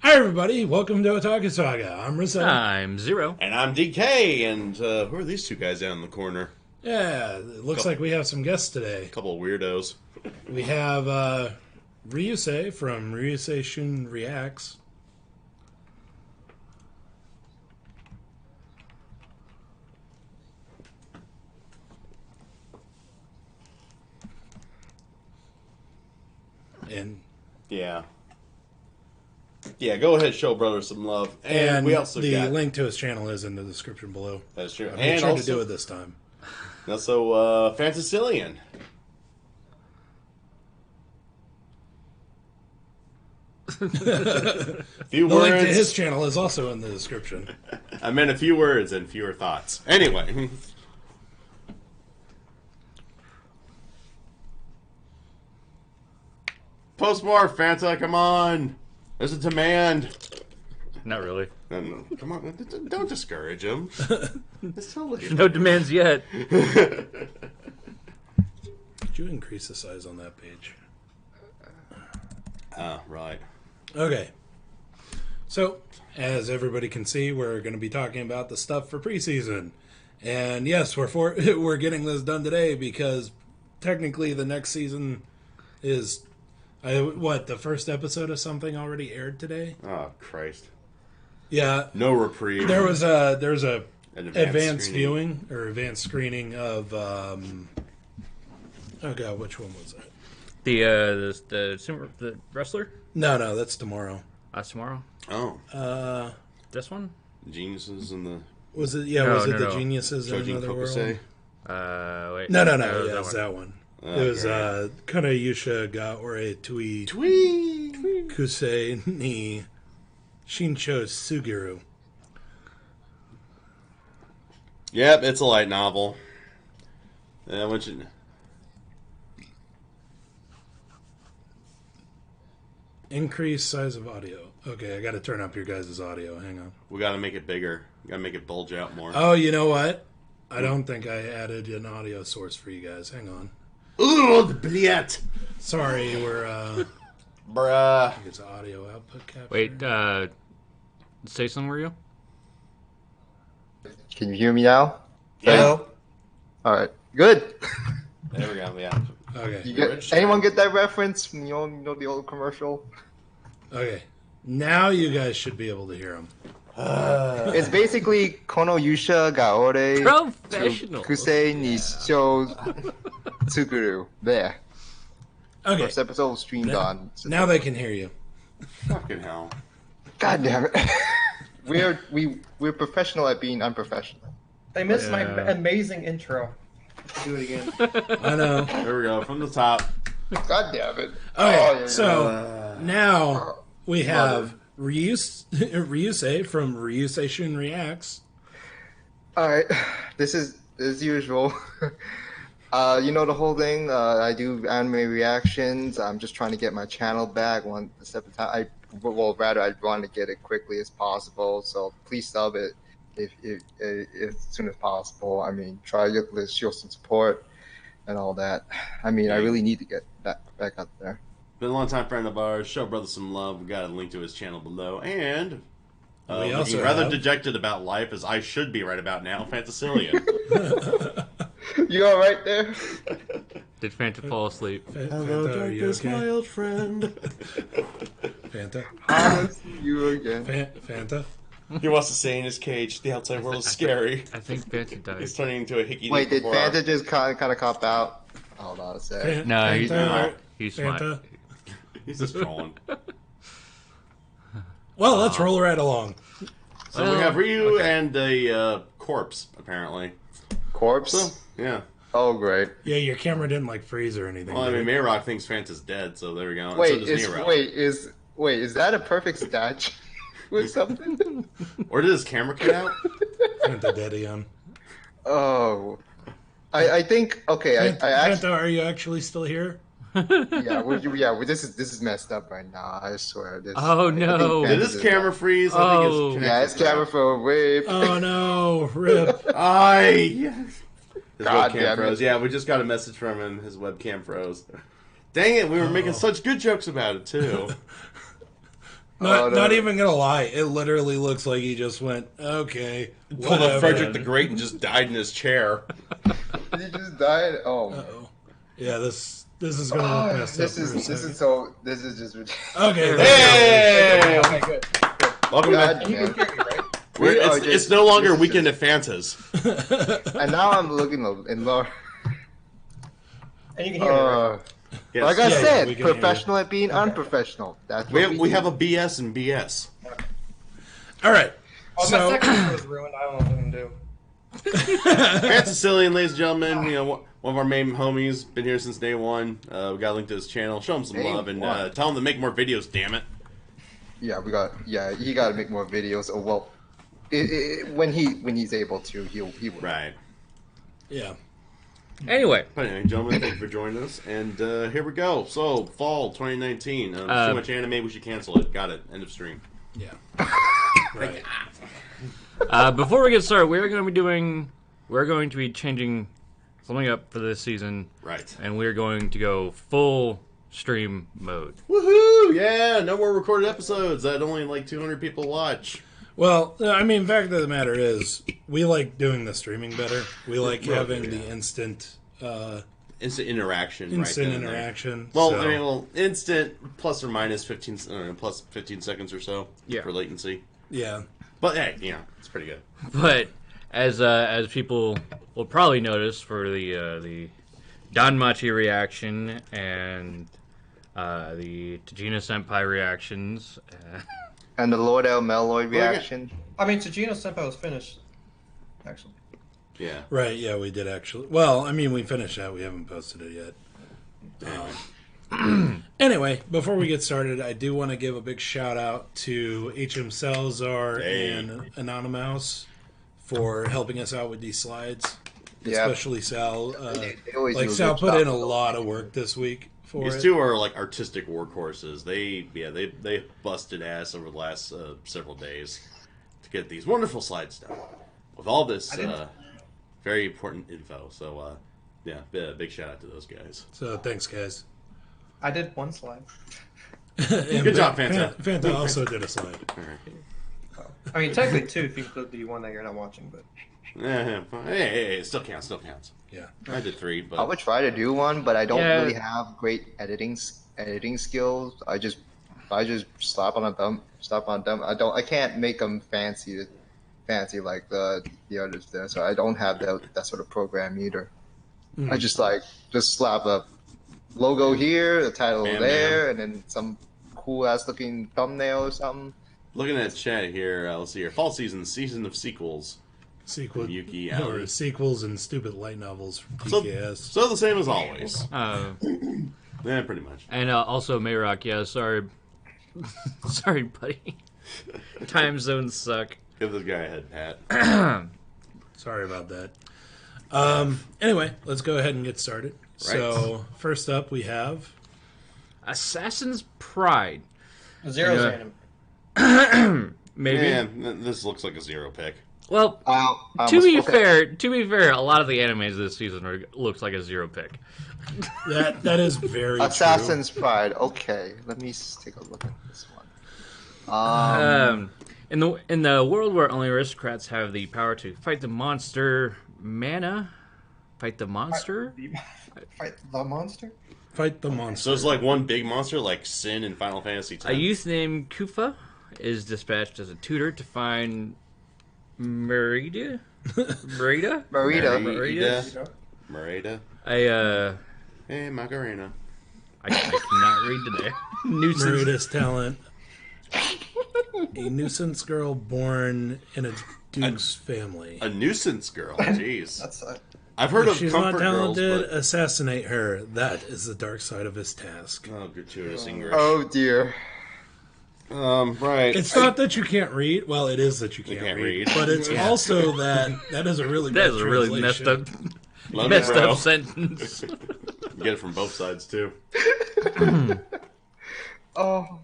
Hi everybody, welcome to OTAKU Saga. I'm Ryuseishun. I'm Zero. And I'm DK, and who are these two guys down in the corner? Yeah, it looks like we have some guests today. A couple of weirdos. We have Ryusei from Ryuseishun Reacts. And Yeah, go ahead, show brother some love. And we also the got... link to his channel is in the description below. That's true. I And made sure also, to do it this time. Also, Fantaselion. Few The words. link to his channel is also in the description. I meant a few words and fewer thoughts. Anyway. Post more, Fanta, come on. There's a demand. Not really. No, come on, don't discourage him. It's totally No demands yet. Could you increase the size on that page? Right. Okay. So, as everybody can see, we're going to be talking about the stuff for preseason. And yes, we're getting this done today because technically the next season is the first episode of something already aired today? Oh, Christ. Yeah. No reprieve. There's a An advanced viewing or advanced screening of oh god, which one was it? The wrestler? No, that's tomorrow. That's tomorrow. Oh. This one? Geniuses in the... Was it No, the no. Geniuses in Shojin Another World? Kokusei? Wait. No, that it's one. that one. Oh, It was great. Kanayusha ga ore tui Twee! kusei ni Shinsho Suguru. Yep, it's a light novel. Which... Increase size of audio. Okay, I got to turn up your guys' audio. Hang on. We gotta make it bigger. We gotta make it bulge out more. Oh, you know what? I don't think I added an audio source for you guys. Hang on. Ooh, the bliet! Sorry, we're Bruh. it's audio output capture. Wait, say something, were you? Can you hear me now? Yeah. Alright, good. There we go, yeah. Okay. Anyone get that reference? You know the old commercial? Okay. Now you guys should be able to hear them. It's basically Kono Yusha ga ore Professional. kusei ni shou tsuguru. There. Okay. First episode streamed on. Now they can hear you. Fucking hell. God damn it. We're professional at being unprofessional. They missed my amazing intro. Do it again. I know. There we go, from the top. God damn it. Okay, yeah. so now we have Ryusei from Ryuseishun Reacts. Alright, this is as usual. You know the whole thing. I do anime reactions. I'm just trying to get my channel back one step at a time. I want to get it quickly as possible. So please sub it if as soon as possible. I mean, try to show some support and all that. I mean, I really need to get that back up there. Been a long time friend of ours. Show brother some love. We got a link to his channel below. And We also looking rather have- dejected about life, as I should be right about now, Fantaselion. You all right there? Did Fanta fall asleep? Fanta, are you okay? old friend. Fanta? I'll see you again. Fanta? He wants to stay in his cage. The outside world is scary. I think Fanta died. He's turning into a hickey. Wait, did Fanta just kind of cop out? Hold on a sec. No, he's Fanta? He's Fanta? smart. He's just trolling. Well, let's roll right along. So we have Ryu and a corpse, apparently. Corpse? So, yeah. Oh, great. Yeah, your camera didn't freeze or anything. Well, I did mean, it? Mayrock thinks Fanta's dead, so there we go. And Wait, so does Nero. is that a perfect statue with something? Or did his camera cut out? Fanta Dedion. Oh, I think okay. Fanta, I actually Fanta, are you actually still here? this is messed up right now. I swear. Oh, no. Did his camera freeze? I think Oh. it's connected. Yeah, it's camera for a wave. Oh no, rip. His God webcam damn it. froze. Yeah, we just got a message from him. His webcam froze. Dang it, we were making such good jokes about it, too. Not even gonna lie, it literally looks like he just went, okay. Pulled up whatever. Frederick the Great and just died in his chair. He just died. Oh. Uh-oh. Yeah, this is gonna look messed up. This is just ridiculous. Okay. Hey! Okay, good. Welcome God, back. You man. can hear me, right? It's no longer Weekend at Fantas. And now I'm looking in lower. And you can hear me, right? Yes. Like I Yeah, said, we can hear you. professional at being unprofessional. That's what we do. have a BS and BS. All right. Oh, So, my second one was ruined. I don't know what I'm gonna do. Fantaselion, ladies and gentlemen, one of our main homies, been here since day one. We got a link to his channel. Show him some Day love and one. tell him to make more videos. Damn it! Yeah, he got to make more videos. Oh well, when he's able to, he will. Right. yeah. Anyway, But anyway, gentlemen, thank you for joining us. And here we go. So, fall 2019. Too much anime, we should cancel it. Got it. End of stream. Yeah. Right. before we get started, we're going to be changing something up for this season, Right. and we're going to go full stream mode. Woohoo! Yeah, no more recorded episodes that only like 200 people watch. Well, I mean, fact of the matter is, we like doing the streaming better. We like Yeah, having yeah. the instant Instant interaction. right instant then and there. interaction. Well, so, I mean, instant plus or minus 15, plus 15 seconds or so Yeah. for latency. yeah. But hey, it's pretty good. But as people will probably notice for the Danmachi reaction and the Tajina Senpai reactions, And the Lord El Meloid reaction. I mean, Tsujino Senpai was finished, actually. Yeah. Right, yeah, we did actually. Well, I mean, we finished that. We haven't posted it yet. Anyway, before we get started, I do want to give a big shout out to HM Salazar Hey. and Anonymous for helping us out with these slides. Yeah. Especially Sal. They always do a Sal good put job in a with lot those. of work this week for These it. two are like artistic workhorses. They busted ass over the last several days to get these wonderful slides done with all this very important info. So big shout out to those guys. So thanks, guys. I did one slide. Good job, Fanta. Fanta also did a slide. All right. I mean, technically two if you include the one that you're not watching, but Hey, still counts. Yeah. I did 3, but I would try to do one, but I don't Yeah. really have great editing skills. I just slap on a thumb. I can't make them fancy like the others there. So I don't have that sort of program either. I just slap a logo here, the title Bam, there, and then some cool ass looking thumbnail or something. looking at chat here, let's see here. Fall season of sequels. Sequel, Yuki, or Ali. sequels and stupid light novels from So, PKS. so the same as always. and Pretty much. also Mayrock. Yeah, sorry, sorry, buddy. Time zones suck. Give this guy a head pat. Sorry about that. Anyway, let's go ahead and get started. So, first up, we have Assassin's Pride. Zero's Yeah. anime. Maybe. Man, this looks like a 0 pick. Well, I to be almost- okay. fair, a lot of the animes this season looks like a 0 pick. that is very Assassin's Pride. Okay, let me take a look at this one. In the world where only aristocrats have the power to fight the monster, fight the monster. Fight the monster? true. Fight the monster. So it's like one big monster, like Sin in Final Fantasy X. A youth named Kufa is dispatched as a tutor to find Merida. Marita. Merida. Hey, Macarena. I cannot read today. Nuisance. Marida's talent. A nuisance girl born in a duke's family. A nuisance girl. Jeez. That's I've heard If of she's comfort not girls, talented, but... assassinate her. That is the dark side of his task. Oh, gratuitous English. Oh dear. Right. It's not that you can't read. Well, it is that you can't, can't read, read. but it's also that is a really That bad is a really messed translation. up, Love messed it, bro. up sentence. You get it from both sides, too. Oh.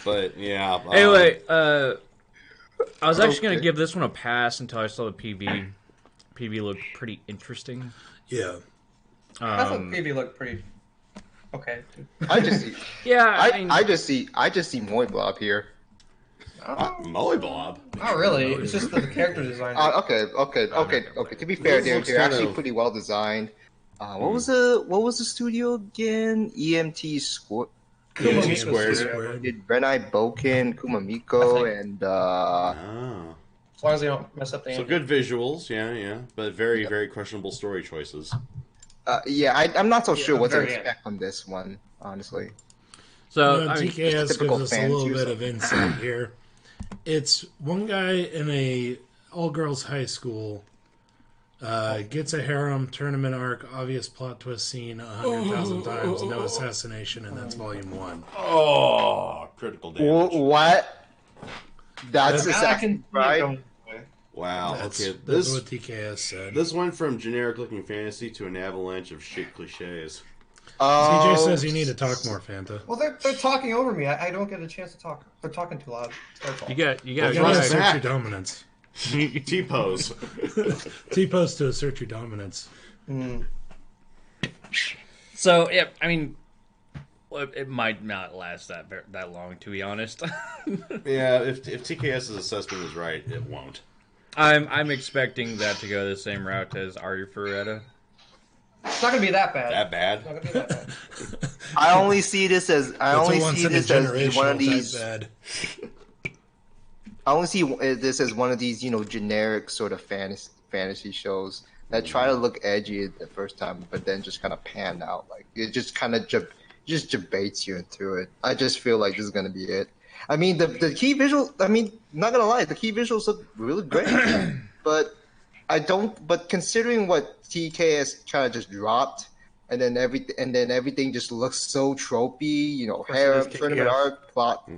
But, yeah. Anyway, I was actually going Okay. to give this one a pass until I saw the PV. PV looked pretty interesting. Yeah. I thought PV looked pretty Okay. I just see. Yeah, I just see Moy Blob here. Molly Blob. Not really. It's just the character design. Okay. To be fair, This they're looks actually kind of- pretty well designed. What was the studio again? EMT Square. Kumamiko Squared. Studio. Did Renai Boken, Kumamiko, and Oh. As long as they don't mess up the So ending. good visuals, yeah, but very, very questionable story choices. yeah, I'm not so sure what to very expect from this one, honestly. So No, I mean, TKS typical gives us a fan little too, bit so- of insight here. It's one guy in a all-girls high school gets a harem tournament arc, obvious plot twist scene 100,000 times, no assassination, and that's volume 1. Oh, critical damage. What? That's That's- I can right. Wow. That's, Okay, that's this what TKS said. this went from generic-looking fantasy to an avalanche of shit cliches. CJ says you need to talk more, Fanta. Well, they're talking over me. I don't get a chance to talk. They're talking too loud. That's all. you got You Well, gotta run assert back. your dominance. T-pose. T-post to assert your dominance. So yeah, I mean, well, it might not last that long, to be honest. Yeah, if TKS's assessment is right, it won't. I'm expecting that to go the same route as Are Ferretta. It's not gonna be that bad. That bad? It's not gonna be that bad. I only see this as It's a once-in-a-generational one of type these. bad. I only see this as one of these, generic sort of fantasy shows that try to look edgy at the first time, but then just kind of pan out. Like it just kind of just debates you into it. I just feel like this is gonna be it. I mean, the key visual. I mean, not gonna lie, the key visuals look really great, but I don't. But considering what TKS kind of just dropped, and then everything just looks so tropey. Harem, TKS. tournament arc, plot,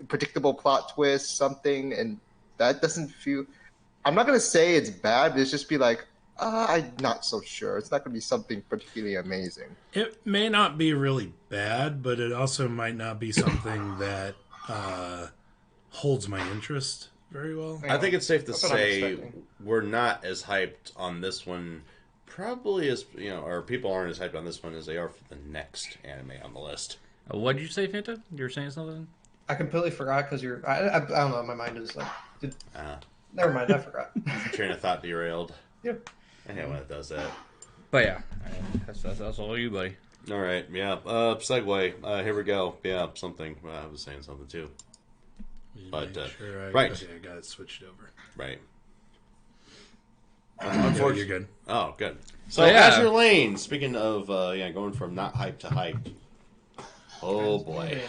predictable plot twist, something, and that doesn't feel. I'm not gonna say it's bad, but it's just be like, I'm not so sure. It's not gonna be something particularly amazing. It may not be really bad, but it also might not be something that holds my interest very well. I think it's safe to That's what I'm say expecting. we're not as hyped on this one, probably as or people aren't as hyped on this one as they are for the next anime on the list. What did you say, Fanta? You were saying something? I completely forgot because you're. I don't know. My mind is like. Never mind. I forgot. Train of thought derailed. Yep. I hate when it does that. But yeah, that's all you, buddy. All right, yeah. Segue. Here we go. Yeah, something. I was saying something too. But right. Okay, I got it switched over. Right. No, Unfortunately, you're good. Oh, good. So yeah. Azur Lane. Speaking of going from not hyped to hyped. Oh boy.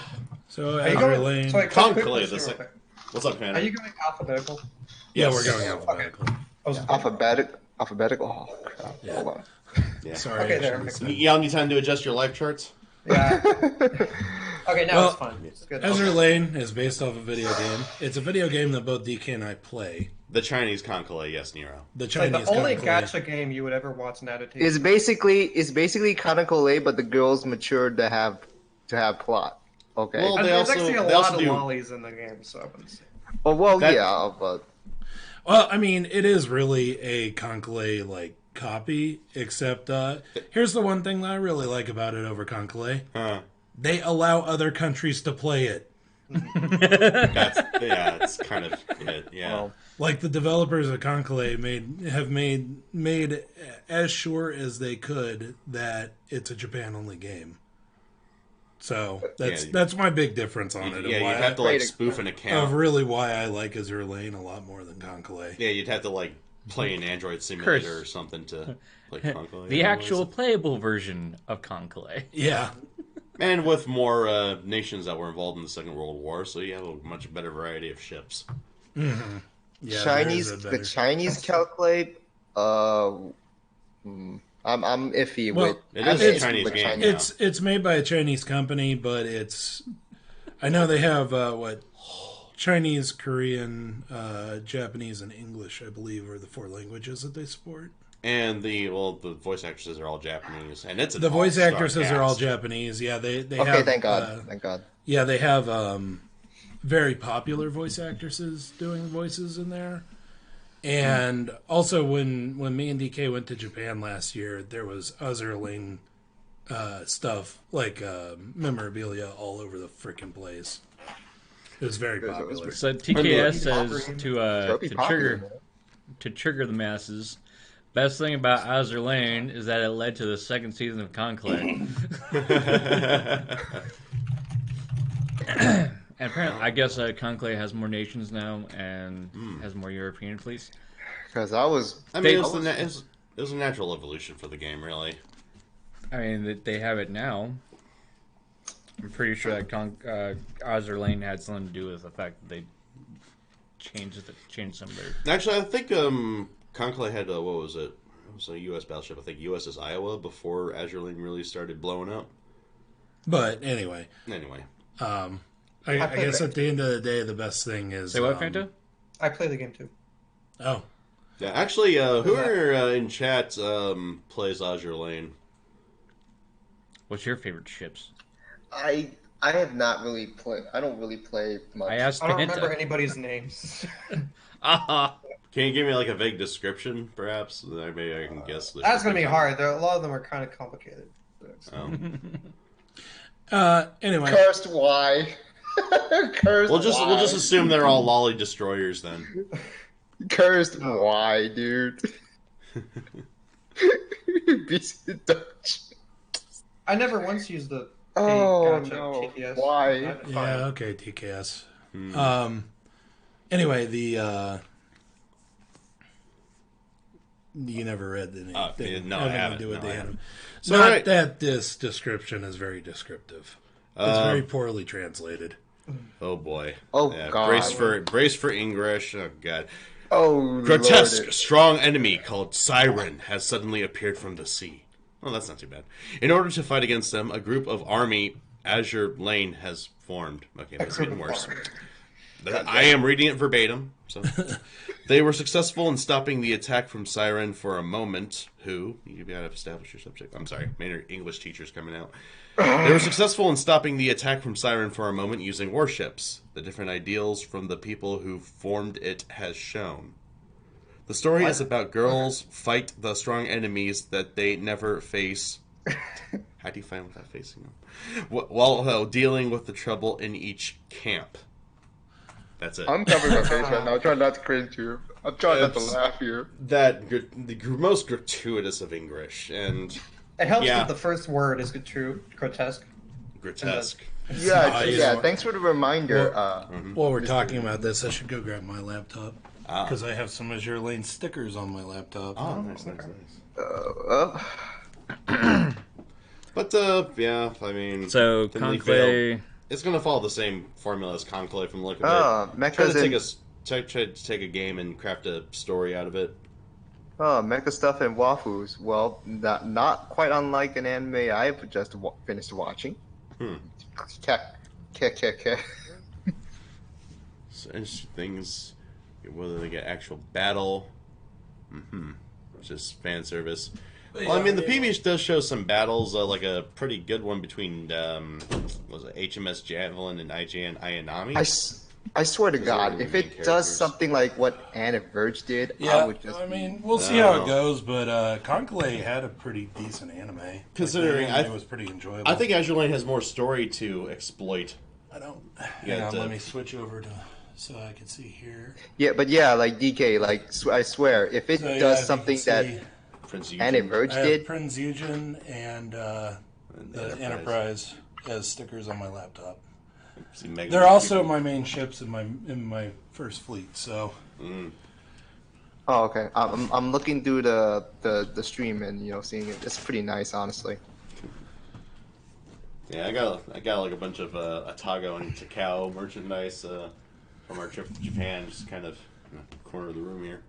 So Are you Azur going? Lane. So, quick Conclave, question this real thing. quick. What's up, man? Are you going alphabetical? Yeah, Yes. we're going alphabetical. I was Alphabetical. Oh crap! Yeah. Hold on. Yeah. Sorry. Okay, I there. shouldn't have said. Y'all need time to adjust your life charts. Yeah. Okay, now Well, it's fine. It's good. Azur Lane is based off a video game. It's a video game that both DK and I play. The Chinese Conclave, yes, Nero. The It's like Chinese the only Conclave. gacha game you would ever watch an adaptation. It's basically Kanakole, but the girls matured to have plot. Okay. Well, And they there's also- actually a they also lot of do- lollies in the game, so I wouldn't say. That- yeah, but Well, I mean, it is really a Conclave like copy, except here's the one thing that I really like about it over Conclave. Huh. They allow other countries to play it. It's kind of it. Yeah. well, Like the developers of Conclave have made as sure as they could that it's a Japan only game. So that's my big difference on it. Yeah, and why you'd have to like Wait, spoof an of account. really why I like Azur Lane a lot more than Conclave. Yeah, you'd have to like play an Android simulator or something to play Conclave. The actual playable version of Conclave. Yeah. and with more nations that were involved in the Second World War, so you have a much better variety of ships. Yeah, there Chinese is a the better- Chinese calculate. I'm iffy Well, with. It I'm is a iffy Chinese with game, Chinese. It's made by a Chinese company, but it's I know they have Chinese, Korean, Japanese, and English. I believe are the 4 languages that they support. And the voice actresses are all Japanese, and it's The voice all-star actresses are all cast. Japanese. Yeah, they Okay, have. thank God, thank God. Yeah, they have very popular voice actresses doing voices in there. And also, when me and DK went to Japan last year, there was Azur Lane stuff like memorabilia all over the freaking place. It was very popular. So TKS says That'd be popular, to trigger the masses. Best thing about Azur Lane is that it led to the second season of Conclave. And apparently, I guess Conclave has more nations now and has more European fleets. Because I was... I mean, it was a natural evolution for the game, really. I mean, they have it now. I'm pretty sure that Azur Lane had something to do with the fact that they changed some of their... Actually, I think Conclave had, what was it? It was a U.S. battleship. I think USS Iowa before Azur Lane really started blowing up. But anyway. I guess at the end of the day, the best thing is... Say what, Fanta? I play the game too. Oh. Yeah, actually, whoever in chat plays Azur Lane? What's your favorite ships? I have not really played... I don't really play much. I asked I don't Fanta. remember anybody's names. Can you give me like a vague description, perhaps? Maybe I can guess. That's going to be hard. A lot of them are kind of complicated. Anyway. Cursed Y. Cursed We'll just Y. assume they're all lolly destroyers then. Cursed Y, dude. Dutch. I never once used the Oh, gotcha, no. TTS. Why? Yeah, okay, TKS. Anyway, you never read the name. No, I haven't. Do what No, they I have. haven't. So So, not right. that this description is very descriptive. It's very poorly translated. Oh boy. Oh, Yeah, God. Brace for English. Oh god. Oh, Grotesque, Lord. strong enemy called Siren has suddenly appeared from the sea. Well, that's not too bad. In order to fight against them, a group of army Azur Lane has formed. Okay, that's getting worse. I am reading it verbatim. So they were successful in stopping the attack from Siren for a moment. You gotta establish your subject. I'm sorry, my English teacher's coming out. They were successful in stopping the attack from Siren for a moment using warships. The different ideals from the people who formed it has shown. The story is about girls fight the strong enemies that they never face. How do you fight without facing them? While dealing with the trouble in each camp. That's it. I'm covering my face right now. I'm trying not to cringe here. I'm trying not to laugh here. The most gratuitous of English and It helps Yeah. that the first word is grotesque. grotesque. Yeah, thanks for the reminder. While we're talking about this, I should go grab my laptop. Because I have some Azur Lane stickers on my laptop. Oh, nice. But yeah, I mean, So Thinly Conclave. Veiled, it's gonna follow the same formula as Conclave from the look of it. Mechas Try to take a game and craft a story out of it. mecha stuff and waifus. Well, not quite unlike an anime I've just finished watching. So interesting things, whether they get actual battle, just fan service. Well, I mean, the PB does show some battles, like a pretty good one between was it HMS Javelin and IJN Ayanami. I swear to Those God, are the if main it does characters. something like what Anna Verge did, Yeah, I would just. I mean, we'll see how it goes, but Conclave had a pretty decent anime. Considering it was pretty enjoyable. I think Azur Lane has more story to exploit. I don't. Yeah, Hang on, let me switch over to so I can see here. Yeah, but yeah, like DK, like I swear, if it So, yeah, does if something you can that see, Prince Anna Eugene. Verge I have did, Prince Eugen and the Enterprise as stickers on my laptop. See, Mega They're Man also people. my main ships in my first fleet. So oh okay, I'm looking through the stream and seeing it. It's pretty nice, honestly. Yeah, I got like a bunch of Otaku and Takao merchandise from our trip to Japan, just kind of in the corner of the room here.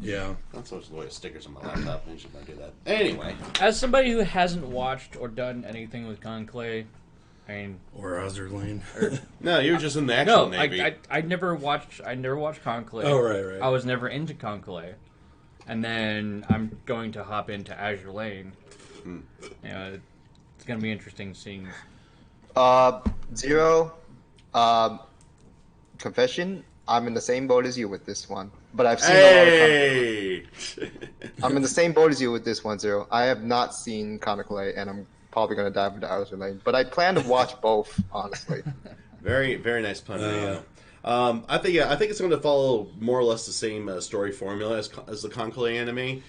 yeah, Not so much the way of stickers on my laptop. I should not do that. Anyway, As somebody who hasn't watched or done anything with Conclave, I mean, or Azur Lane. no, you were just in the actual no, Navy. I never watched Conclave. Oh, right. I was never into Conclave, and then I'm going to hop into Azur Lane. It's gonna be interesting seeing. Zero. Confession. I'm in the same boat as you with this one, but I've seen a lot of. Hey! I'm in the same boat as you with this one, Zero. I have not seen Comic Light, and I'm probably gonna dive into Azur Lane. But I plan to watch both, honestly. Very, very nice pun, Rio. I think it's going to follow more or less the same story formula as the Conclave anime.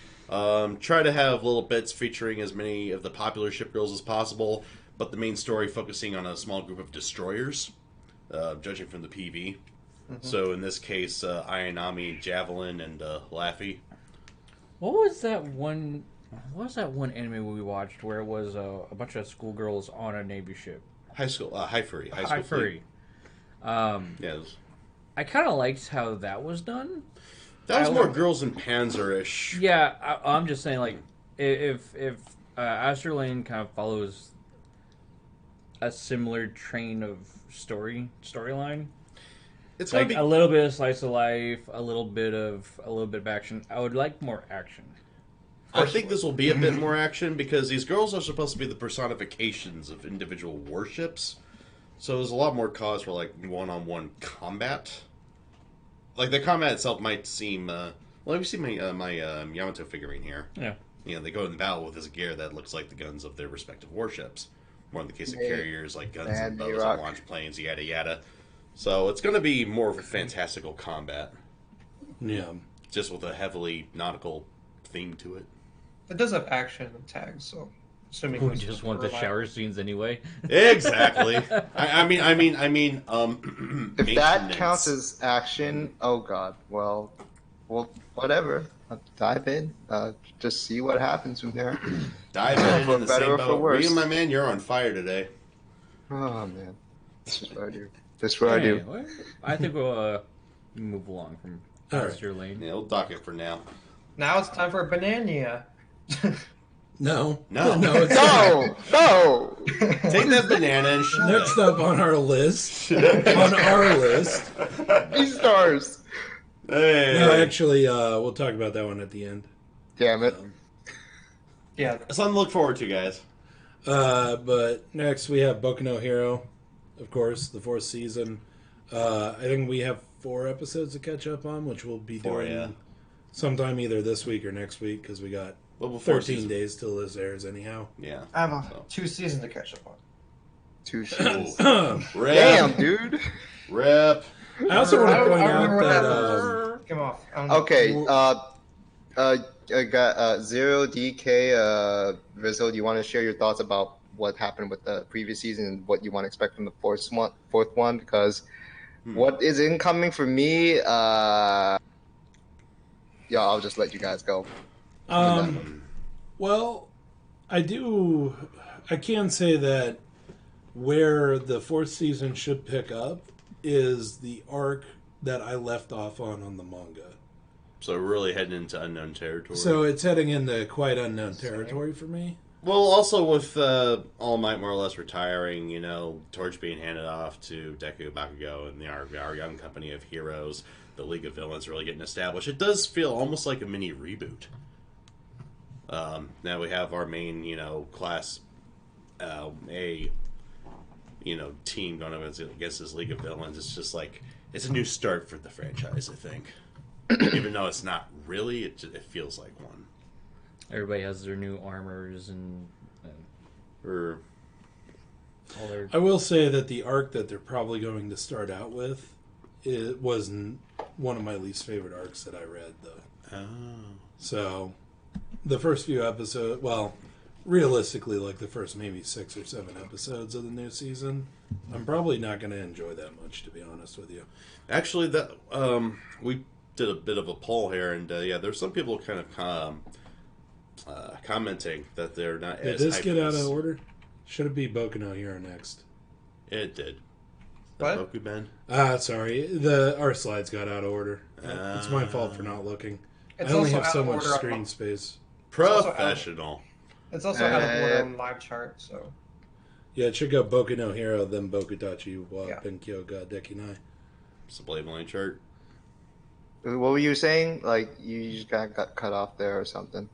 Try to have little bits featuring as many of the popular ship girls as possible, but the main story focusing on a small group of destroyers, judging from the PV. So in this case, Ayanami, Javelin, and Laffy. What was that one? What was that one anime we watched where it was a bunch of schoolgirls on a Navy ship? High Fury. High Fury. Yes. I kind of liked how that was done. That was more Girls in Panzer-ish. Yeah, I'm just saying, like, if Azur Lane kind of follows a similar train of storyline, It's like gonna a little bit of slice of life, a little bit of action. I would like more action. I think this will be a bit more action because these girls are supposed to be the personifications of individual warships. So there's a lot more cause for like one-on-one combat. Like the combat itself might seem. Well, you see my Yamato figurine here. Yeah. You know, they go into battle with this gear that looks like the guns of their respective warships. More in the case of carriers, like guns and bows and launch planes, yada yada. So it's going to be more of a fantastical combat. Yeah. Just with a heavily nautical theme to it. It does have action tags, so assuming We just want the shower scenes anyway. Exactly. I mean, If that counts as action, oh god, well, whatever. Dive in, just see what happens from there. Dive in For the better same or for boat. worse. Ryu, my man, you're on fire today. Oh man, this is what I do. This is what I do. Anyway, I think we'll move along from Azur Lane. Yeah, we'll dock it for now. Now it's time for a banana. No. No. It's No, not. no. Take that banana and shut up. Next up on our list, Beastars. Hey. No, actually, we'll talk about that one at the end. Damn it. Yeah, Something to look forward to, guys. But next we have Boku no Hero, of course, the 4th season. I think we have 4 episodes to catch up on, which we'll be doing sometime either this week or next week because we got 13 days till this airs anyhow. Yeah. I have 2 seasons to catch up on. 2 seasons. Rip. Damn, dude. Rip. I also want to point remember out what that Come off. Okay, I got Zero DK Rizzo. Do you want to share your thoughts about what happened with the previous season and what you want to expect from the fourth one? Because what is incoming for me? Yeah, I'll just let you guys go. well, I can say that where the 4th season should pick up is the arc that I left off on the manga. So we're really heading into unknown territory. So it's heading into quite unknown territory for me. Well, also with All Might more or less retiring, you know, torch being handed off to Deku Bakugo and our young company of heroes, the League of Villains really getting established. It does feel almost like a mini reboot. Now we have our main, you know, class A, you know, team going up against this League of Villains. It's just like, it's a new start for the franchise, I think. Even though it's not really, it feels like one. Everybody has their new armors and Or all their. I will say that the arc that they're probably going to start out with was one of my least favorite arcs that I read, though. Oh. So, the first few episodes, well, realistically, like the first maybe 6 or 7 episodes of the new season, I'm probably not going to enjoy that much, to be honest with you. Actually, that we did a bit of a poll here, and yeah, there's some people kind of commenting that they're not. Did as this hyped get out as- of order? Should it be Boku no Hero next? It did. What? Boku Ben? Sorry, our slides got out of order. It's my fault for not looking. It's I only also have out so of much order on- screen space. Professional. It's also out of order on live chart, so Yeah, it should go Boku no Hero, then Bokutachi wa Yeah. Benkyo ga Dekinai. It's a blade line chart. What were you saying? Like you just got cut off there or something?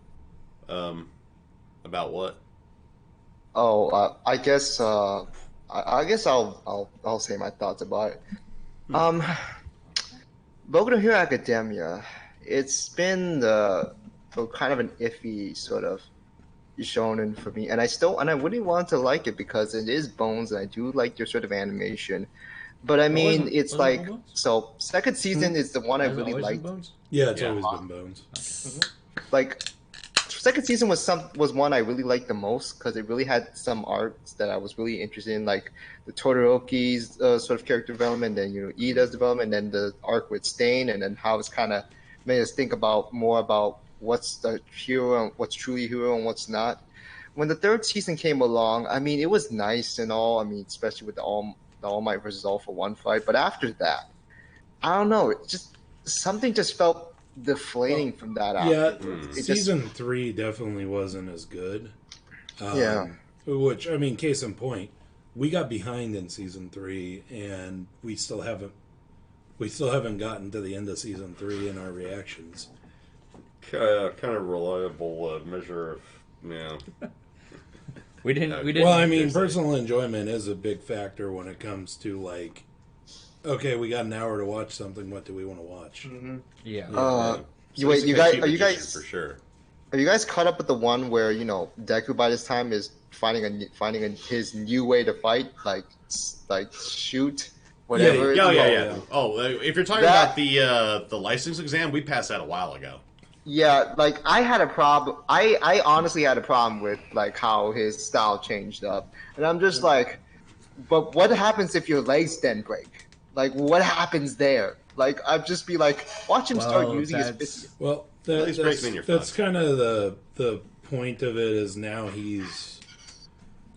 About what? Oh, I guess I guess I'll say my thoughts about it. Boku no Hero Academia. It's been kind of an iffy sort of shonen for me, and I really want to like it because it is Bones, and I do like your sort of animation. But I mean, it's wasn't it like Bones? so. Second season is the one I Has it really always been liked. Bones? Yeah, it's Yeah. always been Bones. Like second season was one I really liked the most because it really had some arcs that I was really interested in, like the Todoroki's sort of character development, and Ida's development, and then the arc with Stain, and then how it's kind of made us think about more about what's the hero and what's truly hero and what's not. When the third season came along, I mean, it was nice and all. I mean, especially with the All Might versus All for One fight. But after that, I don't know. It just something just felt deflating from that. Yeah, Afterwards. season 3 definitely wasn't as good. Yeah. Which, I mean, case in point, we got behind in season 3, and we still haven't gotten to the end of season 3 in our reactions. Kind of reliable measure of We didn't. Well, I mean, personal enjoyment is a big factor when it comes to like, okay, we got an hour to watch something. What do we want to watch? Yeah. Wait, you guys, are you guys for sure? Are you guys caught up with the one where Deku by this time is finding his new way to fight, like shoot whatever? Yeah. Oh, if you're talking about the license exam, we passed that a while ago. Yeah, like I had a problem. I honestly had a problem with like how his style changed up, and I'm just like, but what happens if your legs then break? Like, what happens there? Like, I'd just be like, watch him start using his fists. Well, that's kind of the point of it. Is now he's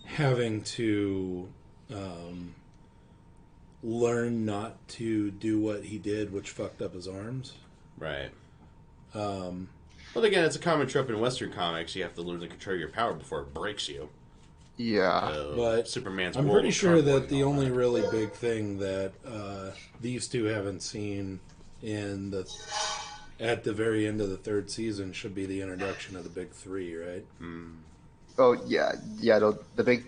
having to learn not to do what he did, which fucked up his arms. Right. But again, it's a common trope in Western comics. You have to learn to control your power before it breaks you. Yeah. But Superman's I'm world pretty of sure cardboard that the and all only that. really big thing that these two haven't seen at the very end of the third season should be the introduction of the big three, right? Oh yeah. The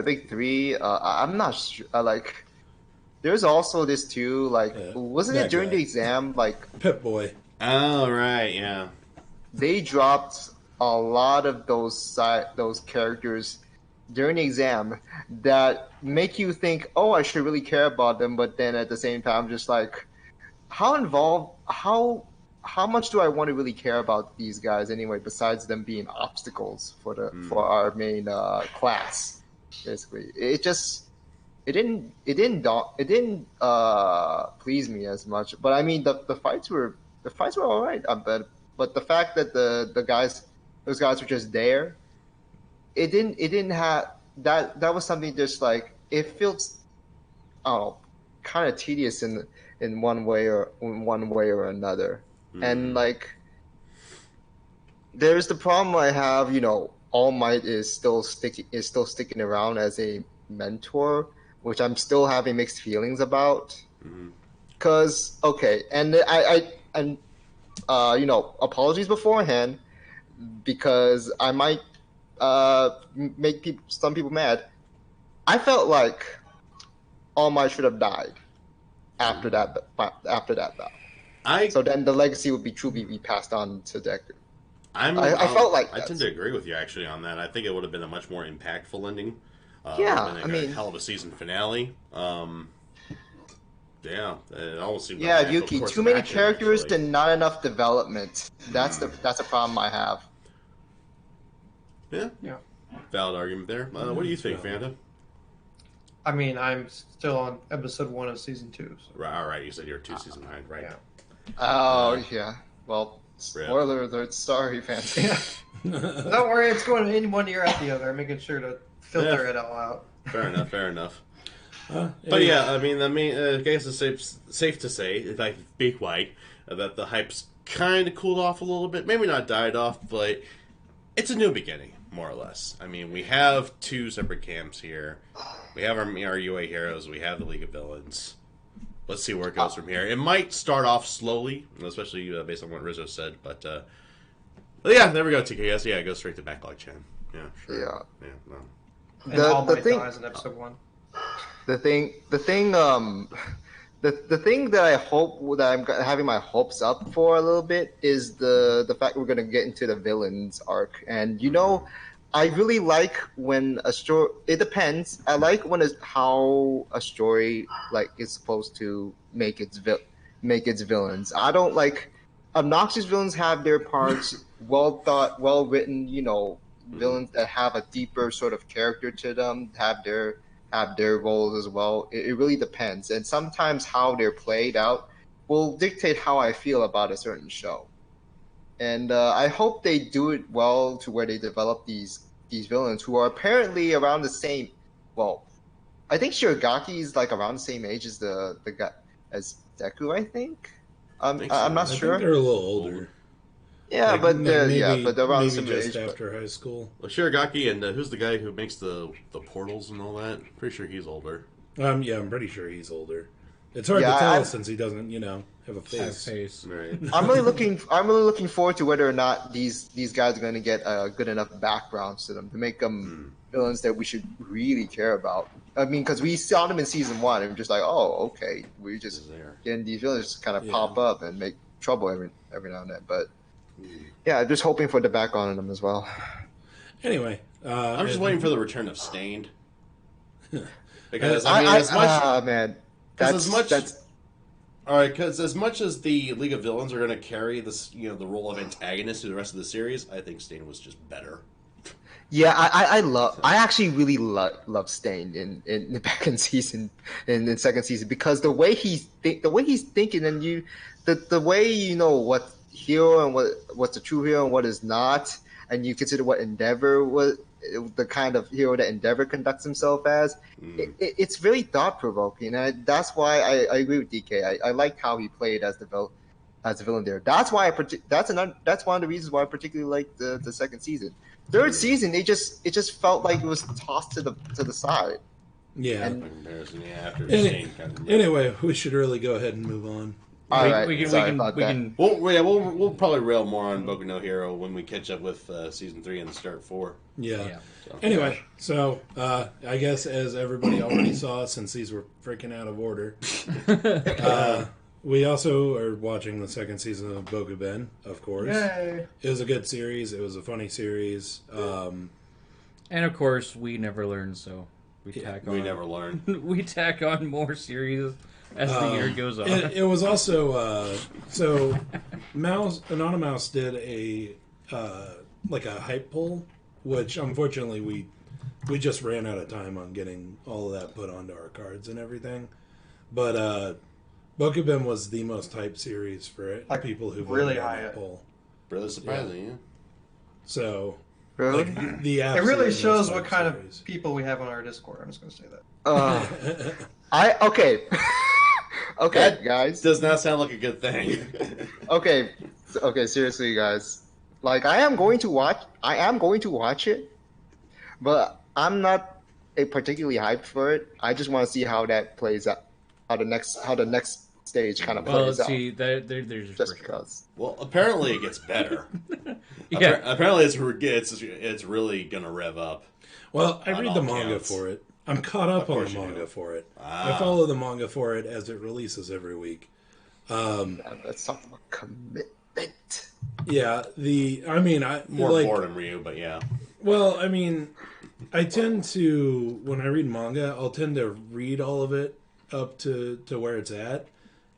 big three. I'm not sure. Like, there's also this too. Like, wasn't it during the exam? Like, Pip Boy. Oh right, yeah. They dropped a lot of those characters during the exam that make you think, oh, I should really care about them, but then at the same time, just like, how much do I want to really care about these guys anyway? Besides them being obstacles for our main class, basically, it didn't please me as much. But I mean, the fights were all right. But the fact that those guys were just there, it didn't have that was something just like it feels, I don't know, kind of tedious in one way or another. And like, there's the problem I have. All Might is still sticking around as a mentor, which I'm still having mixed feelings about. Cause okay, and apologies beforehand, because I might make some people mad. I felt like All Might should have died after that battle. So then the legacy would be truly be passed on to Deku. I felt like I tend to agree with you actually on that. I think it would have been a much more impactful ending. Yeah, I mean, hell of a season finale. Yeah, it almost seemed. Yeah, like Yuki, too many characters and not enough development. That's a problem I have. Yeah. Valid argument there. What do you think, Fanta? I mean, I'm still on episode 1 of season 2. So. Right, all right, you said you're 2 seasons behind, right? Yeah. Oh yeah. Well, spoiler alert. Sorry, fans. Don't worry, it's going in one ear out the other. I'm making sure to filter it all out. Fair enough. But yeah, I mean, I guess it's safe to say, if I be white, that the hype's kind of cooled off a little bit. Maybe not died off, but it's a new beginning, more or less. I mean, we have 2 separate camps here. We have our UA heroes. We have the League of Villains. Let's see where it goes from here. It might start off slowly, especially based on what Rizzo said. But yeah, there we go, TKS. Yeah, go straight to Backlog Chan. Yeah, sure. Yeah. And All Might dies in episode 1. The thing the thing that I hope that I'm having my hopes up for a little bit is the fact we're gonna get into the villains arc, and I really like when a story. It depends. I like when how a story like is supposed to make its villains. I don't like obnoxious villains have their parts, well thought, well written. Villains that have a deeper sort of character to them have their roles as well. It really depends, and sometimes how they're played out will dictate how I feel about a certain show. And I hope they do it well to where they develop these villains who are apparently around the same. Well, I think Shiragaki is like around the same age as the guy as Deku. I think. think so. I'm not I sure. think they're a little older. Yeah, Like, but they're maybe, but they're around the maybe same just age. after high school. Well, Shiragaki and who's the guy who makes the portals and all that? Pretty sure he's older. Yeah, I'm pretty sure he's older. It's hard Yeah, to tell I'm- since he doesn't, have a face. Face. Right. I'm really looking forward to whether or not these guys are going to get good enough backgrounds to them to make them villains that we should really care about. I mean, because we saw them in season 1 and we're just like, oh, okay, we just Is there. getting these villains just kind of Yeah. pop up and make trouble every now and then. But yeah, I'm just hoping for the background on them as well. Anyway, I'm just waiting for the return of Stained. Because man, all right, because as much as the League of Villains are going to carry this, the role of antagonist through the rest of the series, I think Stain was just better. yeah, I actually really love Stain in back in second season because the way he's thinking and the way you know what hero and what's a true hero and what is not, and you consider what Endeavor was the kind of hero that Endeavor conducts himself as. It's very thought provoking, and that's why I agree with DK. I like how he played as the villain there. That's why that's one of the reasons why I particularly like the second season. Third season, it just felt like it was tossed to the side. yeah. And- By comparison, after Stain kind of... Anyway, we should really go ahead and move on. All right, We can We'll probably rail more on Boku no Hero when we catch up with season 3 and start 4. Yeah. So. Anyway, so I guess as everybody already saw, since these were freaking out of order, we also are watching the second season of Bokuben, of course. Yay! It was a good series. It was a funny series. And of course, we never learn, so we tack on. We never learn. We tack on more series as the year goes on. It was also so Anonymous did a like a hype poll, which unfortunately we just ran out of time on getting all of that put onto our cards and everything. But Bokuben was the most hyped series for Like, people who really voted on high that up. poll. Really surprising, yeah. So Really? like the It absolute really most shows what hyped kind series. of people we have on our Discord. I'm just going to say that. Okay. Okay, That guys. does not sound like a good thing. Okay, seriously, guys. Like, I am going to watch it, but I'm not particularly hyped for it. I just want to see how that plays out, how the next stage kind of Well, plays see, there's out. Just because. Well, apparently it gets better. yeah. Apparently it's really gonna rev up. Well, I On read all the manga counts. for it. I'm caught up on course the you manga do. for it. Ah. I follow the manga for it as it releases every week. Let's talk about commitment. Yeah, More like, boredom, Ryu, but yeah. well, I mean, I tend to when I read manga, I'll tend to read all of it up to where it's at,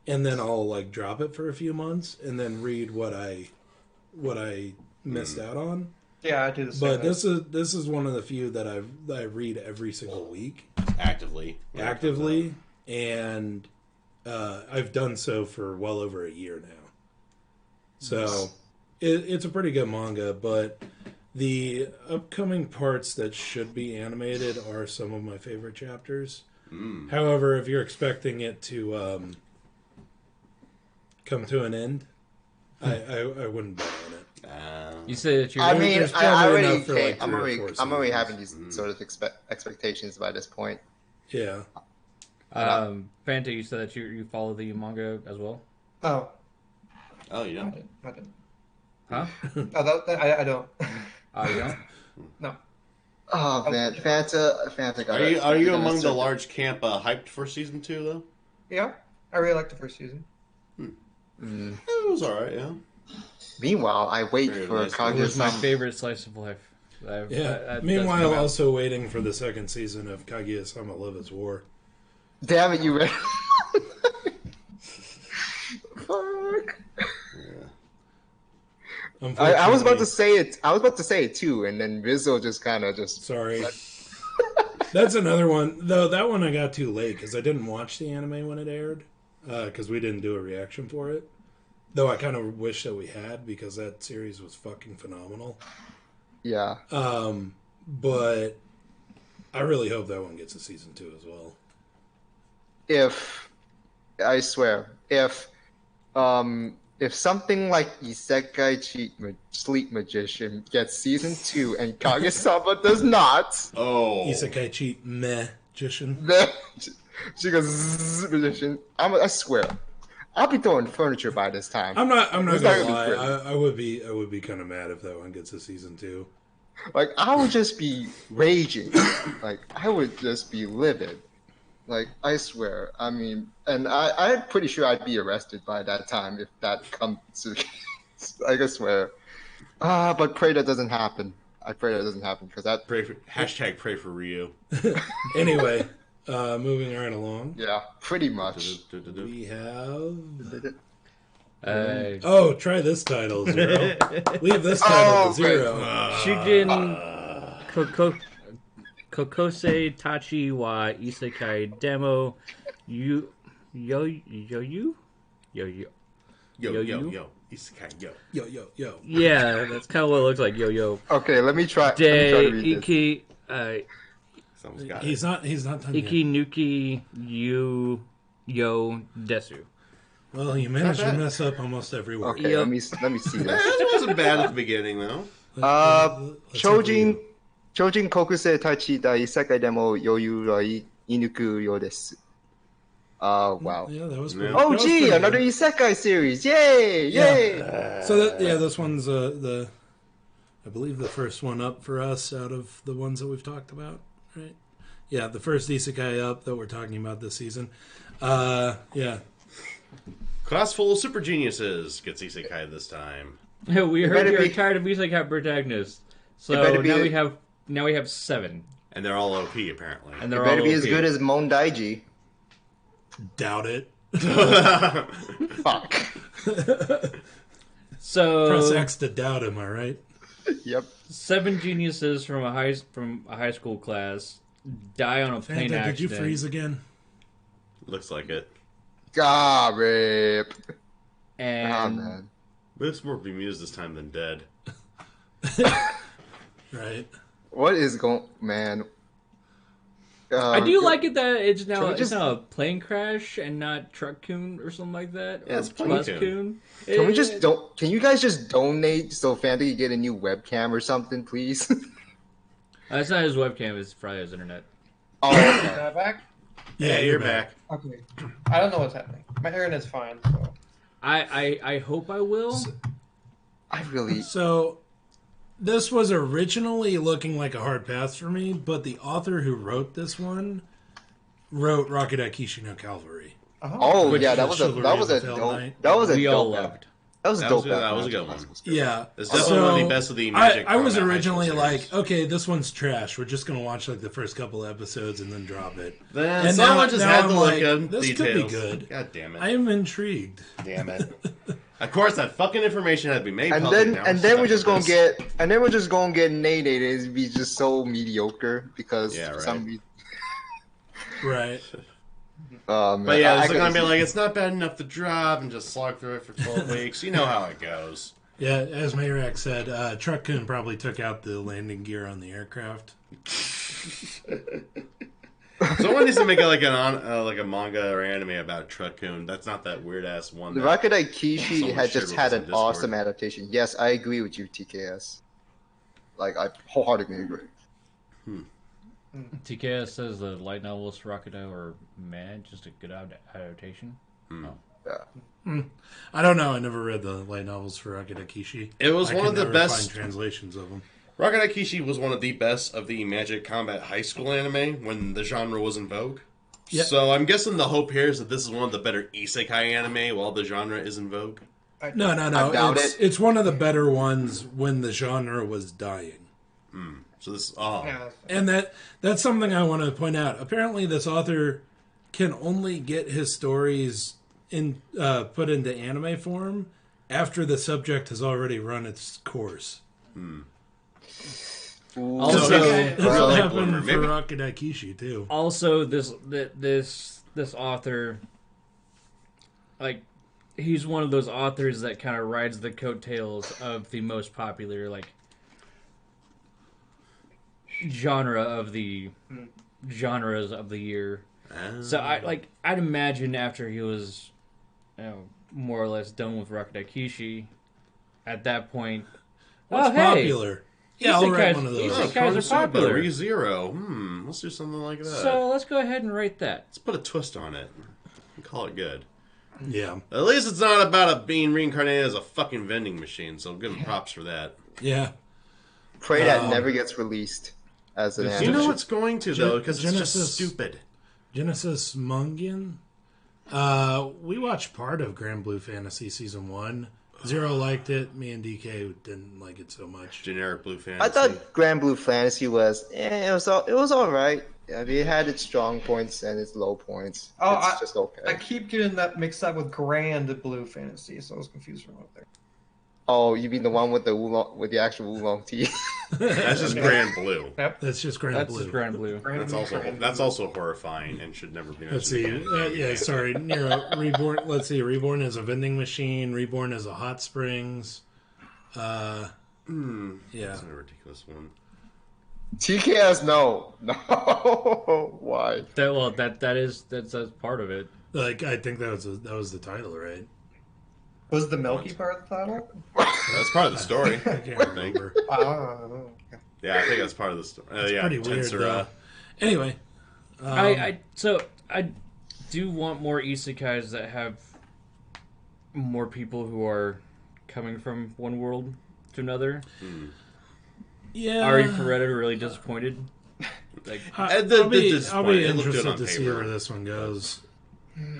and then I'll like drop it for a few months and then read what I missed out on. Yeah, I do the same. But this is one of the few that I read every single week Actively. and I've done so for well over a year now. So it's a pretty good manga, but the upcoming parts that should be animated are some of my favorite chapters. However, if you're expecting it to come to an end, I wouldn't bet on it. You say that you're. I mean, there's I probably already enough for, like, I'm 3 or already 4 I'm already having seasons. these sort of expectations by this point. Yeah. Fanta, you said that you follow the manga as well. Oh, Oh, you I don't? didn't. I didn't. Huh? Oh, I don't. Oh, you don't? No. Oh man, Fanta got Are you among the large camp hyped for season 2 though? Yeah. I really liked the first season. It was alright, yeah. Meanwhile, I wait Very for nice. It was my Kaguya-sama. favorite slice of life. Meanwhile, also waiting for the second season of Kaguya-sama Love is War. Damn it, you read. Fuck. I was about to say it. I was about to say it too, and then Rizzo just kind of just. Sorry. That's another one. Though that one I got too late because I didn't watch the anime when it aired because we didn't do a reaction for it. Though I kind of wish that we had because that series was fucking phenomenal. Yeah. But I really hope that one gets a season 2 as well. I swear, if something like Isekai Sleep Magician gets season 2 and Kaguya-sama does not, Isekai Cheat Magician. then she goes Zzz, Magician. I swear, I'll be throwing furniture by this time. I'm not It's gonna not lie. gonna be I would be kind of mad if that one gets a season 2. Like, I would just be raging. Like, I would just be livid. Like, I swear. I mean, and I'm pretty sure I'd be arrested by that time if that comes to. Like, I swear. But pray that doesn't happen. I pray that doesn't happen because that. Pray for Ryu. Anyway, moving right along. Yeah, pretty much. We have. Uh, try this title, Zero. Leave this title to Zero. Shujin Kokose Tachi wa Isekai Demo Yo. Isekai, Yo. Yeah, that's kind of what it looks like. Yo. Okay, let me try to read this. Iki Someone's got He's not done Iki yet. Nuki Yo Desu. Well, you managed to mess up almost every word. Okay, Yep. let me see this. It wasn't bad at the beginning, though. Chojin Kokuse Tachi da Isekai demo yoyu wa inuku yo desu. Wow. Yeah, that was pretty, Oh, that was gee, pretty another good. Isekai series. Yay! Yay! So this one's I believe the first one up for us out of the ones that we've talked about, right? Yeah, the first Isekai up that we're talking about this season. Yeah. Class full of super geniuses gets Isekai this time. We heard better you're be- tired of Isekai protagonists, so better be now we have 7, And they're all OP, apparently. and It they're better all be as OP. good as Mondaiji. Doubt it. Fuck. So Press X to doubt, am I right? Yep. 7 geniuses from a high school class die on a plane Fanta, accident. did you freeze again? Looks like it. Ah, rip. And Man. Looks more bemused this time than dead. Right. What is going... Man. I do like it that it's Can we just- now a plane crash and not truck coon or something like that. Yeah, or it's plane bus coon. coon. Can we just don't... Can you guys just donate so Fanta can get a new webcam or something, please? It's not his webcam; it's probably his internet. Oh, Am I back? Yeah, you're back. Okay. I don't know what's happening. My internet's fine, so. I hope I will. I really... So, this was originally looking like a hard pass for me, but the author who wrote this one wrote Rakudai Kishi no Cavalry. Oh, Which yeah, is that was a Chivalry of the dope... Pale Knight. That was a We all dope... loved. That was a That dope... was a good one. Yeah. It's definitely one of the best of the Magic I was Combat originally High School like, series. okay, this one's trash. We're just going to watch like the first couple episodes and then drop it. Then And someone now- just now had I'm to look like, at this details. could be good. God damn it. I am intrigued. Damn it. Of course, that fucking information had to be made And public. then Now and we're then we're stuck just with gonna this. get and then we're just gonna get Nate and be just so mediocre because Yeah, for right. some reason. Right. Man, But yeah, I it's gotta gonna be see- like, it's not bad enough to drop and just slog through it for 12 weeks. You know how it goes. Yeah, as Mayrak said, Truck Kun probably took out the landing gear on the aircraft. Someone needs to make like a manga or anime about Truck-kun. That's not that weird ass one. The that- Rakudai Kishi Someone had shared just with had us in an Discord. awesome adaptation. Yes, I agree with you, TKS. Like I wholeheartedly agree. TKS says the light novels for Rakudai were mad, just a good adaptation. I don't know. I never read the light novels for Rakudai Kishi. It was I one could of the never best- find translations of them. Rakudai Kishi was one of the best of the Magic Combat High School anime when the genre was in vogue. Yeah. So I'm guessing the hope here is that this is one of the better isekai anime while the genre is in vogue. No. I doubt It's one of the better ones when the genre was dying. So this, Yeah. And that's something I want to point out. Apparently, this author can only get his stories put into anime form after the subject has already run its course. Also, That's what like happened Bloomer, for maybe. Rakudai Kishi too. also this author, like, he's one of those authors that kind of rides the coattails of the most popular, like, genres of the year. So I'd imagine after he was, more or less done with Rakudai Kishi, at that point, What's oh, hey, popular? Yeah, I'll write one of those. Isekais are popular. ReZero. Let's do something like that. So let's go ahead and write that. Let's put a twist on it. Call it good. Yeah, At least it's not about it being reincarnated as a fucking vending machine, so give him props for that. yeah. Pray that never gets released as an You anime. know it's going to, though, because it's Genesis- just stupid. Genesis Mungian. We watched part of Grand Blue Fantasy Season 1. Zero liked it. Me and DK didn't like it so much. Generic blue fantasy. I thought Grand Blue Fantasy was, it was all right. I mean, it had its strong points and its low points. Oh, It's just okay. I keep getting that mixed up with Grand Blue Fantasy, so I was confused for a moment there. Oh, you mean the one with the oolong, with the actual oolong tea? That's just Grand Blue. That's just Grand That's Blue. just Grand Blue. That's also horrifying and should never be mentioned. Let's see. again. Yeah, sorry. Nero, Reborn. Let's see. Reborn is a vending machine. Reborn is a hot springs. Yeah. That's a ridiculous one. TKS, no. Why? That's part of it. Like I think that was the title, right? Was the Milky part of the title? That's part of the story. I can't remember. I don't know. Yeah, I think that's part of the story. Yeah, Pretty weird Tensura. though. Anyway, I do want more isekais that have more people who are coming from one world to another. yeah. Are you really disappointed? Like, I'll The be disappointing. It looked good interested on to see paper. where this one goes.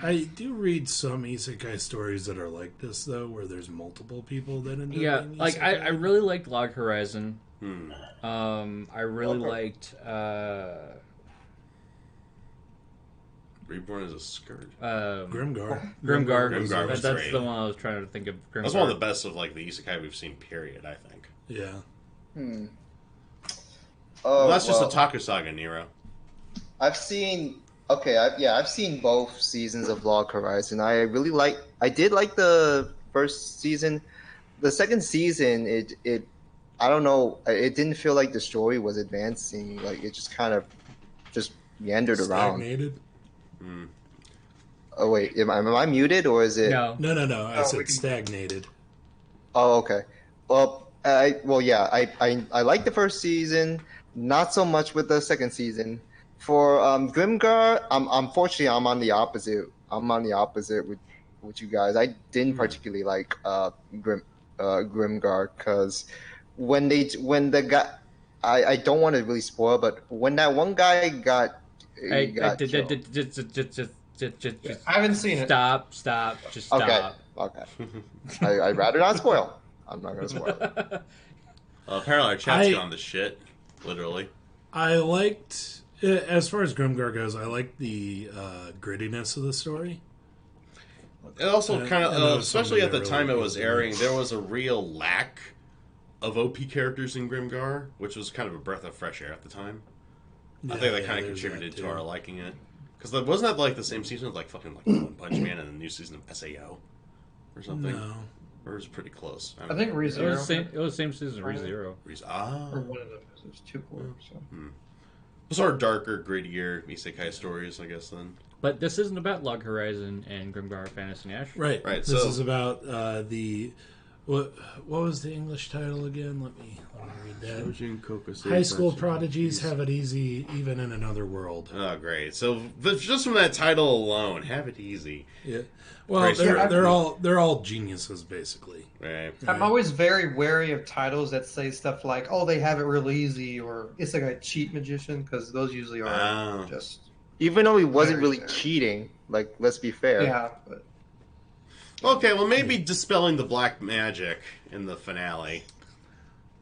I do read some isekai stories that are like this though, where there's multiple people that end up yeah, being like I isekai. really liked Log Horizon. I really Okay. liked Reborn is a skirt. Grimgar. Grimgar. was That's great. the one I was trying to think of. Grimgar. That's one of the best of like the isekai we've seen. Period. I think. Yeah. Oh, That's just well, OTAKU Saga, Nero. I've seen. Okay, I've seen both seasons of Log Horizon. I did like the first season. The second season, I don't know. It didn't feel like the story was advancing. Like it just kind of just meandered around. Stagnated. Oh wait, am I muted or is it? No. No. I Oh, said we can- stagnated. Oh, okay. Well, I like the first season. Not so much with the second season. For Grimgar, unfortunately I'm on the opposite. I'm on the opposite with you guys. I didn't particularly like Grimgar because when the guy, I don't want to really spoil, but when that one guy got killed. I haven't seen it. Stop, just stop. Okay. I'd rather not spoil. I'm not gonna spoil it. Apparently our chat's I- gone to shit. Literally. I liked, as far as Grimgar goes, I liked the grittiness of the story. It also kind and that of, was especially something at the that time really it was appealed to me. airing, there was a real lack of OP characters in Grimgar, which was kind of a breath of fresh air at the time. I think that kind of there's contributed that, to too. our liking it. Because wasn't that like the same season as like fucking like One Punch Man and the new season of SAO or something? No. Or it was pretty close. I think It was the ReZero. same. It was the same season as ReZero. Or one of them. There's two core. So. Sort of darker, grittier isekai stories, I guess. Then But this isn't about Log Horizon and Grimgar Fantasy Ash. Right. Right, This so- is about the what was the English title again? Let me read that. High school prodigies have it easy even in another world. Oh, great! So just from that title alone, have it easy, Yeah. Well, Right, so they're all geniuses basically. right? I'm always very wary of titles that say stuff like, "Oh, they have it real easy," or "It's like a cheat magician," because those usually are Oh. just Even though he wasn't really cheating, like, let's be fair. Yeah, but Okay, well, maybe dispelling the black magic in the finale.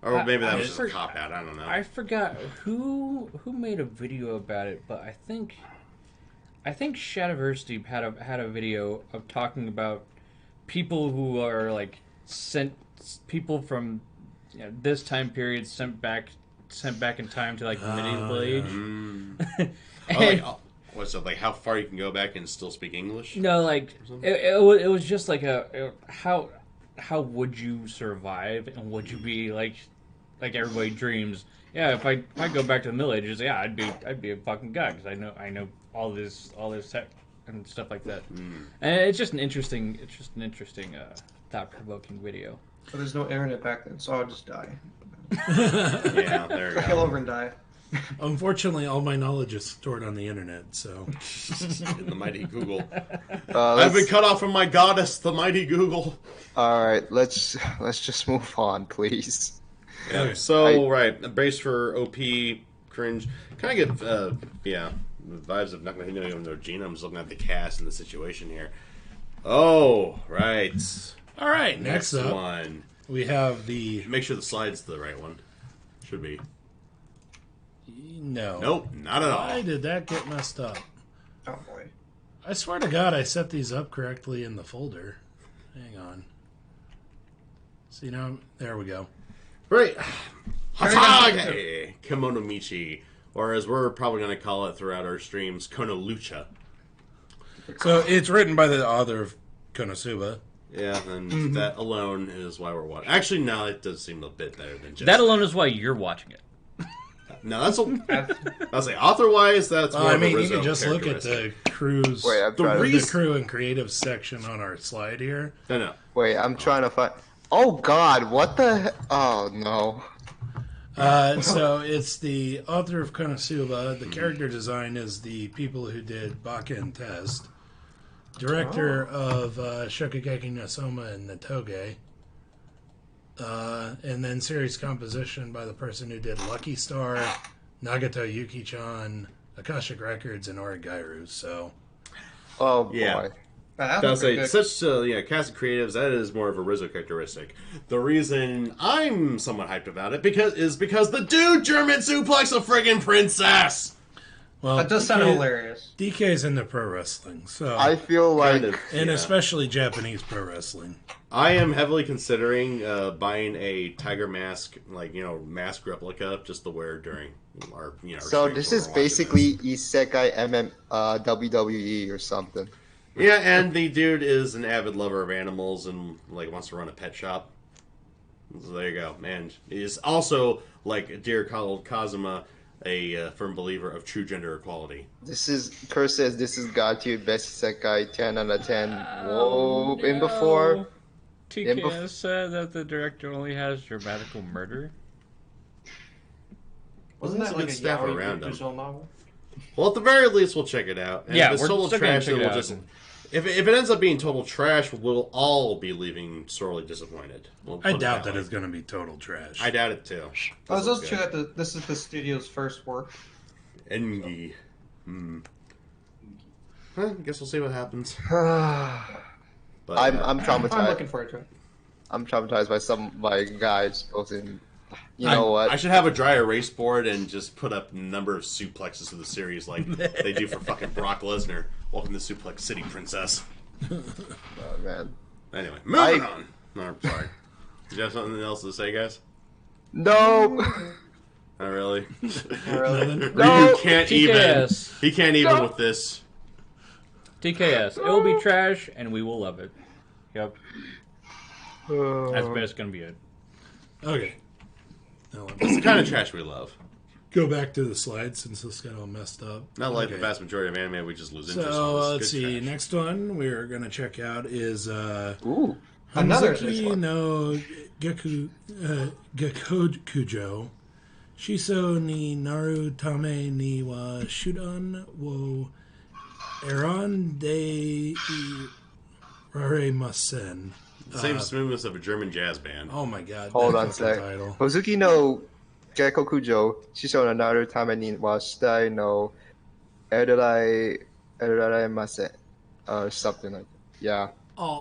Or maybe that was just a cop-out, I don't know. I forgot who made a video about it, but I think Shadiversity had a video of talking about people who are like people from this time period sent back in time to like the medieval age. What's it like? How far you can go back and still speak English? No, like it was just like how would you survive, and would you be like everybody dreams? Yeah, if I go back to the Middle Ages, yeah, I'd be a fucking god because I know all this tech and stuff like that. And it's just an interesting thought provoking video. but there's no internet back then, so I'll just die. Yeah, there you Kill go. over and die. Unfortunately, all my knowledge is stored on the internet, so... In the mighty Google. I've been cut off from my goddess, the mighty Google. Alright, let's just move on, please. Yeah, Okay. so, right, brace for OP, cringe. Kind of get, vibes of not going to know Gina. I'm just looking at the cast and the situation here. Oh, right. All right, next up, one. we have the... Make sure the slide's the right one. Should be. No. Nope, not at all. Why did that get messed up? Oh boy. I swear to God, I set these up correctly in the folder. Hang on. See, now, there we go. Right. Hasage! Kemono Michi. Or as we're probably going to call it throughout our streams, Kono Lucha. So, it's written by the author of Konosuba. Yeah, and that alone is why we're watching. Actually, no, it does seem a bit better than just That alone is why you're watching it. No, I'll say author-wise, that's more I of a mean, you Rizzo can just look at the crew's... Wait, I'm The trying to... reason- the crew and creative section on our slide here. No. Wait, I'm trying to find... Oh, God, what the... Oh, no. So it's the author of Konosuba. The character design is the people who did Baka and Test. Director of Shokugeki no Soma and Natoge. And then series composition by the person who did Lucky Star, Nagato Yuki-chan, Akashic Records, and Origairu. So, Oh, boy. Yeah. That's I'll say, pretty such cast of creatives, that is more of a Rizzo characteristic. The reason I'm somewhat hyped about it is because the dude German suplex a friggin' princess! well, That does sound hilarious. DK's into pro wrestling, so I feel like... Kind of, and yeah. especially Japanese pro wrestling. I am heavily considering buying a tiger mask, mask replica, just to wear during our, our So streams this when is we're watching basically this. Isekai WWE or something. Yeah, and the dude is an avid lover of animals and wants to run a pet shop. So there you go, man. He is also, like dear Kazuma, a firm believer of true gender equality. Kurt says this is God tier best Isekai 10 out of 10. Whoa, in before. TK said that the director only has dramatical murder. Wasn't There's that a like good a staff Yaoi around him. visual novel? Well, at the very least, we'll check it out. And Yeah, if it's we're total still gonna trash, check then it we'll out. just... If it ends up being total trash, we'll all be leaving sorely disappointed. We'll I put it doubt that that way. it's going to be total trash. I doubt it, too. Oh, it's Doesn't also look true good. that this is the studio's first work. Engi. I guess we'll see what happens. But, I'm traumatized. I'm looking forward to it. I'm traumatized by some of my guys posting. You know what? I should have a dry erase board and just put up number of suplexes of the series like they do for fucking Brock Lesnar. Welcome to Suplex City, Princess. Oh, man. Anyway, moving on. No, I'm sorry. Did you have something else to say, guys? No. Not really. Nothing? No. Ryu can't even. TKS. He can't even No. with this. TKS. It will be trash, and we will love it. Yep. That's best gonna be it. Okay. Now It's let's the kind of trash we love. go back to the slides since this got all messed up. Not like Okay. the vast majority of anime, we just lose interest. So in. It's let's good see. trash. Next one we're going to check out is Ooh. Another Hamuzuki nice one. no Gakokujo. Shiso ni naru tame ni wa shudan wo eran de raremasen. Same smoothness of a German jazz band. Oh my god. Hold that on a fucking sec. title. Hozuki no Gekkokujo, Shisho no Naru Tame ni wa Shitai no Mase, or something like that. Yeah,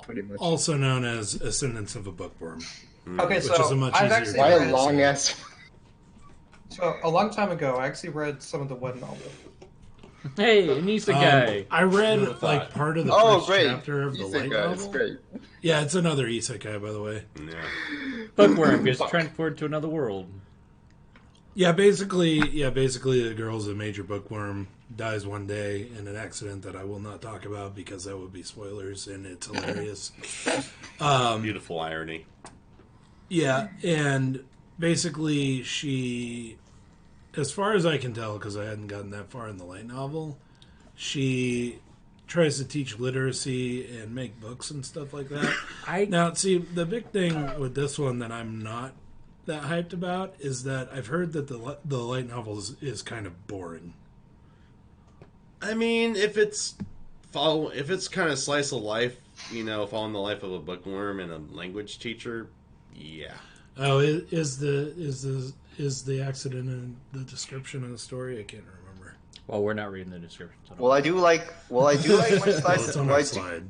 pretty much. Also known as Ascendance of a Bookworm, Okay, which so is a much I've easier actually Why a read, long ass? so a long time ago, I actually read some of the web novel. Hey, an isekai. I read Who'd have like thought? part of the Oh, first great! chapter of the light Isekai, it's novel. great. Yeah, it's another isekai, by the way. Yeah. Bookworm gets transported to another world. Yeah, basically, the girl's a major bookworm, dies one day in an accident that I will not talk about because that would be spoilers, and it's hilarious. Beautiful irony. Yeah, and basically she, as far as I can tell, because I hadn't gotten that far in the light novel, she tries to teach literacy and make books and stuff like that. Now, see, the big thing with this one that I'm not that hyped about is that I've heard that the light novel is kind of boring. I mean, if it's kind of slice of life, following the life of a bookworm and a language teacher, yeah. Oh, is the accident in the description of the story? I can't remember. Well, we're not reading the description. So Well, I do like my Well, slice it's of on our life. slide.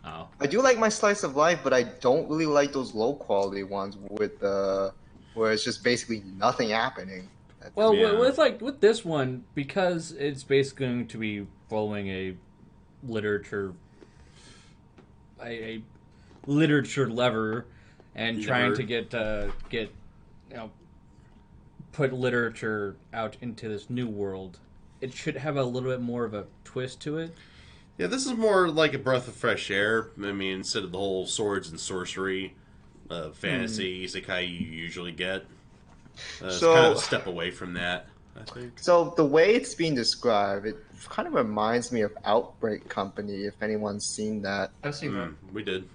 oh. I do like my slice of life, but I don't really like those low quality ones with where it's just basically nothing happening. Well, Yeah. with this one, because it's basically going to be following a literature lever and trying to get put literature out into this new world. It should have a little bit more of a twist to it. Yeah, this is more like a breath of fresh air. I mean, instead of the whole swords and sorcery, fantasy isekai you usually get. It's kind of a step away from that, I think. So the way it's being described, it kind of reminds me of Outbreak Company. If anyone's seen that, I've seen that. We did.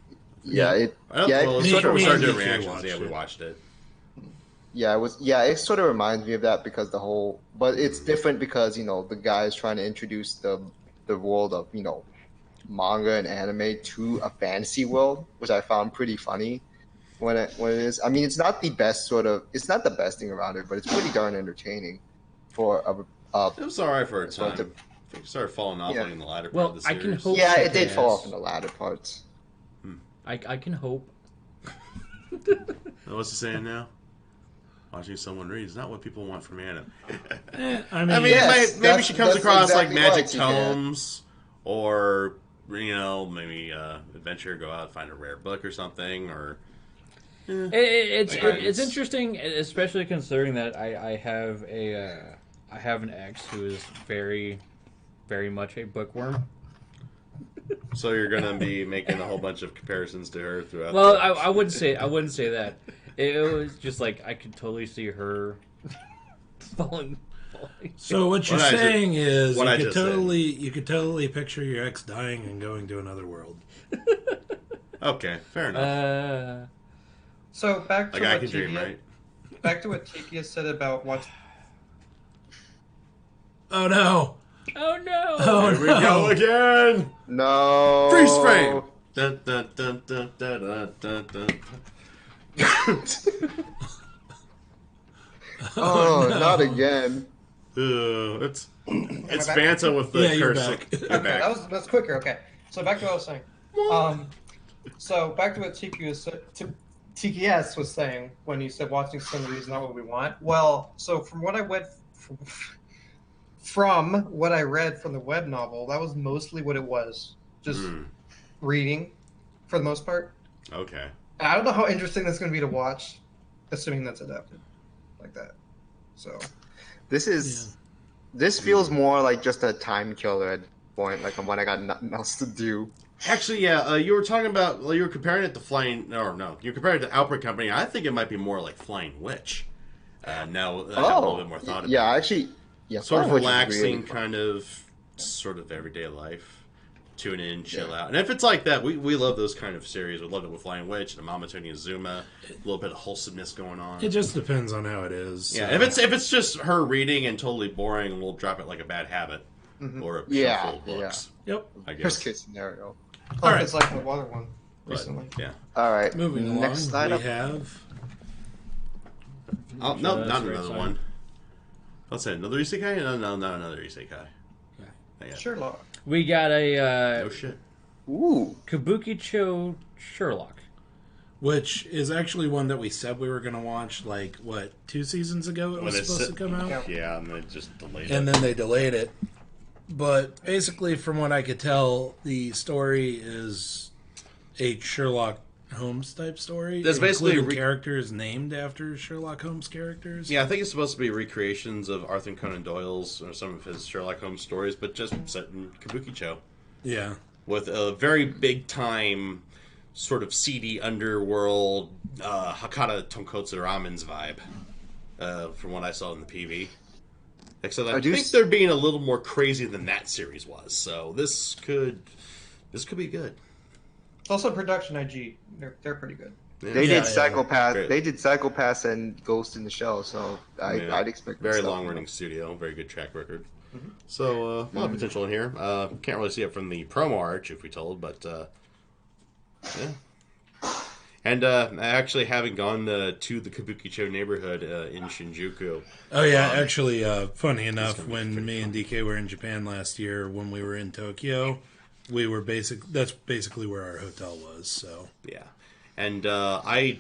yeah, it Well, Me- sort of me started and doing Nicky reactions. watched Yeah, we it. watched it. it sort of reminds me of that because but it's different because the guy is trying to introduce the world of manga and anime to a fantasy world, which I found pretty funny when it is. I mean, it's not the best thing around it, but it's pretty darn entertaining for It was alright for a sort time. of- I think it started falling off Yeah. like in the latter part Well, of the I series. can hope. yeah, it did fall Yes. off in the latter parts. I can hope. What's he saying now? Watching someone read is not what people want from anime. I mean, I mean, Yes, maybe that's- she comes that's across exactly like magic right, she can. tomes, or maybe adventure, go out find a rare book or something, or It's interesting, especially considering that I have an ex who is very, very much a bookworm. so you're gonna be making a whole bunch of comparisons to her throughout. Well, the- I wouldn't say that. It was just like I could totally see her falling. so what you're What I ju- saying is what I you just said. could totally picture your ex dying and going to another world. Okay, fair enough. So back to Like I what can dream, Tiki, right? back to what Tiki has said about what. Oh no! Oh no! Oh Here we go again. No. Freeze frame. Dun, dun, dun, dun, dun, dun, dun, dun. Oh, no. not again. It's back? Fanta with the Yeah, you're curse. back. You're Okay, back. that's quicker. Okay, so back to what I was saying. So back to what TKS was saying when he said watching somebody is not what we want. Well, so from what I read from what I read from the web novel, that was mostly what it was. Just reading, for the most part. Okay. And I don't know how interesting that's going to be to watch, assuming that's adapted like that. So This feels more like just a time killer at this point, like when I got nothing else to do. Actually, yeah, you were talking about, you were comparing it to Flying, or no, you're comparing it to Outbreak Company. I think it might be more like Flying Witch. Now I have a little bit more thought about yeah, it. actually, yeah, Sort of Flying Witch is relaxing, really fun. kind of, sort of everyday life. Tune in, chill out. And if it's like that, we love those kind of series. We love it with Flying Witch and Mama Tony Azuma. A little bit of wholesomeness going on. It just depends on how it is. Yeah, so. if it's just her reading and totally boring, we'll drop it like a bad habit. Or a Yeah, shelf full of books. Yep. I guess. Worst case scenario. or right. if it's like the water one But, recently. yeah. All right, Moving along, next item. we have. Oh, Sure, no, that's not the right another side. one. Let's say another isekai? No, not another isekai. Sherlock. We got a No shit. Ooh. Kabukicho Sherlock. Which is actually one that we said we were going to watch, like, 2 seasons ago it was supposed to come out? Yeah, and they just delayed it. And then they delayed it. But basically, from what I could tell, the story is a Sherlock Holmes type story. There's basically including characters named after Sherlock Holmes characters. Yeah, I think it's supposed to be recreations of Arthur Conan Doyle's or some of his Sherlock Holmes stories, but just set in Kabukicho. Yeah. With a very big time, sort of seedy underworld, Hakata Tonkotsu Ramen's vibe, from what I saw in the PV. Except I think they're being a little more crazy than that series was, so this could be good. Also, Production IG, they're pretty good. Yeah. They did Psychopath. Great. They did Psychopath and Ghost in the Shell, so I'd expect very long running studio, very good track record. Mm-hmm. So a lot of potential in here. Can't really see it from the promo art, truth be told, but yeah. And actually, having gone to the Kabukicho neighborhood in Shinjuku. Oh yeah, actually, funny enough, when me and DK were in Japan last year, when we were in Tokyo, that's basically where our hotel was. So yeah. And I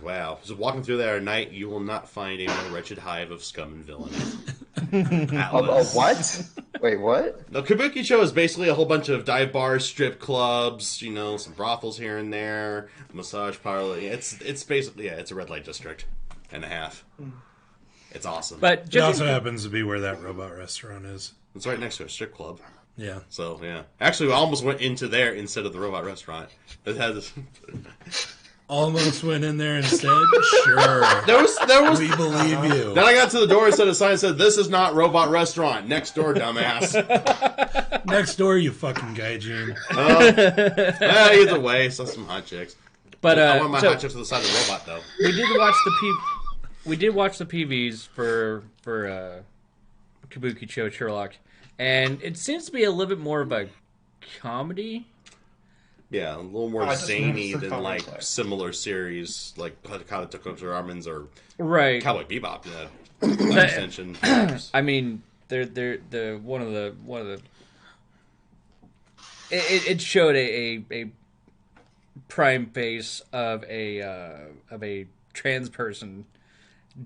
wow. So walking through there at night, you will not find a more wretched hive of scum and villainy. What? Wait, what? The Kabukicho is basically a whole bunch of dive bars, strip clubs, some brothels here and there, massage parlor. It's basically it's a red light district and a half. It's awesome. But it also happens to be where that robot restaurant is. It's right next to a strip club. Yeah. So yeah, actually, we almost went into there instead of the robot restaurant. It has almost went in there instead. Sure, there was. We believe you. Then I got to the door and said a sign said, "This is not robot restaurant. Next door, dumbass." Next door, you fucking gaijin. Either way, saw some hot chicks. But I want my hot chicks to the side of the robot though. We did watch the PVs for Kabukicho Sherlock. And it seems to be a little bit more of a comedy. Yeah, a little more zany than like similar series like Hakata Tonkotsu Ramen's or Cowboy Bebop. Extension. I mean, they're one of the. It showed a prime face of a trans person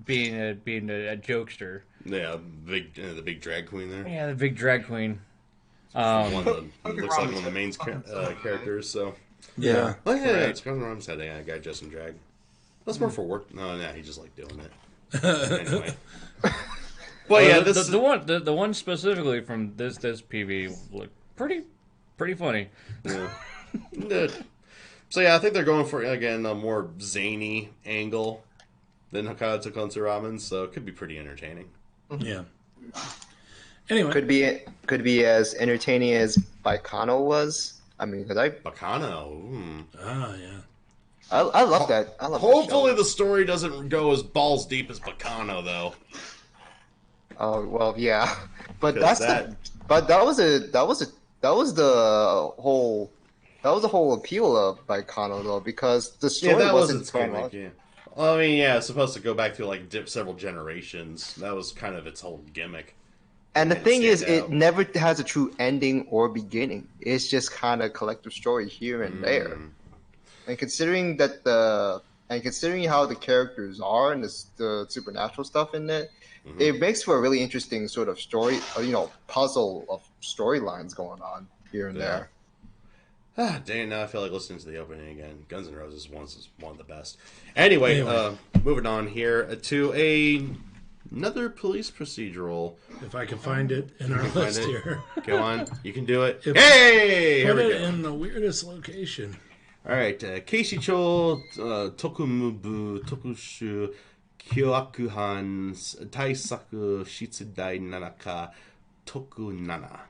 being a jokester. Yeah, the big drag queen there. Yeah, the big drag queen. Looks like one of the main characters. So yeah. Oh yeah, it's Conan Ramen's had a guy dressed in drag. That's more for work. No, he just like doing it. Anyway. But yeah, the one specifically from this PV looked pretty funny. Yeah. So yeah, I think they're going for again a more zany angle than Hakata Tonkotsu Ramen, so it could be pretty entertaining. Yeah. Anyway, could be as entertaining as Baikano was. I mean, Baikano. Ah, yeah. I love that. Hopefully, the story doesn't go as balls deep as Baikano, though. Oh well, yeah, but that was the whole appeal of Baikano though, because the story wasn't so much. Yeah. Well, I mean, yeah, it's supposed to go back to like several generations. That was kind of its whole gimmick. And the thing is, it never has a true ending or beginning. It's just kind of collective story here and there. And considering how the characters are and the supernatural stuff in it, it makes for a really interesting sort of story, puzzle of storylines going on here and there. Ah, dang, now I feel like listening to the opening again. Guns N' Roses is one of the best. Anyway. Moving on here to another police procedural. If I can find it in our list here. Go on, you can do it. Hey! Put it in the weirdest location. Alright, Keishicho Tokumubu Tokushu Kyoakuhan Taisaku Shitsudai Nanaka Tokunana.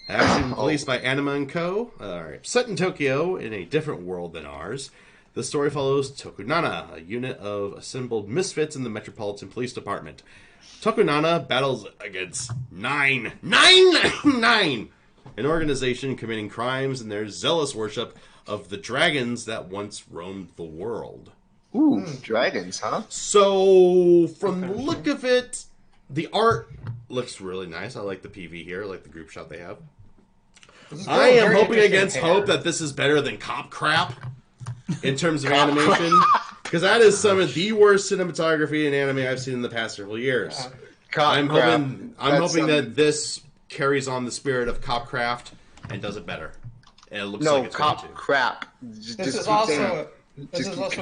Action released by Anima & Co. Alright. Set in Tokyo, in a different world than ours, the story follows Tokunana, a unit of assembled misfits in the Metropolitan Police Department. Tokunana battles against nine, an organization committing crimes in their zealous worship of the dragons that once roamed the world. Ooh, dragons, huh? So, from the look of it, the art looks really nice. I like the PV here. I like the group shot they have. This is I am very hoping interesting against hair. hope that this is better than Cop Crap in terms of animation. Because that is some of the worst cinematography in anime I've seen in the past several years. I'm hoping that this carries on the spirit of Copcraft and does it better. And it looks like it's going to. crap. This is also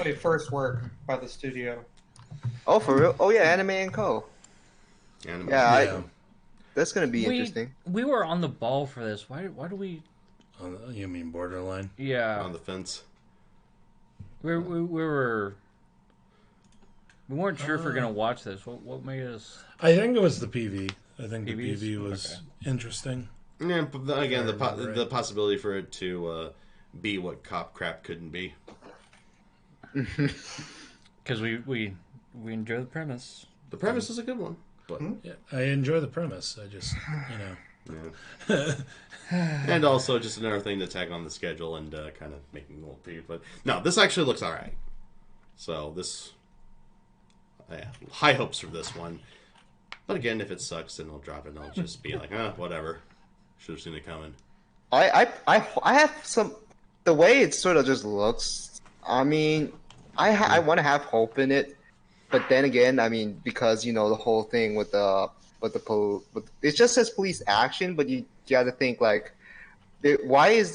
a first work by the studio. Oh, for real? Oh yeah, Anime and Co. Anime. Yeah, that's gonna be interesting. We were on the ball for this. Why do we? You mean Borderline? Yeah, On the fence. we weren't sure if we are gonna watch this. What made us? I think it was the PV. I think PVs? the PV was interesting. Yeah, but again, the possibility for it to be what Cop Crap couldn't be. Because we enjoy the premise. The premise is a good one. But Yeah, I enjoy the premise. I just, yeah. And also just another thing to tag on the schedule and kind of making a little preview. But no, this actually looks all right. So this, high hopes for this one. But again, if it sucks, then I'll drop it and I'll just be like, whatever. Should have seen it coming. I have some. The way it sort of just looks. I mean, I want to have hope in it, but then again, I mean, because the whole thing with it just says police action, but you got to think like, why is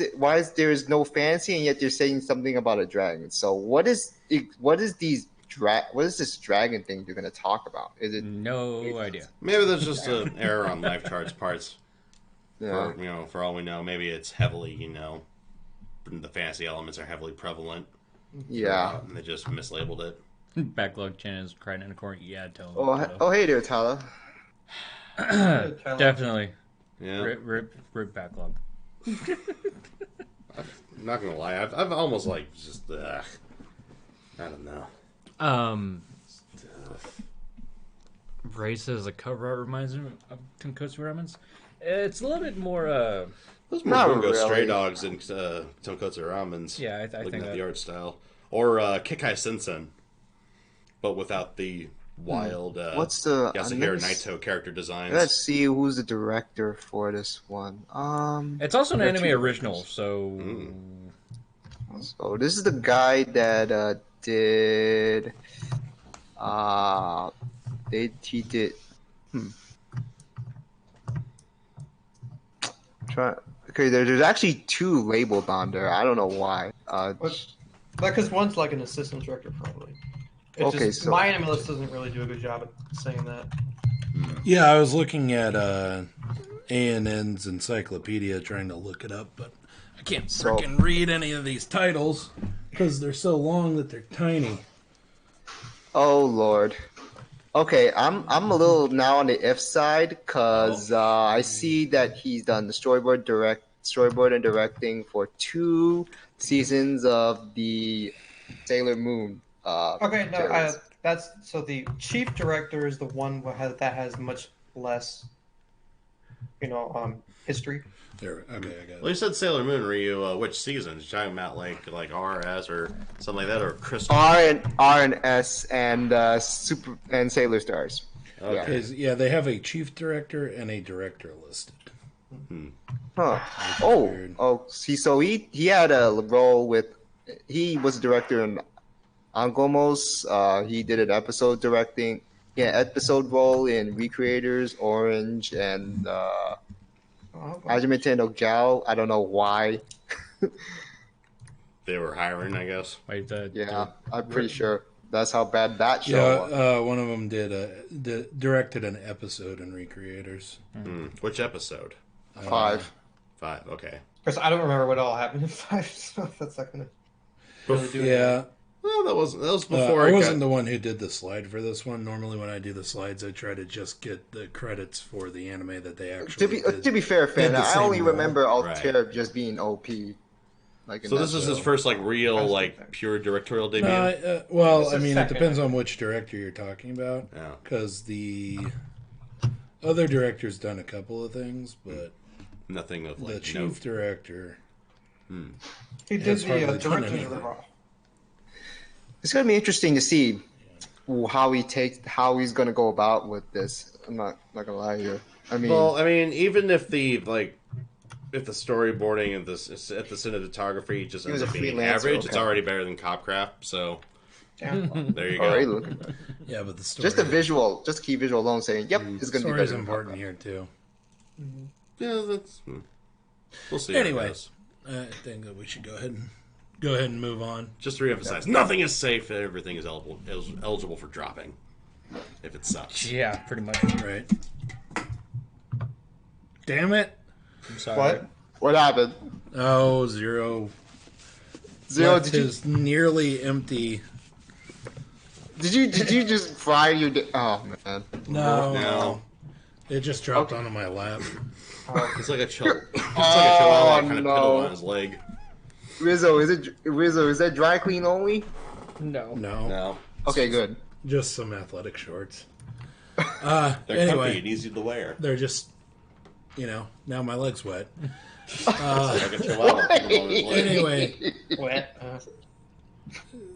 there is no fantasy and yet you're saying something about a dragon? So what is this dragon thing you're going to talk about? Is it No idea. Maybe there's just an error on Life Chart's parts. Yeah. For all we know, maybe it's heavily, the fantasy elements are heavily prevalent. Yeah. And they just mislabeled it. Backlog Chin is crying in a corner. Yeah, tell him. Oh, hey there, Tyler. Definitely. Yeah. Rip backlog. I'm not gonna lie, I've almost just I don't know. Ray says the cover art reminds him of Tonkotsu Ramens. It's a little bit more. Those more Not Bungo really. Stray Dogs and Tonkotsu Ramens. Yeah, I looking think at that. the art style, or Kikai Sensen, but without the wild What's the? Yasuhiro Naito character designs. Let's see who's the director for this one. It's also an got anime two original, so. So this is the guy that did. He did. Okay, there's actually two labeled on there. I don't know why. Because one's like an assistant director, probably. So my anime list doesn't really do a good job at saying that. Yeah, I was looking at ANN's encyclopedia trying to look it up, but I can't freaking read any of these titles because they're so long that they're tiny. Oh Lord. Okay, I'm a little now on the if side because I see that he's done the storyboard and directing for 2 seasons of the Sailor Moon. Okay, no, series. that's so the chief director is the one that has much less, history. There, okay, I got Well, it. you said Sailor Moon, Ryu. Which season? You're talking about like RS or something like that, or Crystal? R and S and Super and Sailor Stars. Okay. Yeah, they have a chief director and a director listed. Huh. weird. See, so he had a role with. He was a director in Angomos. He did an episode directing. Episode role in Recreators, Orange, and Hajimete no Gao. I don't know why. They were hiring, I guess. Wait, I'm pretty sure that's how bad that show was. Yeah, one of them directed an episode in Recreators. Which episode? 5. 5. Okay. Because I don't remember what all happened in 5, so that's not gonna really do it. Yeah, Well, that was before I wasn't the one who did the slide for this one. Normally, when I do the slides, I try to just get the credits for the anime that they actually did. To be fair, They had fan, the I same only role. remember Right. Altair just being OP. So this is his first real pure directorial debut. Well, This I is mean, it second, depends I on which director you're talking about. Yeah. Because the other director's done a couple of things, but Nothing of the chief director. He did It's the hardly done director's anything. revolve. It's gonna be interesting to see how he's gonna go about with this. I'm not gonna lie here. I mean, well, I mean, even if the storyboarding and this at the cinematography just He was ends a up being freelancer, average, it's okay. already better than Copcraft. So Damn. there you alright, go. look at that. Yeah, but the story, Just the visual, just key visual alone saying, "Yep, it's gonna be story's better." important here too. Yeah, that's. We'll see. how it Anyway, goes. I think that we should go ahead and move on. Just to reemphasize, nothing is safe. Everything is eligible for dropping. If it sucks. Yeah, pretty much. Right. Damn it. I'm sorry. What? What happened? Oh, Zero. Zero, Left his nearly empty. did you just fry your? Oh man. No. It just dropped onto my lap. It's like a chihuahua. It's like a chihuahua kind of no. piddle on his leg. Rizzo, is that dry clean only? No. No. No. Okay, good. Just some athletic shorts. They're comfy Anyway, and easy to wear. they're just, now my leg's wet. It's like a chihuahua piddle on his leg. Anyway, Wet.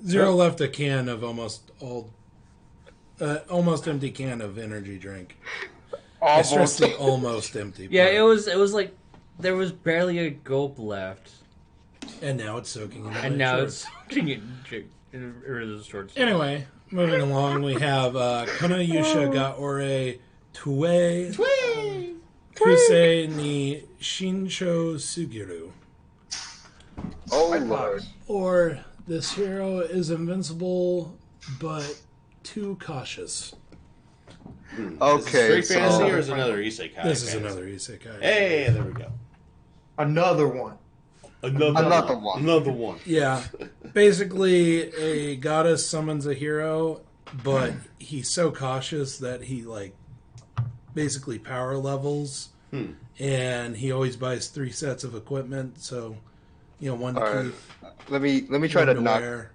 Zero left a can of almost empty can of energy drink. I stress the almost empty. Yeah, part. it was like there was barely a gulp left, And now it's soaking in and my now shorts. it's in shorts. Anyway, moving along, we have Kanayusha ga ore tue kusei ni shinsho sugiru. Oh White lord. box. Or this hero is invincible, but too cautious. Okay, Is it straight fantasy so or is it another isekai? This is fantasy? another isekai. Hey, there we go. Another one. Another one. Another one. Yeah, basically a goddess summons a hero, but he's so cautious that he basically power levels, and he always buys 3 sets of equipment. So, one to Alright. keep, let me try one to knock. wear.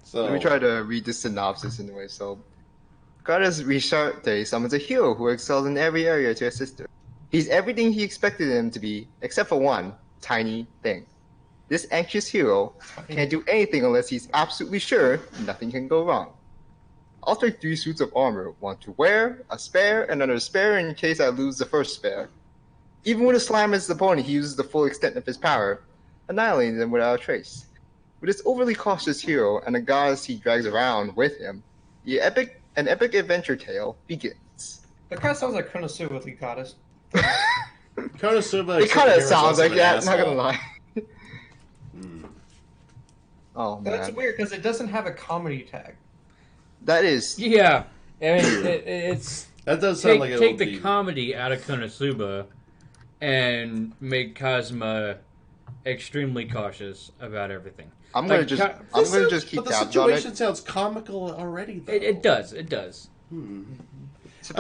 So, Let me try to read the synopsis anyway. So, Goddess Risharte summons a hero who excels in every area to assist her. He's everything he expected him to be, except for one tiny thing. This anxious hero can't do anything unless he's absolutely sure nothing can go wrong. I'll take 3 suits of armor, one to wear, a spare, and another spare in case I lose the first spare. Even with a slammer's opponent, he uses the full extent of his power, annihilating them without a trace. With this overly cautious hero and a goddess he drags around with him, an epic adventure tale begins. That kind of sounds like Konosuba with the goddess. Konosuba. It kind of except sounds the like hero's that, also not an gonna lie. Oh That's man, weird because it doesn't have a comedy tag. that is Yeah, I mean it's That does sound like it take would the be. comedy out of Konosuba and make Kazuma extremely cautious about everything. I'm gonna Like, just Ka- I'm gonna just keep But the tabs on it. situation sounds comical already. Though. It does. It does. Typical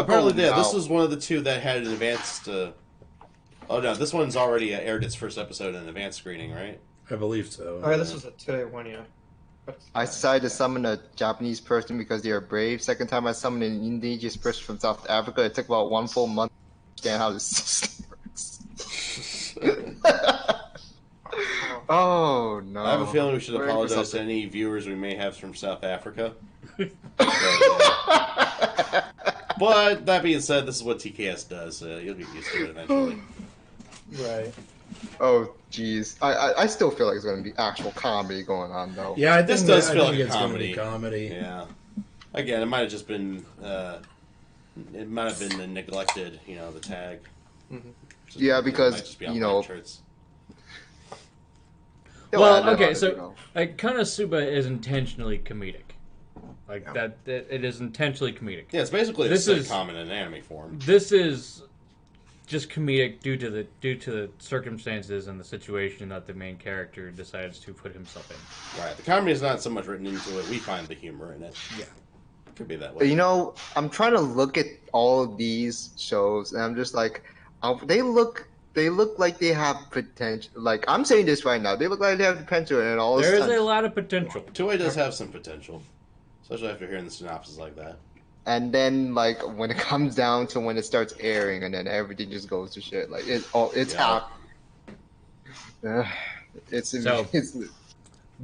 Apparently, yeah, this Mao. was one of the 2 that had an advanced. Oh no, this one's already aired its first episode in advanced screening, right? I believe so. Alright, this was a today one, yeah. But- I decided to summon a Japanese person because they are brave. Second time I summoned an indigenous person from South Africa. It took about 1 full month to understand how this system works. Oh no! I have a feeling we should We're in for apologize to something. any viewers we may have from South Africa. But that being said, this is what TKS does. You'll get used to it eventually. Right. Oh jeez, I still feel like there's gonna be actual comedy going on though. Yeah, I think This does I feel think like a it's gonna comedy. be comedy. Yeah. Again, it might have just been. It might have been neglected. The tag. Yeah, because, It might just be on you know, white shirts. They'll add Well, that okay, on, so you know. Konosuba is intentionally comedic. That it is intentionally comedic. Yeah, it's basically This a is- sitcom in an anime form. This is just comedic due to the circumstances and the situation that the main character decides to put himself in. Right. The comedy is not so much written into it. We find the humor in it. Yeah. Could be that way. You know, I'm trying to look at all of these shows, and I'm just like, they look like they have potential. Like, I'm saying this right now, they look like they have potential, and all There this is time. a lot of potential. Toei does have some potential, especially after hearing the synopsis like that. And then, like, when it comes down to when it starts airing, and then everything just goes to shit. Like, it's Yeah. it's So-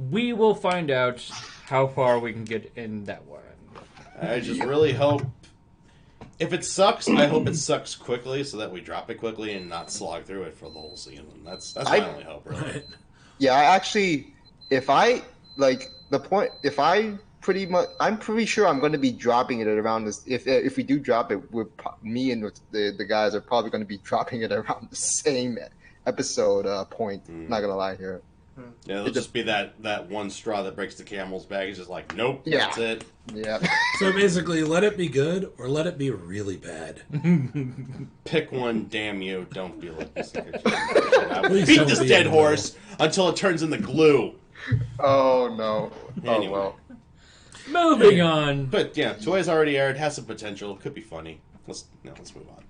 We will find out how far we can get in that one. I just really hope. If it sucks, I hope it sucks quickly so that we drop it quickly and not slog through it for the whole season. That's my only hope, really. Yeah, I actually, if I like the point, if I pretty much, I'm pretty sure I'm going to be dropping it at around this. If we do drop it, me and the guys are probably going to be dropping it around the same episode point. Not gonna lie here. Yeah, it'll just be that one straw that breaks the camel's back. It's just like, nope, that's it. Yeah. So basically, let it be good or let it be really bad. Pick one, damn you. Don't be like this. Please Beat don't this be dead in the horse until it turns into glue. Oh no. Anyway. Oh well. Moving on. But yeah, Toy's already aired. Has some potential. Could be funny. Let's move on.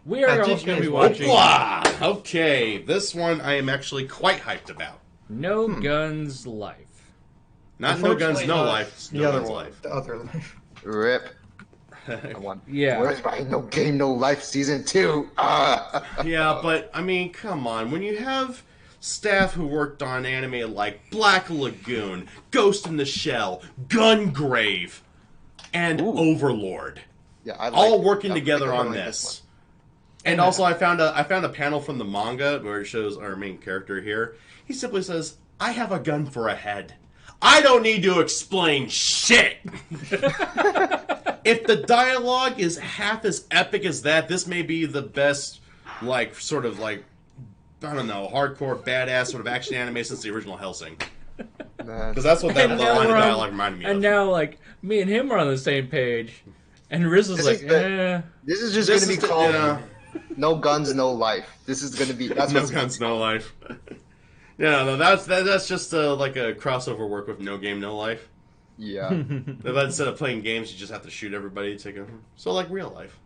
We are also going to be watching Okay, this one I am actually quite hyped about. No Guns Life. Not No Guns, No Life. The No other Guns one. Life. The other life. Rip. I want. Yeah. Where's my No Game No Life season 2? Yeah, but I mean, come on. When you have staff who worked on anime like Black Lagoon, Ghost in the Shell, Gungrave, and Overlord, Yeah, all working together on this. And also, I found a panel from the manga where it shows our main character here. He simply says, "I have a gun for a head. I don't need to explain shit." If the dialogue is half as epic as that, this may be the best, like, sort of like, I don't know, hardcore, badass sort of action anime since the original Hellsing. Because that's what that line of dialogue reminded me of. And now, like, me and him are on the same page. And Riz is like, This is just going to be called No Guns, No Life. This is going to be... That's No Guns, No Life. Yeah, no, that's just like a crossover work with No Game, No Life. Yeah. But instead of playing games, you just have to shoot everybody to take over. So like real life.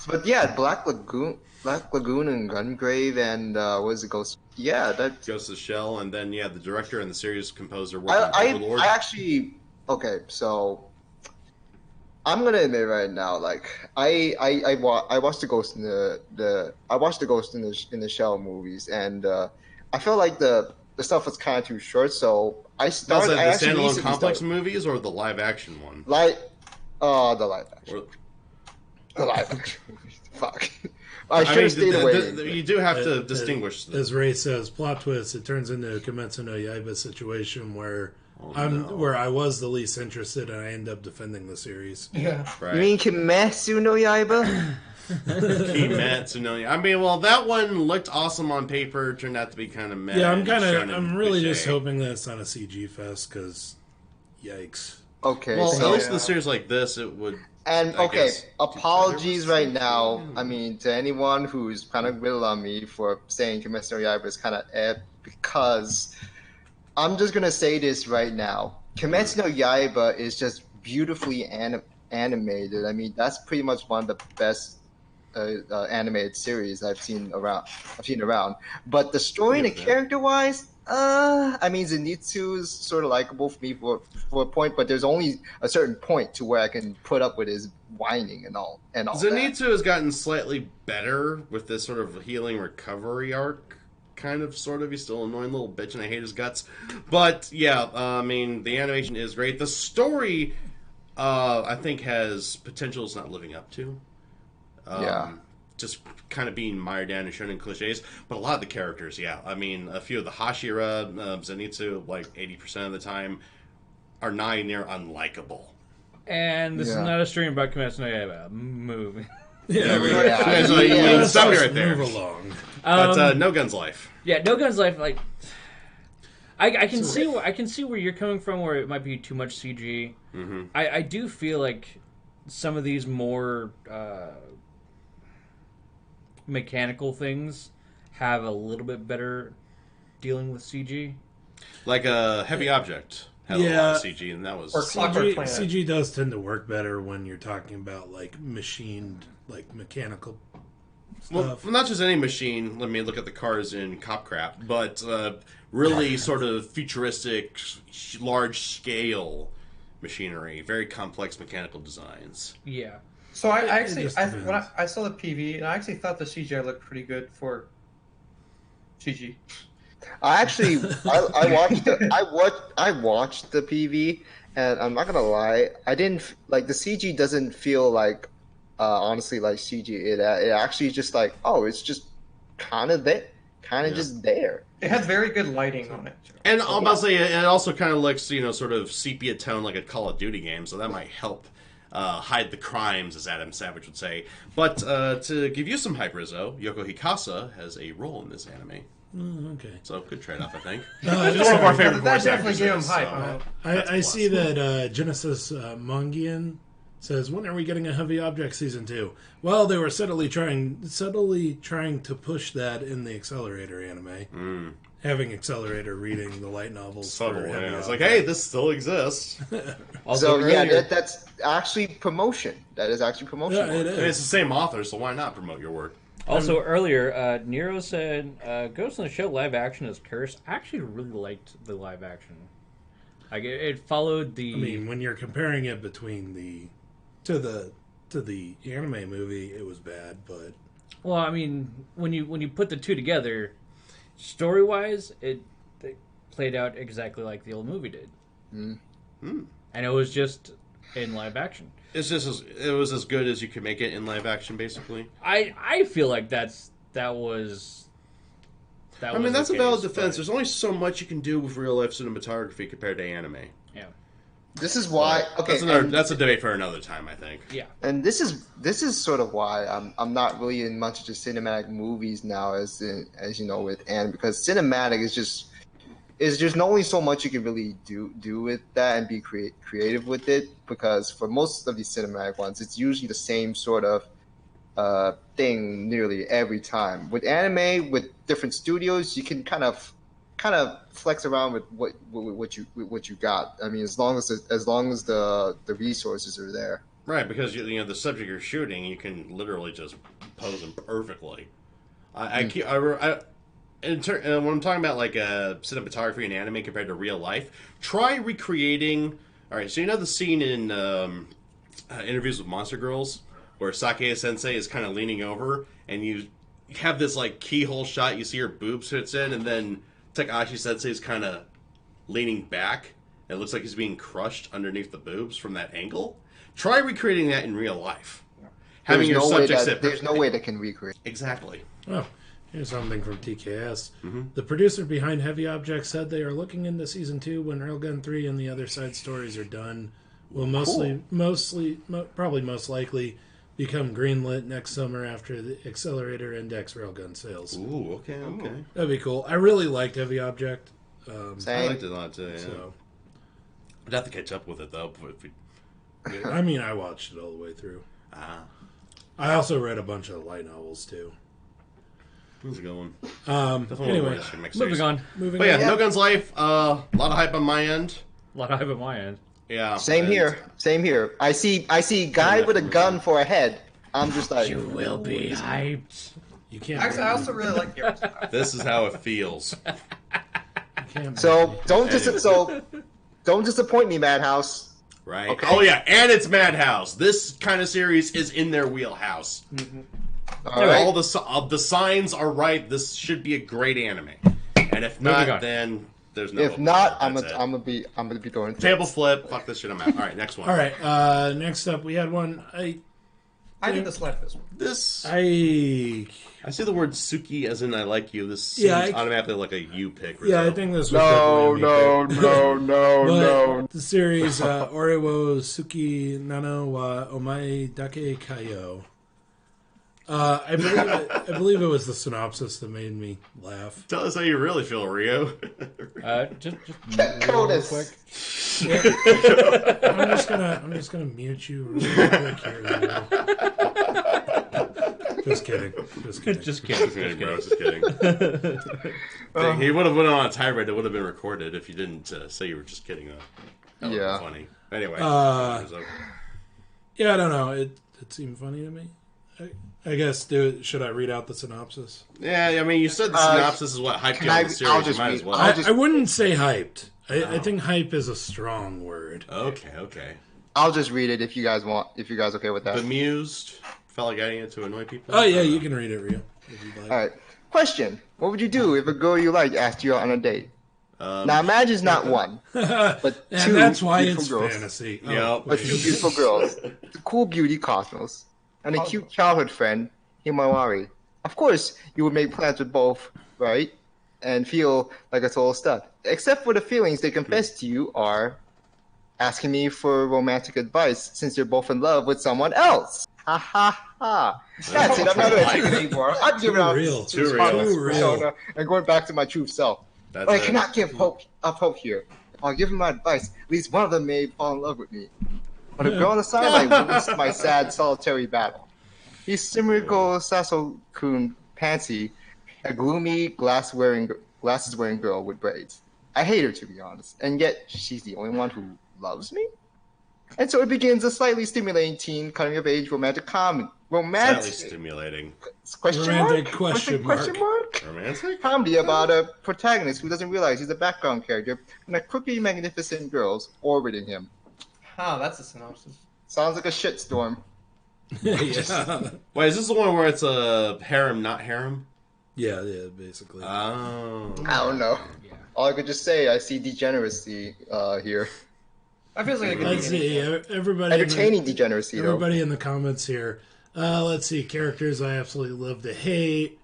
But yeah, Black Lagoon and Gungrave and what is it? Ghost? Yeah, that Ghost of the Shell, and then the director and the series composer working on Overlord. I actually so I'm gonna admit right now, like I watched the Ghost in the Shell movies, and I felt like the stuff was kind of too short, so I started. Was that the standalone complex movies or the live action one? The live action. The live action movies. Fuck. I should have stayed away. You do have to distinguish them. As Ray says, plot twist, it turns into a Kimetsu no Yaiba situation where where I was the least interested and I end up defending the series. Yeah. Right. You mean Kimetsu no Yaiba? Kimetsu no Yaiba. I mean, well, that one looked awesome on paper, turned out to be kind of meh. Yeah, I'm really just hoping that it's not a CG fest, because yikes. Okay. Well, so, at least in a series like this, it would... And I okay, guess, apologies right now. I mean, to anyone who's kind of grill on me for saying Kimetsu no Yaiba is kind of because I'm just gonna say this right now. Kimetsu no Yaiba is just beautifully animated. I mean, that's pretty much one of the best animated series I've seen around. But the story and the character-wise, I mean, Zenitsu is sort of likable for me for a point, but there's only a certain point to where I can put up with his whining and all. Zenitsu has gotten slightly better with this sort of healing recovery arc, kind of, sort of. He's still an annoying little bitch, and I hate his guts. But yeah, I mean, the animation is great. The story, I think, has potential it's not living up to. Just kind of being mired down in shonen cliches, but a lot of the characters, I mean, a few of the Hashira, Zenitsu, like 80% of the time, are nigh near unlikable. And this is not a stream about Kimetsu no Yaiba. Moving. Stop me right there. Move along. But No Guns Life. Yeah, No Guns Life. Like, I can see where you're coming from, where it might be too much CG. Mm-hmm. I do feel like some of these more mechanical things have a little bit better dealing with CG. Like a Heavy Object had a lot of CG, and that was... Or Clockwork Planet. CG does tend to work better when you're talking about, like, machined, like, mechanical stuff. Well, not just any machine. Let me look at the cars in Cop Crap, but really sort of futuristic, large-scale machinery. Very complex mechanical designs. Yeah. So I actually, when I saw the PV, and I actually thought the CGI looked pretty good for CG. I watched the PV, And I'm not gonna lie, I didn't like the CG doesn't feel like honestly like CG. It actually just like it's just kind of there, just there. It had very good lighting on it. And I'm about to say, it also kind of looks, sort of sepia tone like a Call of Duty game, so that might help hide the crimes, as Adam Savage would say. But to give you some hype, Rizzo, Yoko Hikasa has a role in this anime. Okay. So good trade-off, I think. One of our favorite That voice definitely actors. gave him hype. I see that Genesis Mongian says, "When are we getting a Heavy Object season 2?" Well, they were subtly trying to push that in the Accelerator anime. Having Accelerator reading the light novels. Subtle, for Heavy yeah. It's Object. like, hey, this still exists. Also, So earlier, that's actually promotion. That is actually promotion. Yeah, it And is. it's the same author, so why not promote your work? Also, earlier, Nero said Ghost in the Shell live action is cursed. I actually really liked the live action. Like it followed the. I mean, when you're comparing it between to the anime movie, it was bad, but Well, I mean, when you put the two together, story wise, they played out exactly like the old movie did, and it was just in live action. It's just it was as good as you could make it in live action, basically. I feel like that was. I mean, that's a valid defense. There's only so much you can do with real life cinematography compared to anime. Yeah. This is why. Okay, That's a debate for another time, I think. Yeah. and this is sort of why I'm not really in much of the cinematic movies now as you know with anime, because cinematic is just not only so much you can really do with that and be creative with it, because for most of these cinematic ones it's usually the same sort of thing nearly every time. With anime, with different studios, you can kind of flex around with what you got. I mean, as long as the resources are there. Right, because the subject you're shooting, you can literally just pose them perfectly. When I'm talking about like cinematography and anime compared to real life, try recreating. All right, so the scene in Interviews with Monster Girls where Sake Sensei is kind of leaning over, and you have this like keyhole shot. You see her boobs fits in, and then Takashi Sensei is kind of leaning back. It looks like he's being crushed underneath the boobs from that angle. Try recreating that in real life. Having your subjects There's no way that can recreate. Exactly. oh, here's something from TKS. The producer behind Heavy Object said they are looking into season 2 when Railgun 3 and the other side stories are done. Will most likely become greenlit next summer after the Accelerator Index Railgun sales. Ooh, okay. That'd be cool. I really liked Heavy Object. I Same. liked it a lot too. Yeah. So, I'd have to catch up with it though. I mean, I watched it all the way through. I also read a bunch of light novels too. Who's it going? Anyway, Moving on. But yeah, No Guns Life. A lot of hype on my end. A lot of hype on my end. Yeah. Same here. I see guy with a gun for a head. I'm just like, You will be hyped. you can't. Actually, I also really like the art style. This is how it feels. you can't so don't disappoint me, Madhouse. Right? Okay. Oh yeah, and it's Madhouse. This kind of series is in their wheelhouse. All right. All the signs are right. This should be a great anime. And if Moving not, on. then there's no. If hope. not, I'm That's it. gonna be throwing Table flip. Fuck this shit. I'm out. All right, next one. All right. Next up, we had one. I did dislike this one. This. I I see the word Suki as in I like you. This seems Yeah, automatically like a you pick. yeah, I Rizzo. think this was No, definitely a me pick. But the series Orewo Suki Nano wa Omae Dake Kayo. I believe it was the synopsis that made me laugh. Tell us how you really feel, Rio. Just Codus. quick. I'm just gonna mute you real quick here. Leo. Just kidding. Just kidding. Just kidding, bro. Just kidding. Dang, he would have went on a tirade. It would have been recorded if you didn't say you were just kidding. That would Yeah. have been funny. Anyway. Yeah, I don't know. It seemed funny to me. I guess. Should I read out the synopsis? Yeah, I mean, you said the synopsis is what hyped you on the series. I'll just you might read- as well. I wouldn't say hyped. I think hype is a strong word. Okay. I'll just read it if you guys want. If you guys okay with that. Bemused. Felt like adding it to annoy people. Oh yeah, you can read it, Rio, if you'd like. All right. Question: what would you do if a girl you like asked you out on a date? Now imagine not one, but and two that's why beautiful it's girls. fantasy. Yep. But two beautiful girls, the cool beauty Cosmos, and a cute childhood friend, Himawari. Of course, you would make plans with both, right? And feel like a total stud. Except for the feelings they confess to you are asking me for romantic advice since you're both in love with someone else. Ha ha ha. That's it. I'm not going to take it anymore. I'm giving up real. this Too harmless real. persona and going back to my true self. That's But I it. cannot give up hope here. If I give him my advice, at least one of them may fall in love with me. But a girl on the sideline witnessed my sad, solitary battle. He's Simuriko Saso-kun Pansy, a gloomy, glasses-wearing girl with braids. I hate her, to be honest, and yet she's the only one who loves me? And so it begins a slightly stimulating teen coming-of-age romantic comedy. Slightly stimulating. Romantic question mark. Romantic? Comedy about a protagonist who doesn't realize he's a background character and a crookedly magnificent girls orbiting him. Oh, that's a synopsis. Sounds like a shitstorm. yeah. Wait, is this the one where it's a harem, not harem? Yeah, basically. Oh. I don't know. Yeah. All I could just say, I see degeneracy here. I feel like it could Let's be see. anything. Everybody. Entertaining degeneracy, though. Everybody in the comments here. Let's see. Characters I absolutely love to hate.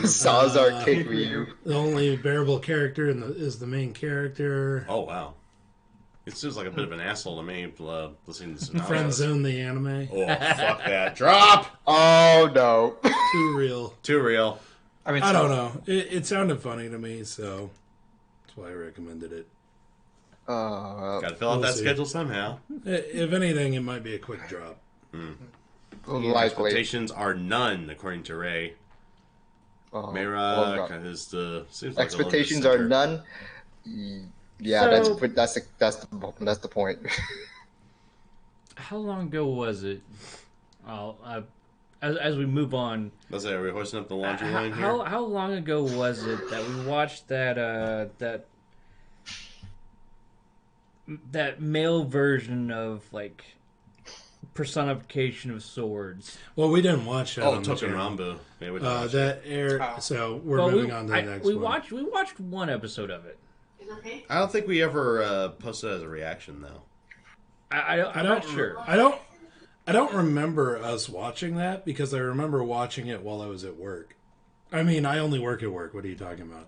Salazar kick Ryu. The only bearable character is the main character. Oh, wow. It seems like a bit of an asshole to me, listening to this. Friend zone the anime. Oh, fuck that. Drop! Oh, no. Too real. Too real. I mean, I don't know. It sounded funny to me, so that's why I recommended it. Gotta fill out We'll that see. schedule somehow. If anything, it might be a quick drop. Likely. Expectations are none, according to Ray. Oh, Mayra no. is the... seems like a little Expectations bit are center. none. Yeah, So- that's the point. How long ago was it? As we move on, Let's say, are we hoisting up the laundry line here? how long ago was it that we watched that male version of like personification of swords? Well, we didn't watch that. Oh, on the Token channel. Rambu. Yeah, we did watch it. That aired. Oh. So we're moving on to the next we one. We watched one episode of it. I don't think we ever posted it as a reaction, though. I'm not sure. I don't remember us watching that because I remember watching it while I was at work. I mean, I only work at work. What are you talking about?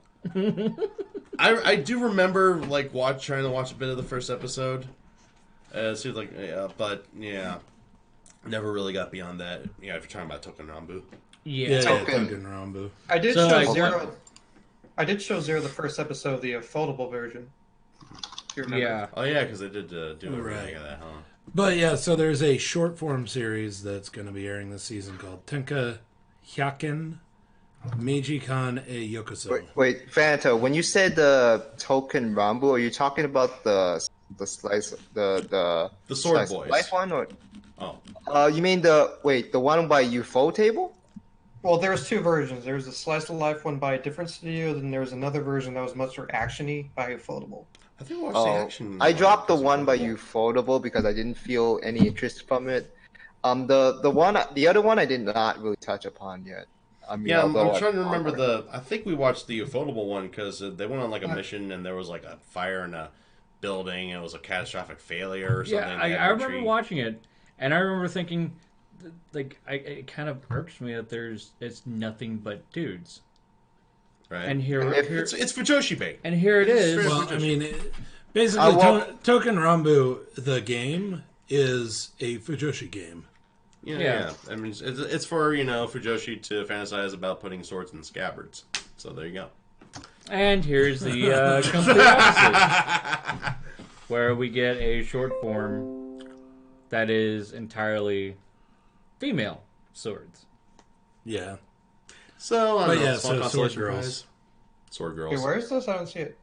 I do remember like trying to watch a bit of the first episode. It seems like, but yeah, never really got beyond that. Yeah, if you're talking about Token Rambu. Yeah. Token. Token Rambu. I did So, show like, Zero. I did show Zero the first episode of the foldable version. If you remember. Yeah. Oh yeah, because they did do a Right. remake of that, huh? But yeah, so there's a short form series that's going to be airing this season called Tenka Hyakken Meiji-kan e Yokoso. Wait, Fanta, when you said the Token Rambu, are you talking about the slice the Sword slice Boys. life one, or Oh, you mean the one by UFO table? Well, there's two versions. There was a slice of life one by a different studio, then there was another version that was much more actiony by Ufotable. I think we watched the action. I dropped the one by Ufotable because I didn't feel any interest from it. The other one I did not really touch upon yet. I mean, Yeah, I'm although trying to remember I think we watched the Ufotable one because they went on like a mission and there was like a fire in a building and it was a catastrophic failure or something. Yeah, They had I to remember retreat. watching it, and I remember thinking, like, it kind of irks me that it's nothing but dudes. Right. And here it's Fujoshi bait. and here it is. Well, I mean, basically, Token Rambu, the game, is a Fujoshi game. Yeah. I mean, it's for Fujoshi to fantasize about putting swords in scabbards. So there you go. And here's the complete opposite, where we get a short form that is entirely female swords. Yeah. So I But don't know, yeah, small so consolation Sword Girls. prize. Sword Okay, girls. where is this? I don't see it.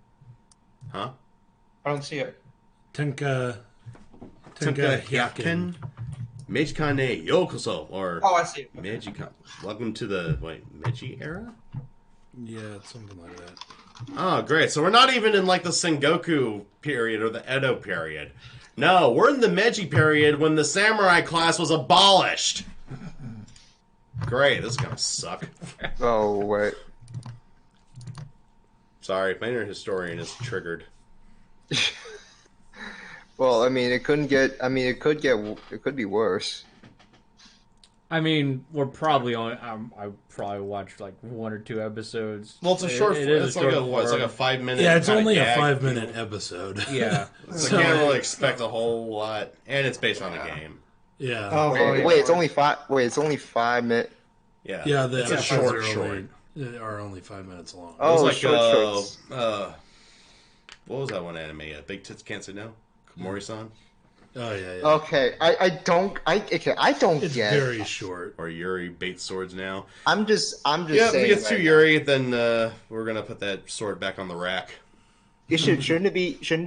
Huh? I don't see it. Tenka Tenka Hyakken. Hyakken Meiji-kan e Yokoso, or Oh, I see it. Meiji-kan. Welcome to the Meiji era. Yeah, it's something like that. Oh, great! So we're not even in like the Sengoku period or the Edo period. No, we're in the Meiji period when the samurai class was abolished. Great, this is gonna suck. Oh wait. Sorry, my inner historian is triggered. Well, I mean, it couldn't get. I mean, it could get. It could be worse. I mean, we're probably on. I probably watched like 1 or 2 episodes. Well, it's a short. It's like a what? It's like a 5-minute. Yeah, it's only a gag. 5-minute episode. Yeah. So I can't really expect a whole lot, and it's based on a game. Yeah. Oh, Wait, it's only 5. Wait, it's only 5 minutes. Yeah. Yeah, the it's a episodes short. are only 5 minutes long. It was Oh, like shorts. what was that one anime? Big Tits Can't Say No? Komori-san? Oh yeah. Okay, I don't It's get. very short. Or Yuri Bates Swords now? I'm just Yeah, if saying. it gets to right Yuri, then we're gonna put that sword back on the rack. now. Shouldn't it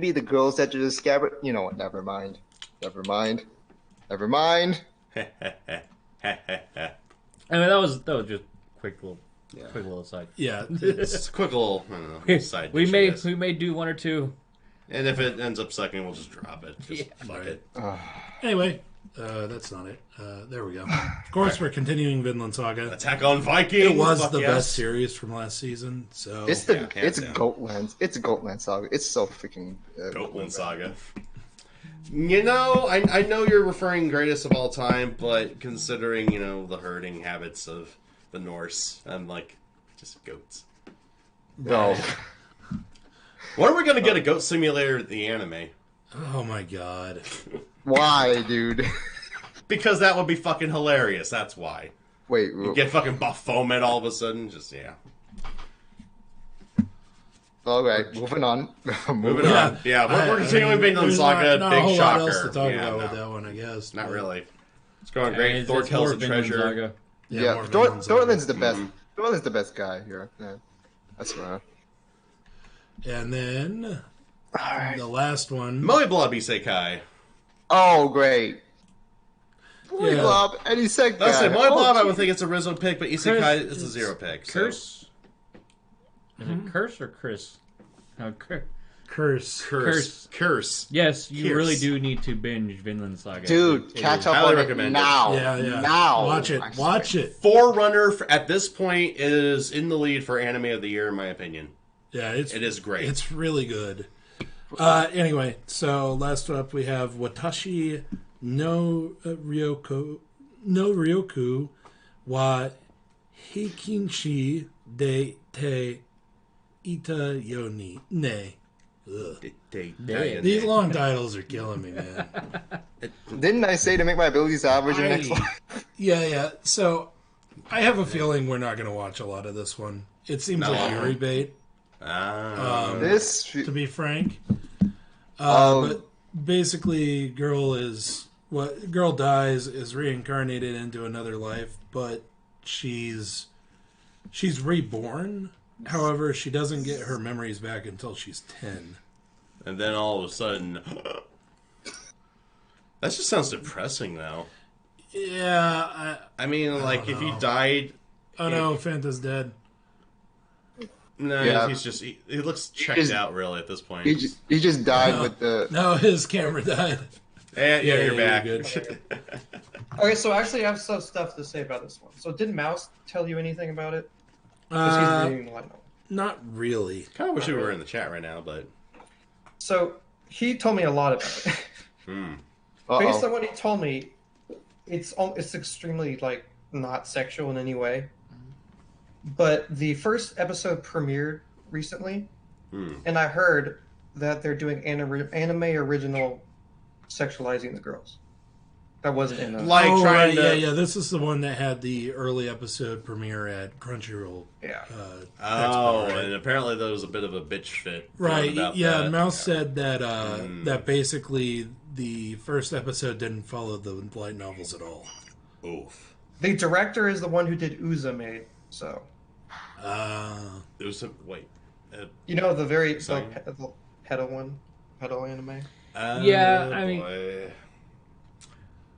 be the girls that just scabbard? You know what? Never mind. I mean, that was just quick little aside. Yeah. It's a quick little, I don't know, side We dish, I may guess. do 1 or 2. And if it ends up sucking, we'll just drop it. Just Yeah. fuck Right. it. Anyway, that's not it. There we go. Of course, we're continuing Vinland Saga. Attack on Vikings! It was Fuck the yes. best series from last season. So It's hands it's down. Goatland. It's Goatland Saga. It's so freaking. Goatland Saga. You know, I know you're referring greatest of all time, but considering, you know, the herding habits of the Norse, I'm like, just goats. No. When are we gonna get a goat simulator at the anime? Oh my god. Why, dude? Because that would be fucking hilarious, that's why. Wait. You get fucking Baphomet all of a sudden, just, yeah. All right, moving on. Moving Yeah. on. Yeah, we're continuing Vinland there's Saga, not big a whole shocker. lot else to talk Yeah, about no, with that one, I guess. not but- really. It's going great. It's Thor more kills a Vinland treasure. Saga. Yeah, more Vinland Saga. Thorland's the best. Thorland's the best guy here. Yeah, I swear. And then Alright. the last one. Moe Blob Isekai. Oh, great. Boy, Yeah. Blob, and he said That's it. Moe Blob, I would geez. think it's a Rizzo pick, but Isekai is a 0 pick. So. Curse. Is it Curse or Chris? No, Curse. Curse. Yes, you Curse. really do need to binge Vinland Saga. Dude, It catch is- up Highly on it recommend it. now. Yeah. Now. Watch it. I Watch swear. it. Forerunner, at this point, is in the lead for anime of the year, in my opinion. Yeah, it is great. It's really good. Anyway, so last up we have Watashi no Ryoku wa Hikinshi de te ita yoni ne. Ugh. These long titles are killing me, man. Didn't I say to make my abilities average in the next one? Yeah. So I have a feeling we're not going to watch a lot of this one. It seems No. like Yuri bait, This. to be frank. Um, But basically, girl dies, is reincarnated into another life, but she's reborn. However, she doesn't get her memories back until she's 10. And then all of a sudden... that just sounds depressing, though. Yeah, I mean, like, if you know. died... oh no, Fanta's dead. No, Yeah. he's just... He looks checked just- out, really, at this point. he just died No. with the. No, his camera died. Yeah, you're back. you're good. Okay, so actually, I have some stuff to say about this one. So, did Mouse tell you anything about it? Because he's reading the light novel. Not really. Kind of wish we were in the chat right now, but... So, he told me a lot about it. Based on what he told me, it's extremely like not sexual in any way. But the first episode premiered recently, and I heard that they're doing anime original sexualizing the girls. That wasn't in a Like, Oh, trying right, to... yeah. This is the one that had the early episode premiere at Crunchyroll. yeah. Oh, right? and apparently there was a bit of a bitch fit. Right. about Yeah. that. Mouse said that that basically the first episode didn't follow the light novels at all. Oof. The director is the one who did Uzumade, so It was some... Wait. you know the very Sorry. the pedo anime. Yeah, I mean- boy.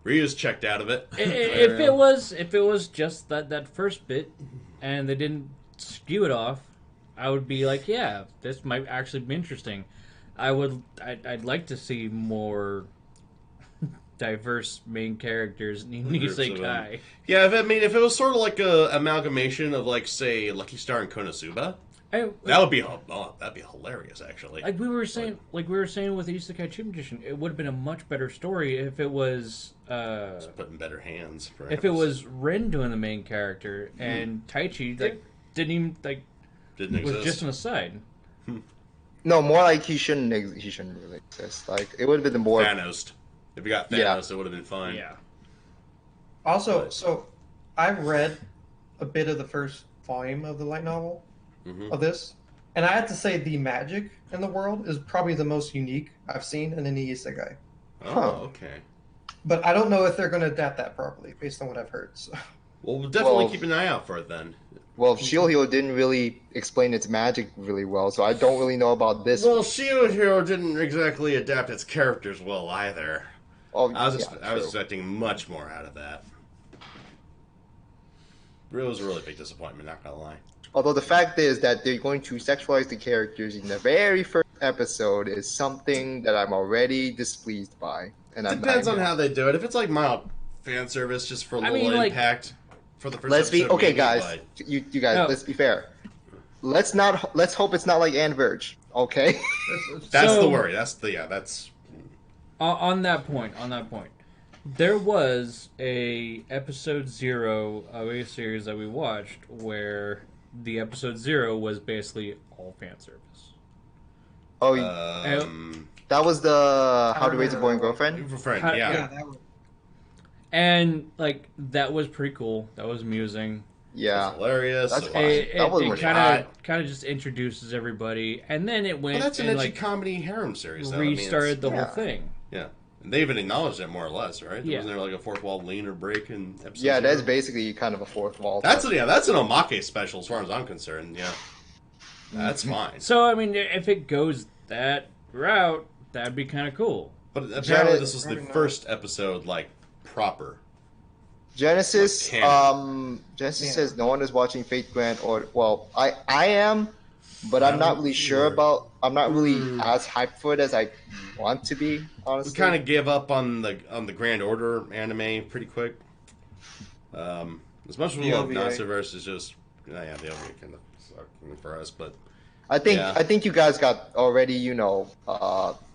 Ryu's checked out of it. If it was just that first bit, and they didn't skew it off, I would be like, yeah, this might actually be interesting. I'd like to see more diverse main characters in Groups of Isekai. Yeah, if it was sort of like a amalgamation of, like, say, Lucky Star and Konosuba, That would be that'd be hilarious, actually. Like we were saying with Isekai Chip Edition, it would have been a much better story if it was Just put in better hands. Perhaps. if it was Ren doing the main character and Taichi didn't was exist. just on the side. No, more like he shouldn't really exist. Like it would have been more Thanos. If we got Thanos, it would have been fine. Yeah. Also, so I read a bit of the first volume of the light novel of this, and I have to say the magic in the world is probably the most unique I've seen in any isekai. Oh, okay. But I don't know if they're going to adapt that properly, based on what I've heard. So. Well, we'll definitely keep an eye out for it then. Well, Shield Hero didn't really explain its magic really well, so I don't really know about this. Well, Shield Hero didn't exactly adapt its characters well either. Oh, I was expecting much more out of that. It was a really big disappointment, not gonna lie. Although the fact is that they're going to sexualize the characters in the very first episode is something that I'm already displeased by. And Depends on how they do it. If it's like mild fan service just for a little impact for the first episode. Okay, guys. You guys, let's be fair. Let's hope it's not like Anne Verge, okay? That's the worry. That's on that point. There was a episode 0 of a series that we watched where the episode 0 was basically all fan service. Oh, that was the How to Raise a Boy and Girlfriend? Yeah, that was... And like that was pretty cool. That was amusing. Yeah, it was hilarious. That's fine. It kind of just introduces everybody, and then it went. Well, that's an and, edgy comedy harem series. Restarted the whole thing. Yeah, and they even acknowledged it more or less, right? Yeah. Wasn't there like a fourth wall lean or break in episode? Yeah, 0? that's basically kind of a fourth wall. That's an omake special as far as I'm concerned. Yeah, that's fine. So I mean, if it goes that route, that'd be kind of cool. But apparently, this was the first episode, like proper. Genesis says no one is watching Fate Grand or well, I am, but I'm not really sure about. I'm not really as hyped for it as I want to be. Honestly, We kind of gave up on the Grand Order anime pretty quick. As much as we love Natsuverse, is just the OVA kind of sucked for us, but. I think you guys got already,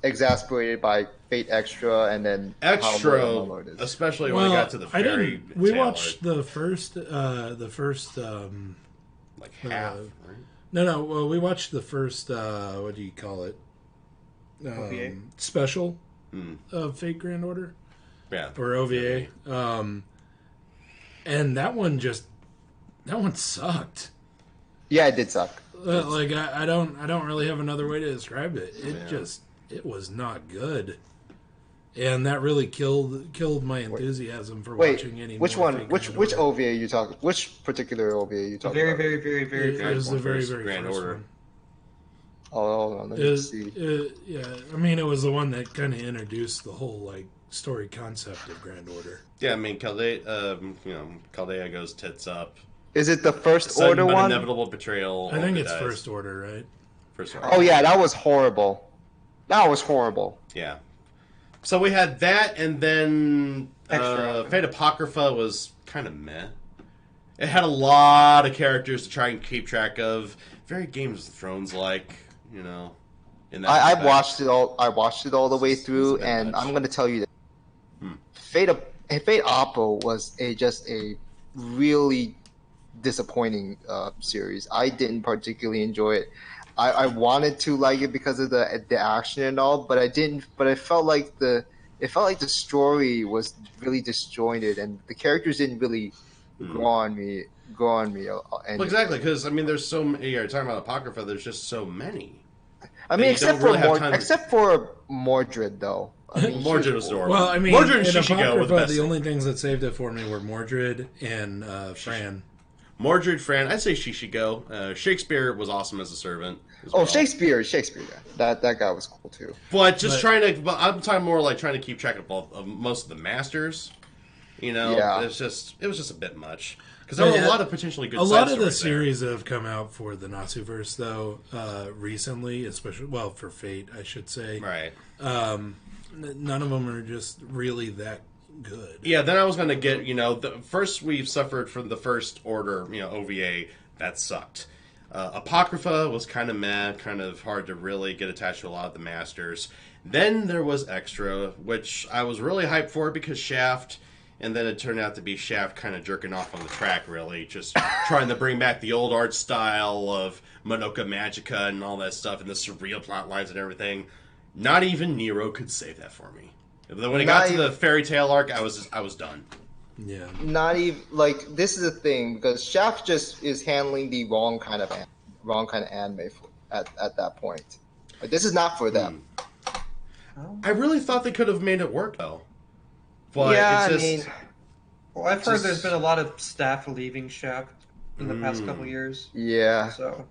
exasperated by Fate Extra and then especially when we got to the fairy. We watched the first like half. Right? No. Well, we watched the first. What do you call it? Special of Fate Grand Order. Yeah. Or OVA. And that one sucked. Yeah, it did suck. I don't really have another way to describe it. It was not good, and that really killed my enthusiasm for watching any. Which one? Which OVA are you talking? Which particular OVA are you talking about? Very. It was the very Grand first Order. one. Oh, let me see. I mean, it was the one that kind of introduced the whole story concept of Grand Order. Yeah, I mean, Caldea goes tits up. Is it the First Order one? Inevitable betrayal. I think it's First Order, right? First Order. Oh yeah, that was horrible. Yeah. So we had that, and then Fate Apocrypha was kind of meh. It had a lot of characters to try and keep track of. Very Game of Thrones like, In that I watched it all. I watched it all the way through, and I'm going to tell you that Fate Oppo was just a really disappointing series. I didn't particularly enjoy it. I wanted to like it because of the action and all, but I didn't. But it felt like the story was really disjointed, and the characters didn't really grow on me. Well, exactly, because I mean, there's so many. You're talking about Apocrypha. There's just so many. I mean, except for Mordred, though. I mean, Mordred was adorable. Well, I mean, Mordred and in Shishigo were the best. The only things that saved it for me were Mordred and Fran. Mordred, Fran, I'd say Shishigo. Shakespeare was awesome as a servant. Well. Shakespeare, yeah. That guy was cool too. But I'm talking more like trying to keep track of most of the masters. Yeah. It was just a bit much because there were a lot of potentially good. A lot of the series that have come out for the Natsuverse, though, recently, especially for Fate, I should say, right? None of them are just really that good. Yeah, then I was going to get, first we've suffered from the First Order, OVA, that sucked. Apocrypha was kind of meh, kind of hard to really get attached to a lot of the masters. Then there was Extra, which I was really hyped for because Shaft, and then it turned out to be Shaft kind of jerking off on the track, really, just trying to bring back the old art style of Madoka Magica and all that stuff, and the surreal plot lines and everything. Not even Nero could save that for me. When it got to the fairy tale arc, I was done. Yeah. Not even like this is a thing because Shaft just is handling the wrong kind of anime at that point. Like, this is not for them. I really thought they could have made it work though. But yeah, it's just, I mean, well, I've heard there's been a lot of staff leaving Shaft in the past couple years. Yeah. So.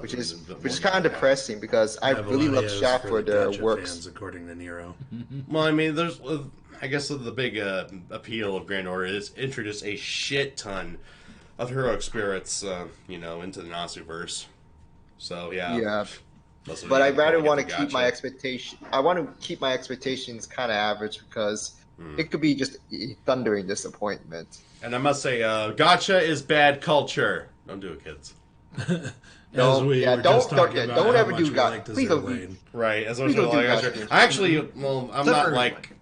Which is kind of depressing because I really love Shaft for their works. Fans, according to Nero. Well, I mean, there's, I guess the big appeal of Grand Order is introduce a shit ton of heroic spirits, into the Natsuverse. So yeah. Yeah. But I rather want to keep my expectation. I want to keep my expectations kind of average because it could be just a thundering disappointment. And I must say, gotcha is bad culture. Don't do it, kids. Don't ever do gotcha. Please don't. Right, as much as I like actually, I'm not like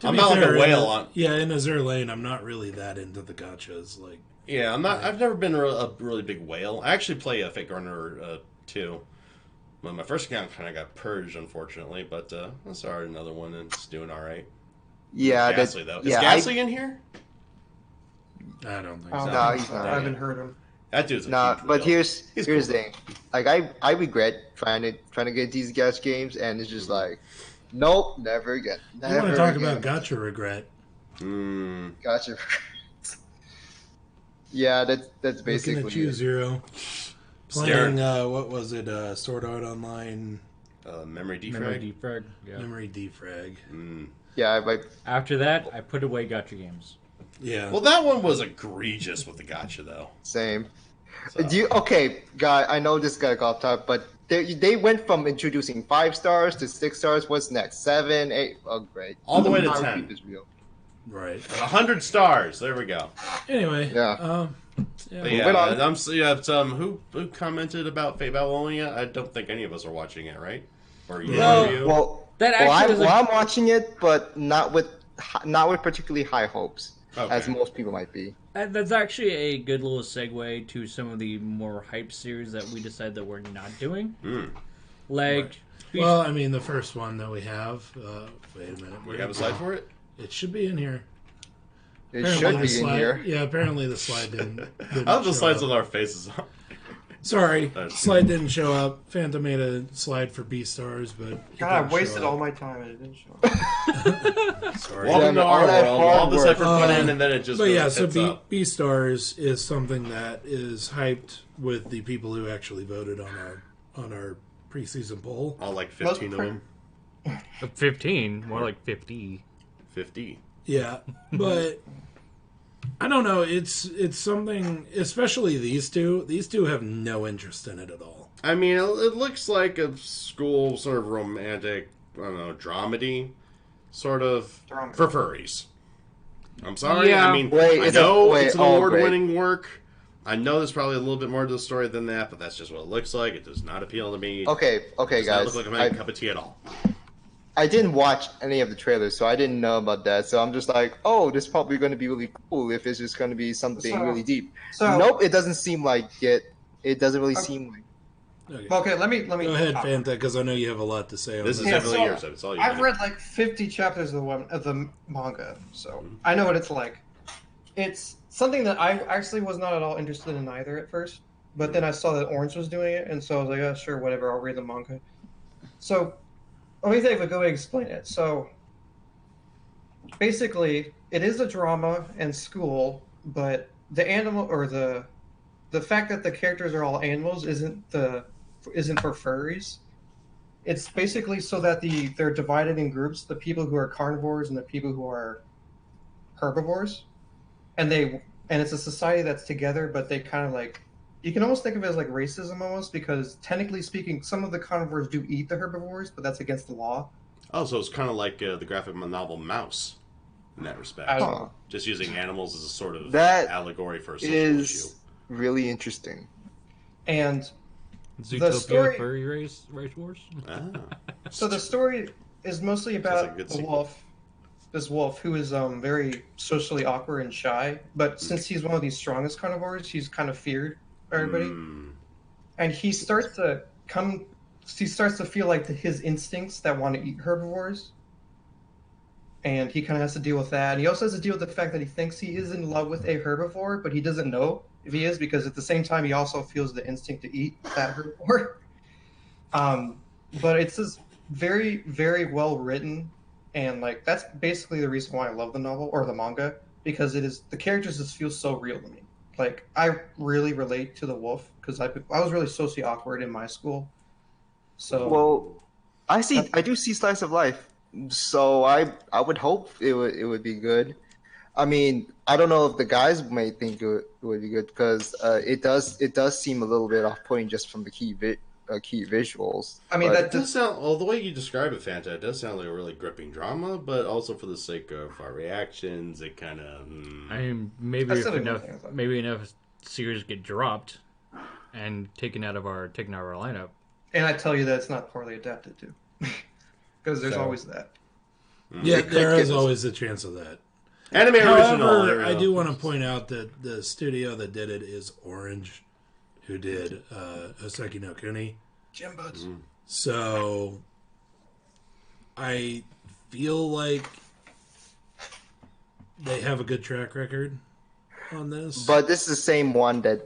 I'm not like a whale on. Yeah, in Azur Lane, I'm not really that into the gotchas. Like, yeah, I'm not. I've never been a really big whale. I actually play a Fake Runner 2. Well, my first account kind of got purged, unfortunately, but I started another one and it's doing all right. Yeah, Ghastly though. Is Ghastly in here? I don't think so. No, he's not. I haven't heard him. That dude's but here's cool. the thing. Like I regret trying to get these gacha games, and it's just like, nope, never again. You want to talk about gotcha regret? Gotcha regret. Yeah, that's basically. Looking at you, Zero. Playing what was it? Sword Art Online. Memory defrag. Memory defrag. Yeah, after that, I put away gotcha games. Yeah. Well, that one was egregious with the gotcha, though. Same. So. Guy, I know this guy got off top, but they went from introducing 5 stars to 6 stars. What's next? 7, 8. Oh, great. All the way to 10. Is real. Right. 100 stars. There we go. Anyway. Yeah. Who commented about Fate Babylonia? I don't think any of us are watching it, right? Or you? I'm watching it, but not with particularly high hopes. Okay. As most people might be. That's actually a good little segue to some of the more hype series that we decided that we're not doing. Like, well, I mean, the first one that we have. Wait a minute. We have a slide for it? It should be in here. It should be in here. Yeah, apparently the slide didn't I have the slides with our faces on. Sorry, slide didn't show up. Phantom made a slide for Beastars, but God, I wasted all my time and it didn't show up. Sorry. Welcome to our world. All this effort put in, and then it just. But yeah, so Beastars is something that is hyped with the people who actually voted on our preseason poll. All like 15 of them. 15, more like 50. 50. Yeah, but. I don't know. It's something, especially these two. These two have no interest in it at all. I mean, it looks like a school sort of romantic, I don't know, dramedy, sort of for furries. I'm sorry. Yeah. I mean, I know it's an award-winning work. I know there's probably a little bit more to the story than that, but that's just what it looks like. It does not appeal to me. Okay, guys. It does not look like I'm having a cup of tea at all. I didn't watch any of the trailers, so I didn't know about that. So I'm just like, oh, this is probably going to be really cool if it's just going to be something really deep. So, nope, it doesn't seem like it. It doesn't really seem like. Okay, let me. Go ahead, Fanta, because I know you have a lot to say. This is definitely yours. It's all you. I've read like 50 chapters of the manga, so I know what it's like. It's something that I actually was not at all interested in either at first, but then I saw that Orange was doing it, and so I was like, oh, sure, whatever, I'll read the manga. So. Let me think of a good way to explain it. So, basically, it is a drama and school, but the animal or the fact that the characters are all animals isn't for furries. It's basically so that they're divided in groups: the people who are carnivores and the people who are herbivores, and it's a society that's together, but they kind of like. You can almost think of it as like racism almost, because technically speaking, some of the carnivores do eat the herbivores, but that's against the law. Oh, so it's kind of like the graphic novel Mouse in that respect. Just using animals as a sort of allegory for a social issue. Really interesting. And Zootopia story- furry race wars. Ah. so the story is mostly Sounds about like a good a sequel. wolf. This wolf who is very socially awkward and shy, but since he's one of the strongest carnivores, he's kind of feared by everybody. And he starts to feel like his instincts that want to eat herbivores. And he kind of has to deal with that. And he also has to deal with the fact that he thinks he is in love with a herbivore, but he doesn't know if he is, because at the same time, he also feels the instinct to eat that herbivore. But it's just very, very well written. And like that's basically the reason why I love the novel or the manga, because the characters just feel so real to me. Like I really relate to the wolf because I was really socially awkward in my school. So Well, I do see slice of life, so I would hope it would be good. I mean, I don't know if the guys may think it would be good because it does seem a little bit off-putting just from the key visuals. I mean, But that It does sound, well, the way you describe it, Fanta, it does sound like a really gripping drama, but also for the sake of our reactions, it kind of. I mean, maybe That's if not a good enough, thing, I thought. maybe enough series get dropped and taken out of our lineup. and I tell you that it's not poorly adapted too, because there's So- always that. Yeah, It could there get is this- always a chance of that. Anime original. However, there I we do go. want to point out that the studio that did it is Orange, who did Hoseki no Kuni. Gym buds. So I feel like they have a good track record on this. But this is the same one that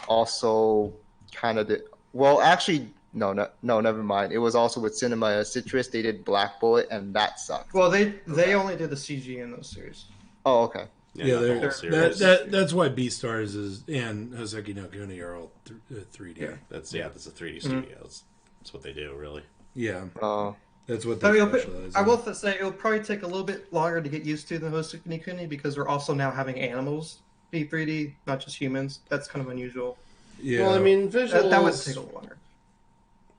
also kind of did. Well, actually, no, never mind. It was also with Cinema Citrus. They did Black Bullet, and that sucked. Well, they only did the CG in those series. Oh, okay. yeah, not the they're- whole series. that's why Beastars is and Hoseki no Kuni are all 3D. Yeah. That's a 3D studio. That's what they do, really. Yeah, Oh. that's what But they it'll, specialize I in. will say it'll probably take a little bit longer to get used to than Hoseki no Kuni because we're also now having animals be 3D, not just humans. That's kind of unusual. Yeah. Well, I mean, visuals. That would take a little longer.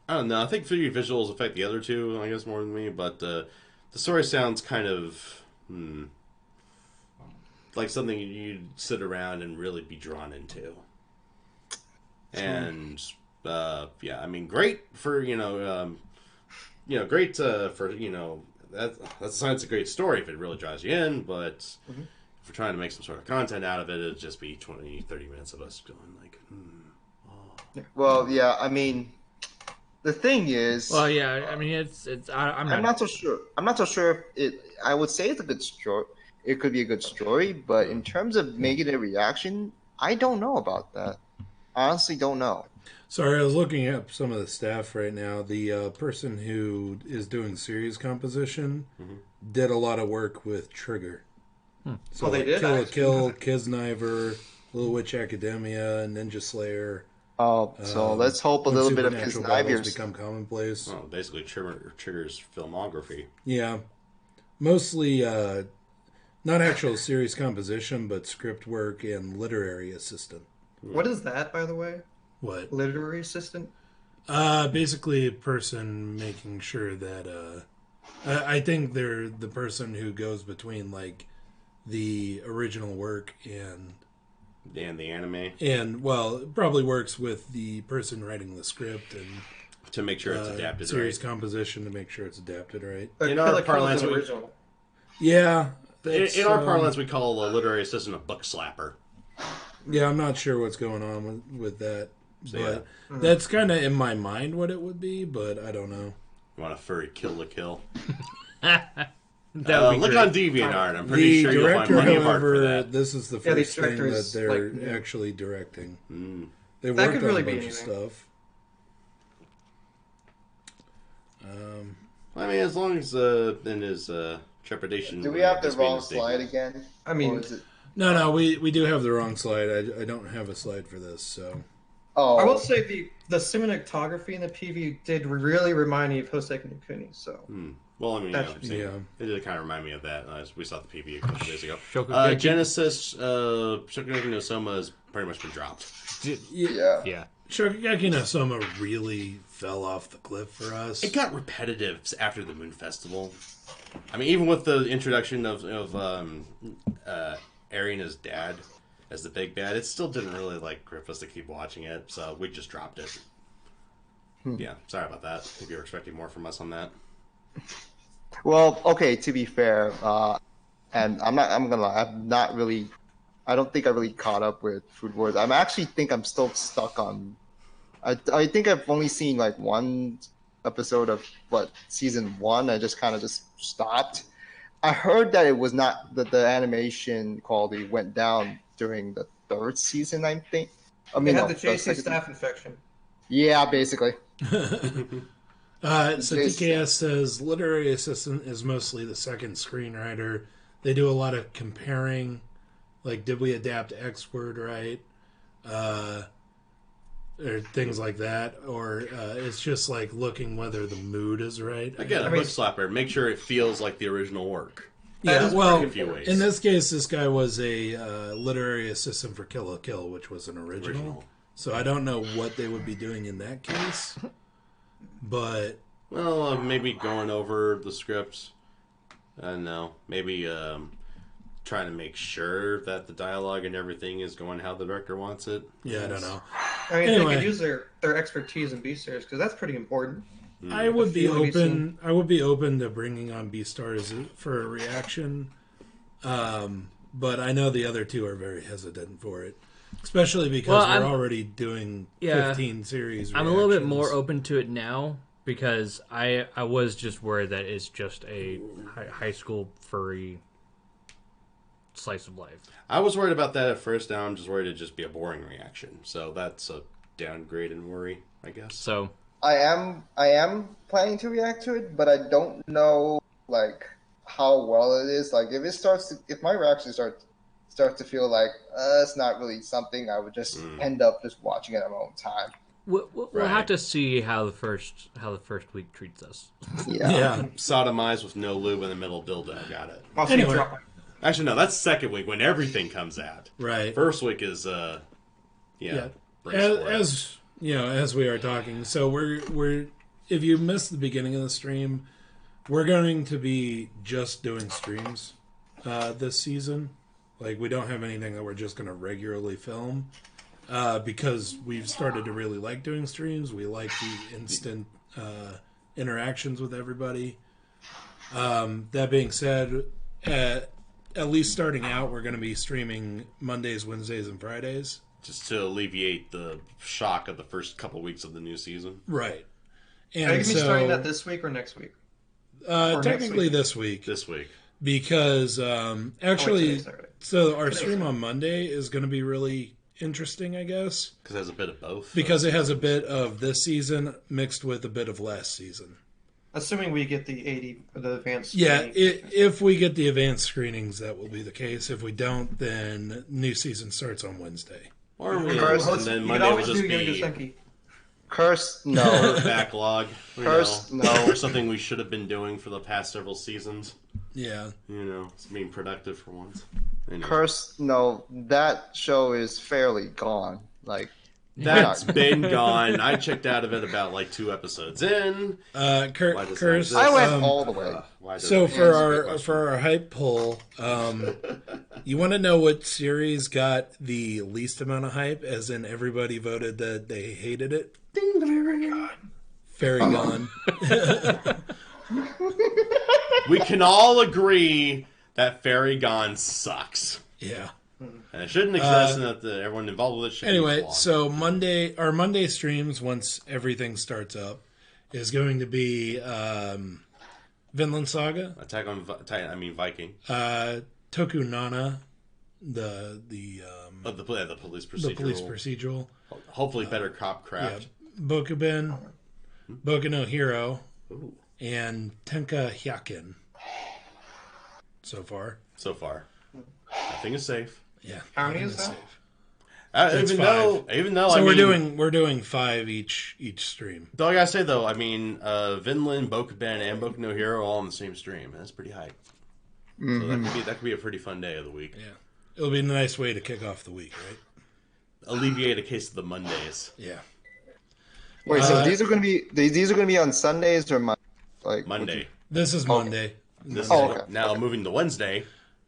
I don't know. I think 3D visuals affect the other two, I guess, more than me. But the story sounds kind of like something you'd sit around and really be drawn into. And yeah, I mean, great for great for that sounds a great story if it really draws you in. But if we're trying to make some sort of content out of it, it'd just be 20, 30 minutes of us going like, Well, yeah. I mean, the thing is, Well, yeah, I mean, I'm not so sure. I'm not so sure if it. I would say it's a good story. It could be a good story, but in terms of making a reaction, I don't know about that. I honestly don't know. Sorry, I was looking up some of the staff right now. The person who is doing series composition did a lot of work with Trigger. So Oh, they did, Kill la actually? Kill, Kisniver, Little Witch Academia, Ninja Slayer. Oh, so let's hope a When little bit of his supernatural battles knives. become commonplace. well, basically Trigger's filmography. Yeah, mostly not actual series composition, but script work and literary assistant. What is that, by the way? What? Literary assistant? Basically, a person making sure that I think they're the person who goes between like the original work and The anime well, probably works with the person writing the script and to make sure it's adapted series right. composition to make sure it's adapted right. In Kill our la Kill is parlance, an we- original. Yeah, In our parlance, we call a literary assistant a book slapper. yeah, I'm not sure what's going on with that, So, but that's kind of in my mind what it would be, but I don't know. You want a furry kill la kill? that would be Look great. on DeviantArt. I'm pretty The sure you'll find director, plenty of art for however, that. this is the Yeah, the first thing director that is, they're like, actually directing. They've That worked could on really a be bunch of anything. stuff. I mean, as long as in his trepidation. Do we have the his being wrong mistaken. slide again? I mean, Or is it... No, we do have the wrong slide. I don't have a slide for this, so Oh, I will say the cinematography in the PV did really remind me of Hoseki no Kuni. So Well, I mean, That yeah, should be- same. yeah. It did kind of remind me of that. We saw the PV a couple days ago. Shokugeki. Genesis, Shokugeki no Soma has pretty much been dropped. yeah. Yeah. Shokugeki no Soma really fell off the cliff for us. It got repetitive after the Moon Festival. I mean, even with the introduction of Arina's dad, as the big bad. It still didn't really like grip us to keep watching it, so we just dropped it. Yeah, sorry about that. If you were expecting more from us on that. Well, okay. To be fair, and I'm gonna lie. I don't think I really caught up with Food Wars. I actually think I'm still stuck on. I think I've only seen like one episode of season 1. I just kind of just stopped. I heard that it was not that the animation quality went down during the 3rd season. I think. I mean, they had the JC staph infection. Yeah, basically. So TKS says literary assistant is mostly the second screenwriter. They do a lot of comparing, like did we adapt X word right, or things like that, or it's just like looking whether the mood is right. Again, a book slapper. Make sure it feels like the original work. Yeah, well, in a few ways. In this case, this guy was a literary assistant for Kill la Kill, which was an original. So I don't know what they would be doing in that case. But well, maybe going over the script. I don't know. Maybe trying to make sure that the dialogue and everything is going how the director wants it. Yeah, I don't know. I mean, they could use their expertise in Beastars because that's pretty important. I would be open. I would be open to bringing on Beastars for a reaction, but I know the other two are very hesitant for it. Especially because we're already doing 15 series reactions. I'm a little bit more open to it now because I was just worried that it's just a high school furry slice of life. I was worried about that at first. Now I'm just worried it'd just be a boring reaction. So that's a downgrade in worry, I guess. So I am planning to react to it, but I don't know like how well it is. Like if my reaction starts to feel like it's not really something, I would just end up just watching it at my own time. We'll have to see how the first week treats us. Yeah. Sodomized with no lube in the middle dildo. Got it. Anyway. Actually, no, that's second week when everything comes out. Right. First week is as you know, as we are talking. So we're if you missed the beginning of the stream, we're going to be just doing streams this season. Like, we don't have anything that we're just going to regularly film because we've started to really like doing streams. We like the instant interactions with everybody. That being said, at least starting out, we're going to be streaming Mondays, Wednesdays, and Fridays. Just to alleviate the shock of the first couple weeks of the new season. Right. And are you going to be starting that this week or next week? Technically this week. This week. Because actually, so our stream on Monday is going to be really interesting, I guess. Because it has a bit of both. Because it has a bit of this season mixed with a bit of last season. Assuming we get the advanced screenings. Yeah, if we get the advanced screenings, that will be the case. If we don't, then new season starts on Wednesday. Or and then Monday will just be... Curse, no. Backlog. Curse, no. Or something we should have been doing for the past several seasons. Yeah. You know, it's being productive for once. Anyway. Curse, no. That show is fairly gone. Like, that's been gone. I checked out of it about like 2 episodes in. Curse. I went all the way. So for our hype poll, you want to know what series got the least amount of hype? As in, everybody voted that they hated it. Ding, Fairy Gone. Fairy Gone. We can all agree that Fairy Gone sucks. Yeah. And it shouldn't exist, and that everyone involved with it should Anyway, so our Monday streams, once everything starts up, is going to be Vinland Saga. Attack on Viking. Toku Nana, the police procedural. The police procedural. Hopefully better cop craft. Yeah. Bokuben, Boku no Hero, and Tenka Hyakin. So far. Nothing is safe. Yeah. How many is that? Even though so we're doing 5 each stream. Though I gotta say though, Vinland, Bokuben, and Boku no Hero all on the same stream. That's pretty hype. Mm-hmm. So that could be a pretty fun day of the week. Yeah, it'll be a nice way to kick off the week, right? Alleviate a case of the Mondays. Yeah. Wait, so these are going to be on Sundays or Monday? This is Monday. Okay. Now moving to Wednesday.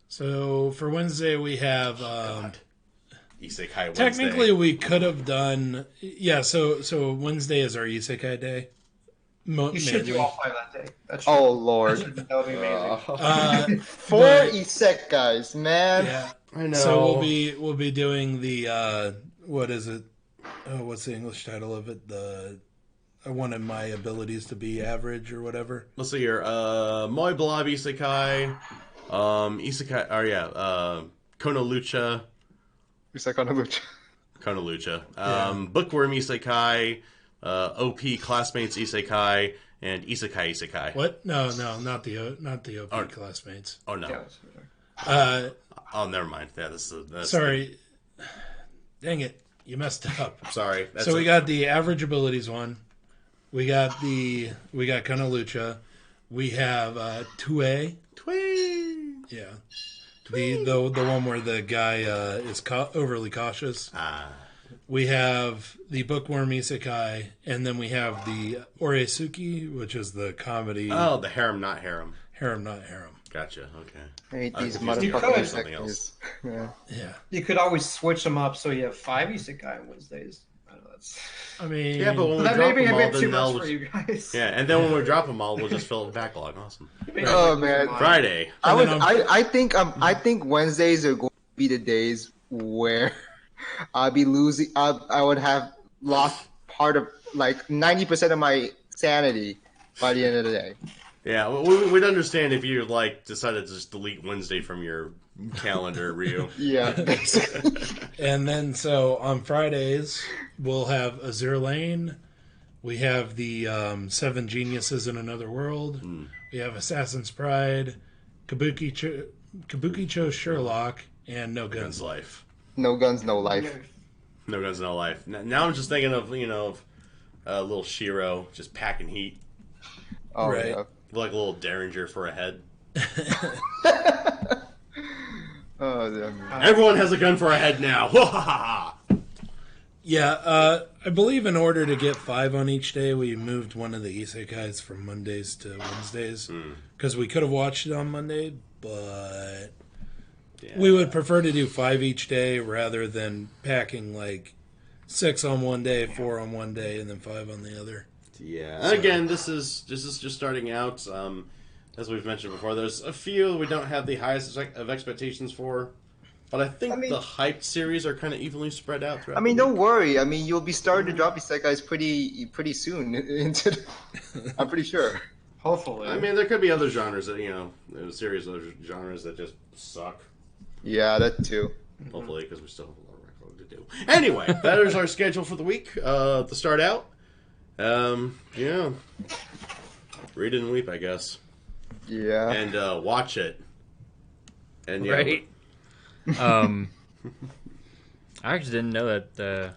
So for Wednesday we have Isekai Wednesday. Technically, we could have done. Yeah, so Wednesday is our Isekai day. You should do all 5 that day. That's true. Oh Lord. That would be amazing. 4 isekais, man. Yeah, I know. so we'll be doing the what is it? Oh, what's the English title of it? I wanted my abilities to be average or whatever. Let's see here. Moi Blob Isekai. Isekai. Oh yeah. Kono Lucha. Isekai. Kono Lucha. Bookworm Isekai. OP Classmates Isekai. And Isekai. What? No, not the OP Classmates. Oh no. Yeah, Oh, never mind. Yeah, that's sorry. Dang it. You messed up. Sorry. So we got the average abilities one. We got Kono Lucha. We have Tue. Yeah. The one where the guy is overly cautious. We have the Bookworm Isekai, and then we have the Oresuki, which is the comedy. Oh, the harem, not harem. Harem, not harem. Gotcha. Okay. I hate these You motherfucking could. Something else. isekais. Yeah. You could always switch them up so you have 5 Isekai on Wednesdays. I know that's. I mean, Yeah, but when we That drop may be them a all, bit then too much they'll... for you guys. Yeah, and then when we drop them all, we'll just fill the backlog. Awesome. Oh man. Friday. I think Wednesdays are going to be the days where I'll be losing. I would have lost part of like 90% of my sanity by the end of the day. Yeah, we'd understand if you like decided to just delete Wednesday from your calendar, Ryu. Yeah. and then so on Fridays we'll have Azur Lane. We have the 7 Geniuses in Another World. We have Assassin's Pride, Kabukicho Sherlock, and No Guns Life. No guns, no life. No Guns, No Life. Now I'm just thinking of little Shiro just packing heat, Oh, Right. yeah. like a little Derringer for a head. Oh, damn. Everyone has a gun for a head now. Yeah, I believe in order to get 5 on each day, we moved one of the Isekais from Mondays to Wednesdays. Because we could have watched it on Monday, but we would prefer to do 5 each day rather than packing like 6 on one day, 4 on one day, and then 5 on the other. Yeah, and again, this is just starting out. As we've mentioned before, there's a few we don't have the highest of expectations for, but I think the hyped series are kind of evenly spread out throughout. I mean, don't worry. I mean, you'll be starting to drop isekais pretty soon. I'm pretty sure. Hopefully. I mean, there could be other genres that a series of genres that just suck. Yeah, that too. Hopefully, because we still have a lot of record to do. Anyway, that is our schedule for the week. To start out, yeah, read it and weep, I guess. Yeah. And watch it. And yeah, Right. I actually didn't know that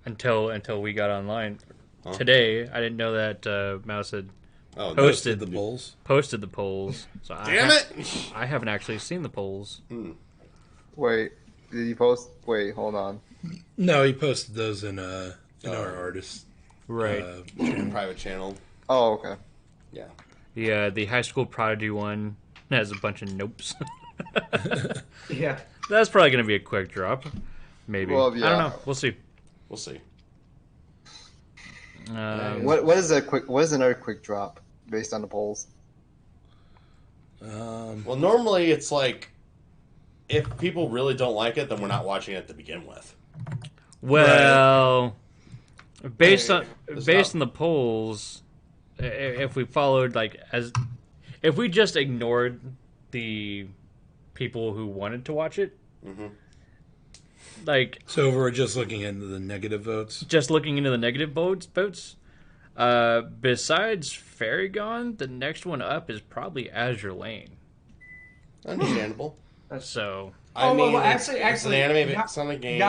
until we got online today. I didn't know that Mouse had Posted the polls. posted the polls. So Damn it! I haven't actually seen the polls. Wait, did you post? Wait, hold on. No, he posted those in our artist Right. Private channel. Oh, okay. Yeah. The high school prodigy one has a bunch of nopes. Yeah. That's probably going to be a quick drop. Maybe. Well, yeah. I don't know. We'll see. We'll see. What is another quick drop based on the polls? Well, normally it's like if people really don't like it, then we're not watching it to begin with. Well, based on not- the polls, if we followed if we just ignored the people who wanted to watch it, So we're just looking into the negative votes. just looking into the negative votes, besides Fairy Gone, the next one up is probably Azure Lane. Understandable. So I mean, well, it's an anime, but it's not a game.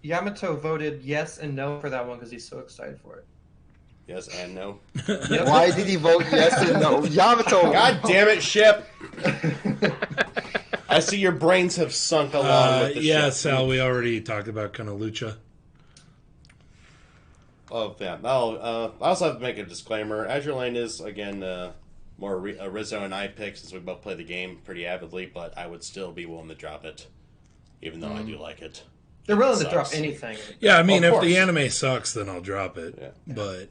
Yamato voted yes and no for that one because he's so excited for it. Yes and no. Why did he vote yes and no? Yamato. God damn it, ship! I see your brains have sunk along with the Yeah, ship. Sal, we already talked about Kono Lucha. Oh, yeah. I also have to make a disclaimer. Azure Lane is, again, more Rizzo and I pick since we both play the game pretty avidly, but I would still be willing to drop it. even though I do like it. They're willing to Sucks. drop anything. Yeah, I mean, Of if the course. anime sucks, then I'll drop it. Yeah. But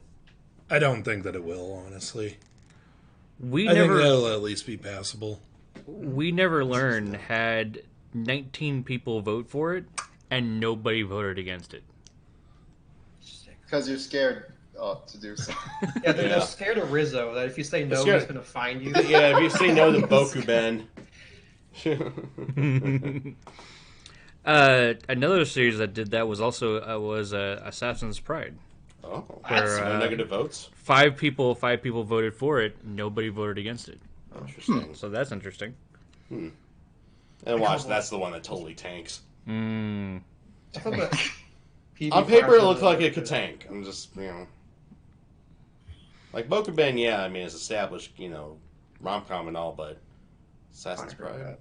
I don't think that it will, honestly. We I think never it'll at least be passable. learned had 19 people vote for it, and nobody voted against it. Because you're scared to do so. Yeah, they're scared of Rizzo, that if you say no, Scared. he's going to find you. Yeah, if you say no to Boku Ben. Another series that did that was also Assassin's Pride. Oh, Where, no negative votes. 5 people voted for it. Nobody voted against it. Interesting. So that's interesting. And watch, that's the one that totally tanks. Mm. I thought that On paper, it looked like it could tank. I'm just, like Boku Ben, yeah, I mean, it's established, rom-com and all, but Assassin's Pride,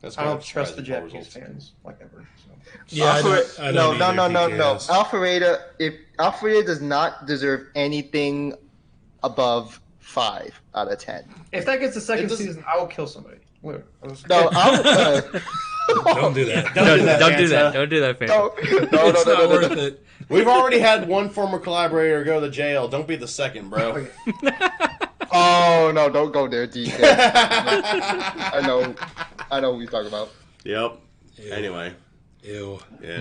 That's I kind don't of trust the surprising Japanese results. fans, like ever. So. Yeah, I don't no. either, PKS. Alpharetta does not deserve anything above 5 out of 10. If that gets a second doesn't- season, I will kill somebody. Wait, No, Don't do that. Don't do that, Don't do that. Fanta. Don't do that, fan. It's not worth it. We've already had one former collaborator go to jail. Don't be the second, bro. Oh no! Don't go there, DK. I know what you're talking about. Yep. Ew. Anyway. Ew. Yeah.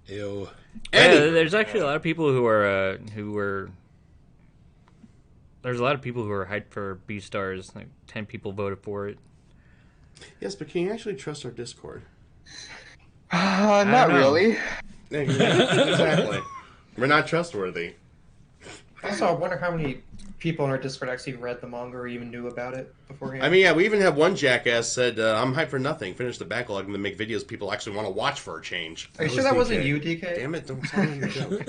Ew. Yeah, there's actually a lot of people who are There's a lot of people who are hyped for Beastars. Like 10 people voted for it. Yes, but can you actually trust our Discord? Not know. really. Exactly. We're not trustworthy. Also, I wonder how many people in our Discord actually read the manga or even knew about it beforehand. I mean, yeah, we even have one jackass said, I'm hyped for nothing. Finish the backlog and then make videos people actually want to watch for a change. Are you sure that wasn't you, DK? Damn it, don't tell me your joke.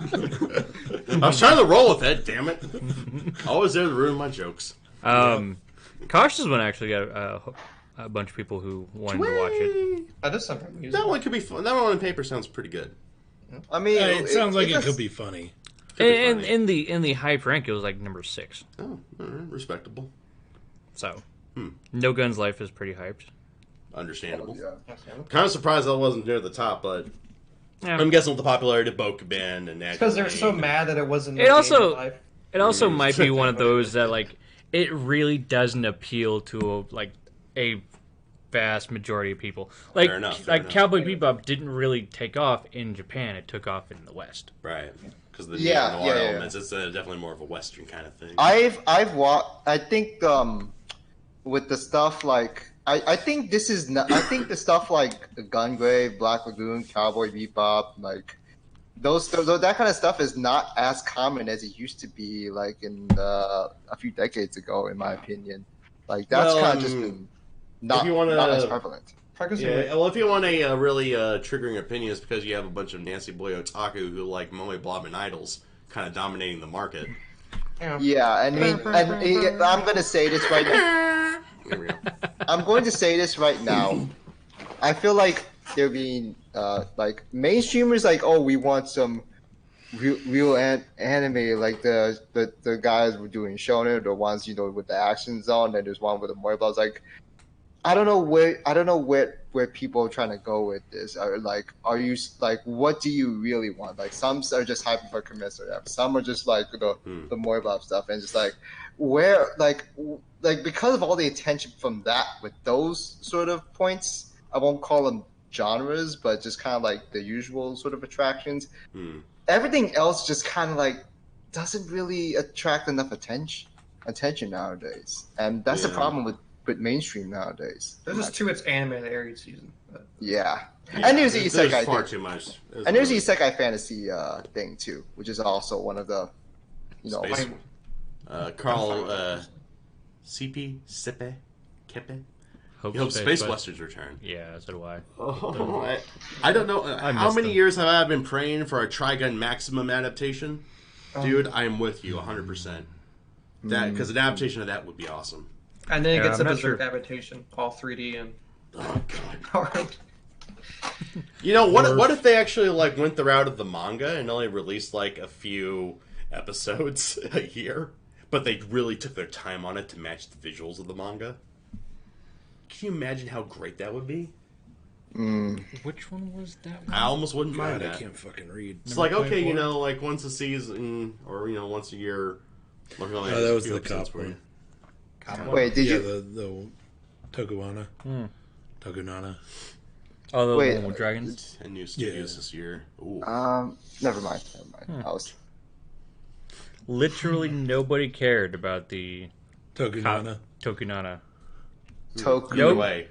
I was trying to roll with it, damn it. Always there to ruin my jokes. Cautious One actually got a bunch of people who wanted to watch it. That does sound amusing. That one could be fun. That one on paper sounds pretty good. I mean, It sounds like it does- could be funny. And in the hype rank, it was like number 6. Oh, all right, respectable. So, No Guns Life is pretty hyped. Understandable. Yeah. Kind of surprised that wasn't near the top, but Yeah. I'm guessing with the popularity of Boku Ben and Because they're so mad that it wasn't. It also- life. It also might be one of those that like it really doesn't appeal to a vast majority of people. Like Fair enough, fair like enough. Cowboy Bebop didn't really take off in Japan. It took off in the West. Right. Because the Yeah, neo-noir yeah. elements, it's definitely more of a Western kind of thing. I've watched. I think with the stuff like I think this is not, I think the stuff like Gungrave, Black Lagoon, Cowboy Bebop, like those that kind of stuff is not as common as it used to be, like in a few decades ago, in my opinion. Like that's Well, kind of just been not, if you wanna- not as prevalent. Yeah, well, if you want a really triggering opinion, it's because you have a bunch of Nancy Boy otaku who like Moe Blob and Idols kind of dominating the market. Yeah, I mean, I'm gonna say this right now. Here we go. I'm going to say this right now. I feel like they're being like mainstreamers, like, oh, we want some real anime, like the guys were doing shonen, the ones with the action zone, and there's one with the more blogs. Like, I don't know where people are trying to go with this. Are you like, what do you really want? Like, some are just hyping for commensurate. Some are just like the more blob stuff, and just like where like because of all the attention from that with those sort of points, I won't call them genres, but just kind of like the usual sort of attractions. Everything else just kind of like doesn't really attract enough attention nowadays, and that's the problem with mainstream nowadays. There's just too much anime in the Aries season. Yeah. And there's the Isekai far thing. too much. And there's the Isekai fantasy thing too, which is also one of the, Space. Carl CP Sipe Kepe. Hope You hope Space Westerns return. Yeah, so do I. Oh, I don't know. How many years have I been praying for a Trigun Maximum adaptation? Dude, I am with you 100%. That because an adaptation of that would be awesome. And then it gets a I'm not Berserk sure. adaptation, all 3D and. Oh god. Alright. You know what if they actually like went the route of the manga and only released like a few episodes a year, but they really took their time on it to match the visuals of the manga? Can you imagine how great that would be? Which one was that one? I almost wouldn't mind that. I can't fucking read. It's like, okay, you know, like once a season or once a year. That was the cop one. Wait, did you? The Tokuwana. Tokunana. Oh, the one with dragons? 10 new studios this year. Ooh. Never mind. I was... Literally nobody cared about the Tokunana. Tokunana. Way.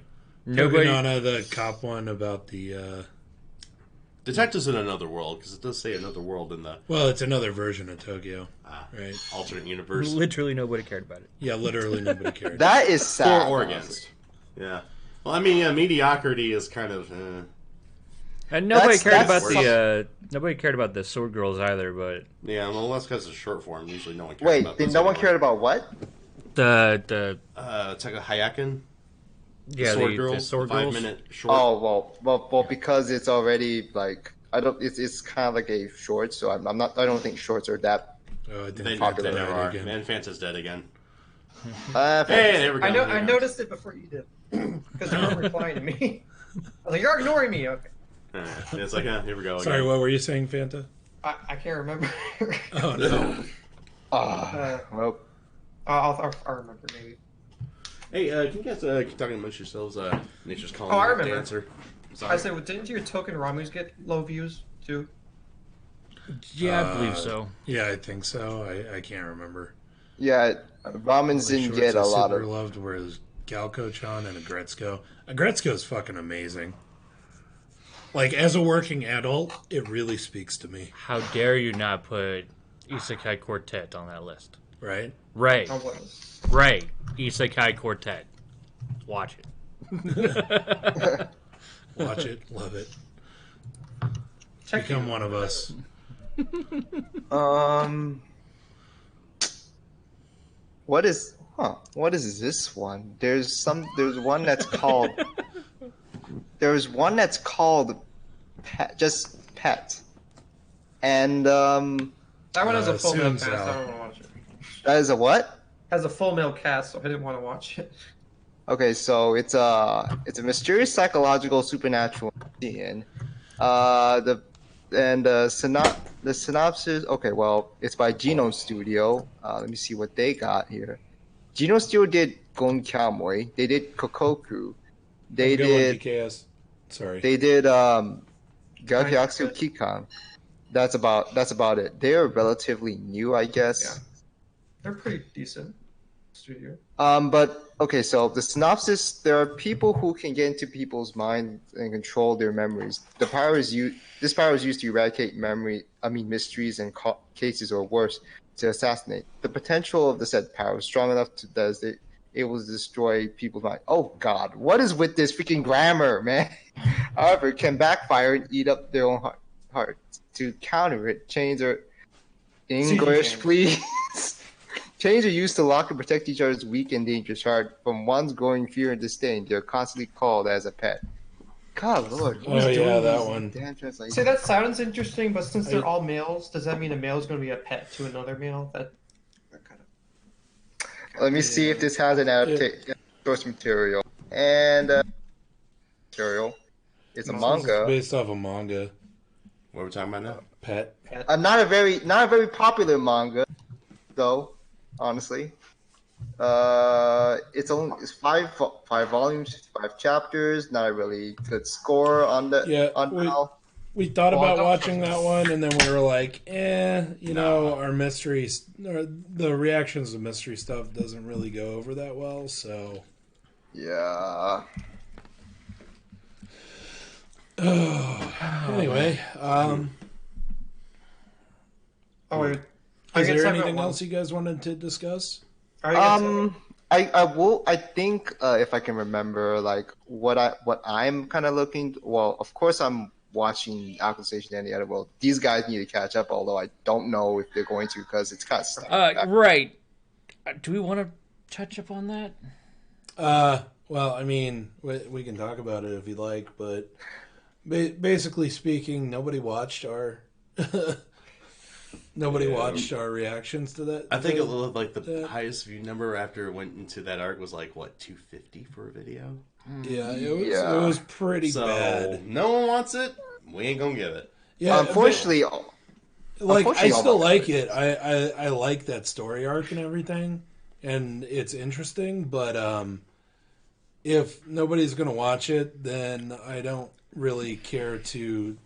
Nobody. Tokunana, the cop one about the... Detectives in Another World, because it does say Another World in the... Well, it's another version of Tokyo. Right. Alternate universe. Literally nobody cared about it. Yeah, literally nobody cared. That is sad. For or against. Yeah. Well, I mean, mediocrity is kind of... And nobody cared about the nobody cared about the Sword Girls either, but... Yeah, well, that's because it's short form. Usually no one cares about Wait, no one cared about what? The Taka Hayakin? Yeah, the Sword Girls. 5-minute short. Oh well, because it's already like it's kind of like a short, so I don't think shorts are that popular. They never are. Man, Fanta's dead again. Hey, there we go. I noticed it before you did because you weren't replying to me. I was like, "You're ignoring me." Okay. It's like, here we go. Sorry, what were you saying, Fanta? I can't remember. Oh no. Well, I'll remember maybe. Hey, can you guys keep talking amongst yourselves? Nature's calling. I remember. Dancer. I said, well, didn't your Token Ramus get low views too? Yeah, I believe so. Yeah, I think so. I can't remember. Yeah, Ramens didn't get a lot of... super loved was Galco-chan and Agretzko. Agretzko's fucking amazing. Like, as a working adult, it really speaks to me. How dare you not put Isekai Quartet on that list? Right? Right. Oh, what? Right. Isekai Quartet. Watch it. Watch it. Love it. Check Become one of us. What is this one? There's one that's called just Pet. And that one has a full male Soon cast. I Sal. don't want to watch it. that is a what? Has a full male cast, so I didn't want to watch it. Okay, so it's a mysterious psychological supernatural scene. The synopsis. Okay, well, it's by Genome Studio. Let me see what they got here. Genome Studio did Gon Kamui. They did Kokoku. They Have a good one, did. GKS. Sorry. They did Gakyaksu Kikan. That's about it. They are relatively new, I guess. Yeah. They're pretty decent studio. But okay, so the synopsis: there are people who can get into people's minds and control their memories. This power is used to eradicate mysteries and cases, or worse, to assassinate. The potential of the said power is strong enough that it's able to destroy people's mind. Oh God, what is with this freaking grammar, man? However, it can backfire and eat up their own heart. To counter it, chains are English, please. Chains are used to lock and protect each other's weak and dangerous heart from one's growing fear and disdain. They're constantly called as a pet. God, Lord. Oh yeah, that one. See, that sounds interesting, but since they're all males, does that mean a male is going to be a pet to another male? That kind of. Let me see if this has an source material. And material. It's a manga. It's based off a manga. What are we talking about now? Pet. Not a very popular manga, though. Honestly, it's five volumes, 5 chapters. Not a really good score on the We thought about watching that one, and then we were like, our mysteries, or the reactions to mystery stuff doesn't really go over that well. So yeah. Anyway, is there anything else you guys wanted to discuss? I think if I can remember, like what I'm kind of looking. Well, of course I'm watching Acquisition and the Other World. These guys need to catch up, although I don't know if they're going to because it's kind of stuck. Right. Do we want to touch up on that? Well, I mean, we can talk about it if you'd like, but basically speaking, nobody watched our Nobody watched our reactions to that. I think it looked like the highest view number after it went into that arc was like what 250 for a video. Yeah, it was pretty bad. No one wants it. We ain't gonna give it. Yeah, unfortunately, I still like it. I like that story arc and everything, and it's interesting. But if nobody's gonna watch it, then I don't really care to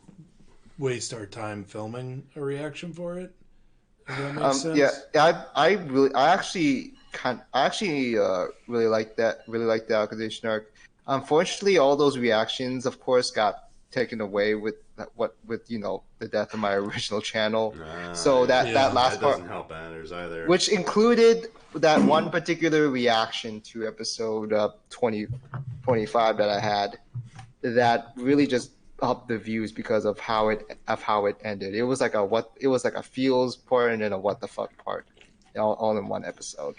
waste our time filming a reaction for it. If that makes sense. Yeah, I actually really like that. Really like the acquisition arc. Unfortunately, all those reactions, of course, got taken away with the death of my original channel. So that last part doesn't help matters either. Which included that one particular reaction to episode 25 that I had, that really just up the views because of how it ended. It was like a feels part and then a what the fuck part, all in one episode.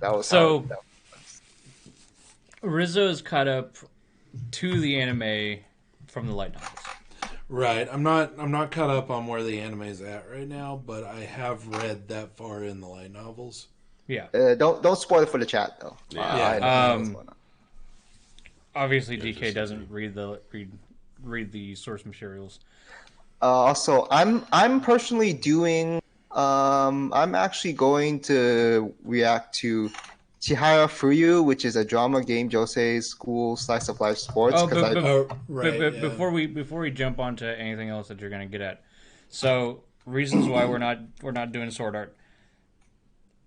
That was so. Rizzo is caught up to the anime from the light novels. Right. I'm not caught up on where the anime's at right now, but I have read that far in the light novels. Yeah. Don't spoil it for the chat though. Obviously, DK doesn't read the source materials. Also, I'm personally doing. I'm actually going to react to Chihara Fuyu, which is a drama game Josei school slice of life sports. Before we jump onto anything else that you're going to get at, so reasons why we're not doing Sword Art.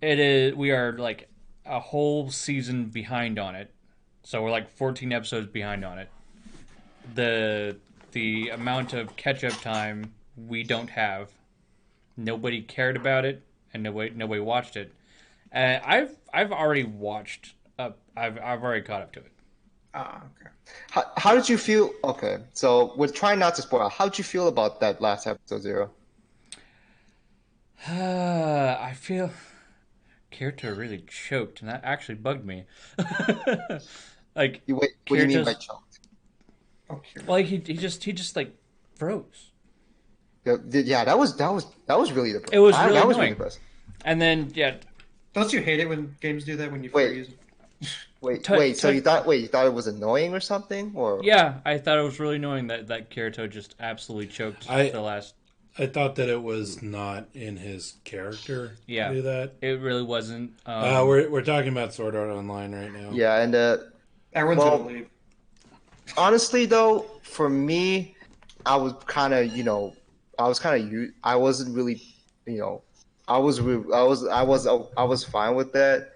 We are like a whole season behind on it, so we're like 14 episodes behind on it. The amount of catch up time we don't have. Nobody cared about it, and nobody watched it. I've already watched up. I've already caught up to it. Okay. How did you feel? Okay, so we're trying not to spoil. How did you feel about that last episode 0? I feel Kirito really choked, and that actually bugged me. Like, what do you mean by choked? Okay. Like he just like froze. Yeah, that was really depressing. It was really that was annoying. really depressing. And then Don't you hate it when games do that when you freeze? So you thought it was annoying or something, or yeah, I thought it was really annoying that Kirito just absolutely choked the last. I thought that it was not in his character to do that. It really wasn't. We're talking about Sword Art Online right now. Yeah, and everyone's gonna leave. Honestly, though, for me, I was kind of, I wasn't really, I was fine with that.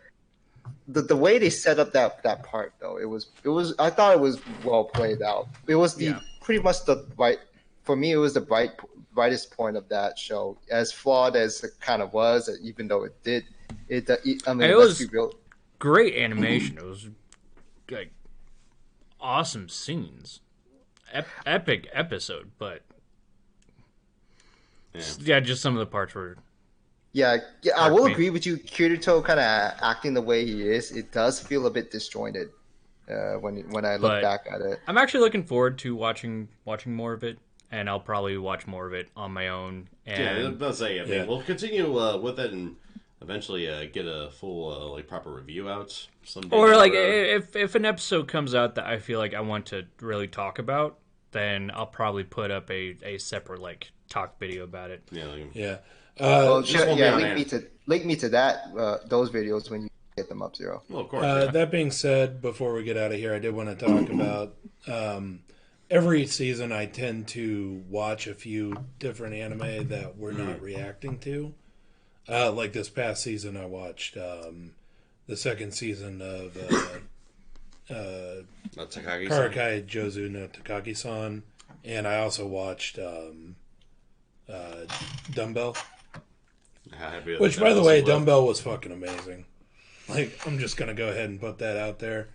The way they set up that part though, it was I thought it was well played out. It was pretty much for me. It was the brightest point of that show, as flawed as it kind of was, even though it did. I mean, let's be real. Great animation. It was like awesome scenes, epic episode, but just some of the parts were. Yeah, I will agree with you. Kirito kind of acting the way he is, it does feel a bit disjointed when I look back at it. I'm actually looking forward to watching more of it, and I'll probably watch more of it on my own. And we'll continue with it and eventually get a full proper review out someday. Or like if an episode comes out that I feel like I want to really talk about, then I'll probably put up a separate talk video about it. Link me to that those videos when you get them up, Zero. Well, of course. That being said, before we get out of here, I did want to talk about every season I tend to watch a few different anime that we're not reacting to. Like this past season, I watched the second season of Karakai Jozu no Takagi-san, and I also watched Dumbbell. Which, by the way, Dumbbell was fucking amazing. I'm just gonna go ahead and put that out there.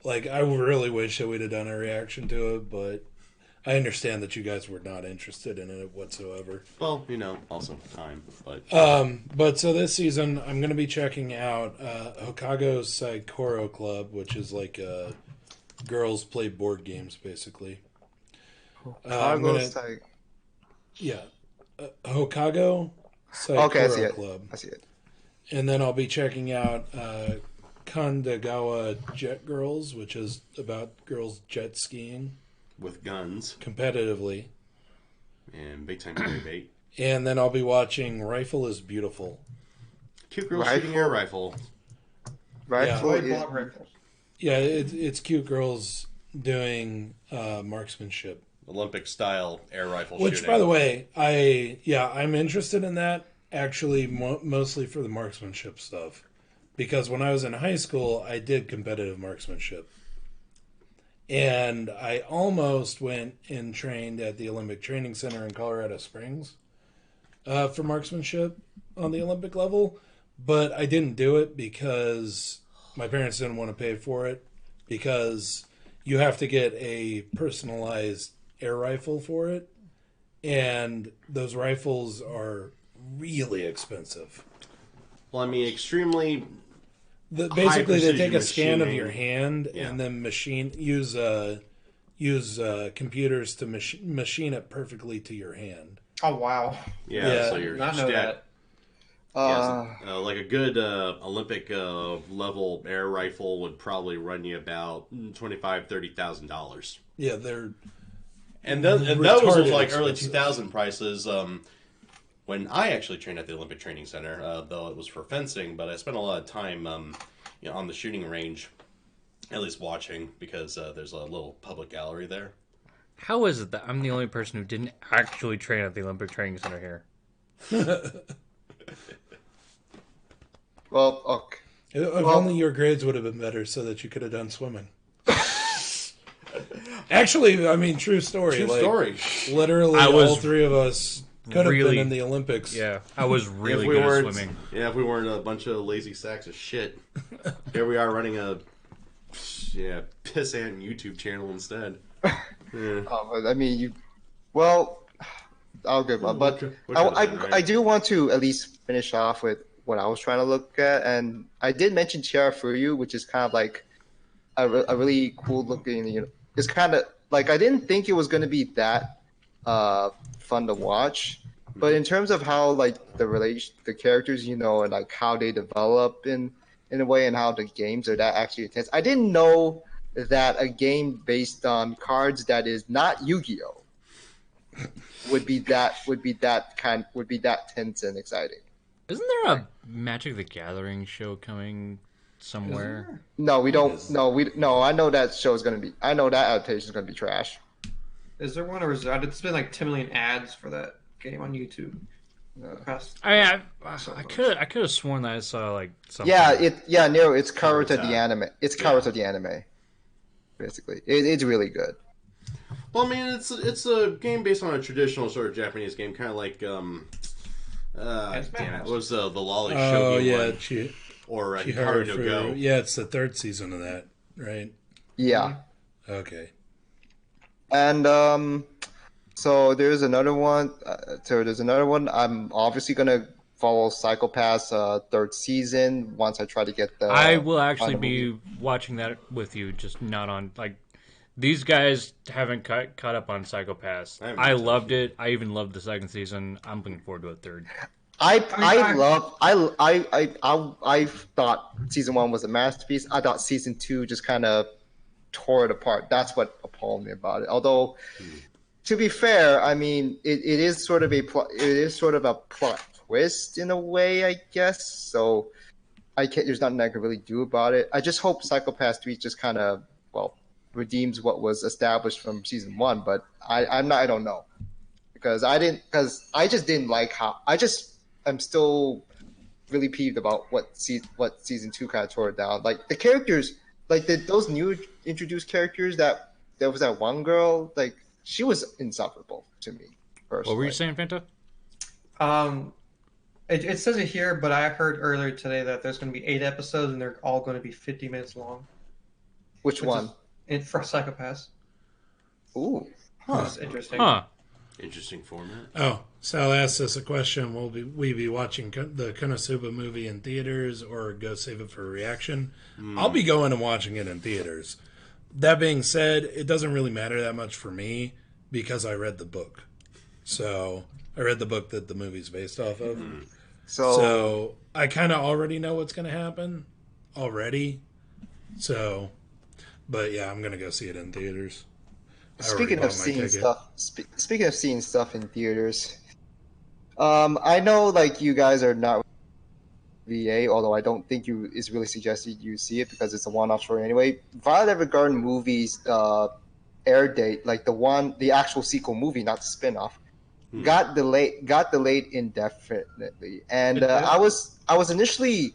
I really wish that we'd have done a reaction to it, but I understand that you guys were not interested in it whatsoever. Well, also time, but. But so this season, I'm gonna be checking out Hokago Saikoro Club, which is girls play board games, basically. Hokago Okay, I see Saikuro it. Club. I see it. And then I'll be checking out Kandagawa Jet Girls, which is about girls jet skiing. With guns. Competitively. And big time carry bait. And then I'll be watching Rifle is Beautiful. Cute girls shooting air rifle. Rifle. Yeah. Rifles. Yeah, it's cute girls doing marksmanship. Olympic style air rifle Which, shooting. by the way, I'm interested in that, actually, mostly for the marksmanship stuff. Because when I was in high school, I did competitive marksmanship. And I almost went and trained at the Olympic Training Center in Colorado Springs for marksmanship on the Olympic level. But I didn't do it because my parents didn't want to pay for it. Because you have to get a personalized air rifle for it. And those rifles are really expensive. Well, I mean, extremely... Basically, they take a scan of your hand Yeah. and then use computers to machine it perfectly to your hand. Oh wow! Yeah, so you're Not know that. Like a good Olympic level air rifle would probably run you about $25,000-$30,000. Yeah, they're and that was like retarded early expensive. 2000 prices. When I actually trained at the Olympic Training Center, though it was for fencing, but I spent a lot of time on the shooting range, at least watching, because there's a little public gallery there. How is it that I'm the only person who didn't actually train at the Olympic Training Center here? Well, okay. If only your grades would have been better so that you could have done swimming. Actually, I mean, true story. True story. Literally, all three of us could have been in the Olympics. Yeah, I was really good at swimming. Yeah, if we weren't a bunch of lazy sacks of shit. Here we are running a pissant YouTube channel instead. Yeah. I mean, I'll give up. But I do want to at least finish off with what I was trying to look at. And I did mention Chiara Fuyu, which is kind of like a really cool looking, it's kind of like, I didn't think it was going to be that fun to watch. But in terms of how like the characters, and like how they develop in a way, and how the games are that actually intense. I didn't know that a game based on cards that is not Yu-Gi-Oh would be that tense and exciting. Isn't there a Magic the Gathering show coming somewhere? No, we don't. No, I know that show is going to be. I know that adaptation is going to be trash. Is there one, or is there? It's been like 10 million ads for that game on YouTube. I could have sworn that I saw like something. Nero, it's Karuta the anime. It's Karuta the anime. Basically, it's really good. Well, I mean, it's a game based on a traditional sort of Japanese game, kind of like damn it, what was the Lolly Shogi one? Or Hikaru no Go. Yeah, it's the third season of that, right? Yeah. Okay. And so there's another one. I'm obviously gonna follow Psycho-Pass third season once I try to get the. I will actually be watching that with you, just not on like. These guys haven't caught up on Psycho-Pass. I loved it. I even loved the second season. I'm looking forward to a third. I thought season 1 was a masterpiece. I thought season 2 just kind of tore it apart. That's what appalled me about it. Although, to be fair, I mean, it is sort of a plot twist in a way, I guess. So there's nothing I can really do about it. I just hope Psycho-Pass 3 just kind of redeems what was established from season 1. But I don't know, because I just didn't like how I'm still really peeved about what season 2 kind of tore it down. Like the characters, like those new introduced characters, that there was that one girl, like she was insufferable to me personally. What were you saying, Fanta? It says it here, but I heard earlier today that there's going to be 8 episodes and they're all going to be 50 minutes long. Which one? For Psycho-Pass. Ooh. That's interesting. Huh. Interesting format. Oh, Sal asked us a question. Will we be watching the Konosuba movie in theaters or go save it for a reaction? I'll be going and watching it in theaters. That being said, it doesn't really matter that much for me because I read the book. So I read the book that the movie's based off of. Mm-hmm. So I kind of already know what's going to happen already. So, but yeah, I'm going to go see it in theaters. Speaking of seeing stuff in theaters, I know like you guys are not VA, although I don't think it's really suggested you see it because it's a one-off story anyway. Violet Evergarden movies air date, like the actual sequel movie, not the spin-off, got delayed indefinitely, and I was initially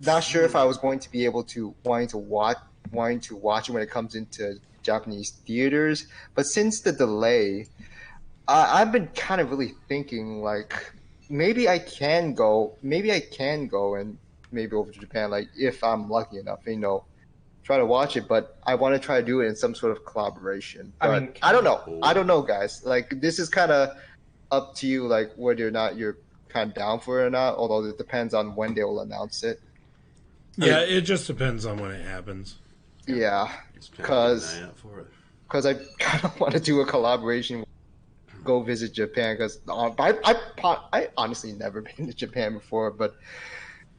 not sure if I was going to be able to wanting to watch it when it comes into Japanese theaters, but since the delay, I've been kind of really thinking like maybe I can go and maybe over to Japan, like if I'm lucky enough, try to watch it, but I want to try to do it in some sort of collaboration. But I don't know, guys. Like this is kind of up to you, like whether or not you're kind of down for it or not. Although it depends on when they will announce it. Yeah, it just depends on when it happens. Yeah, because I kind of want to do a collaboration. Go visit Japan because I honestly never been to Japan before, but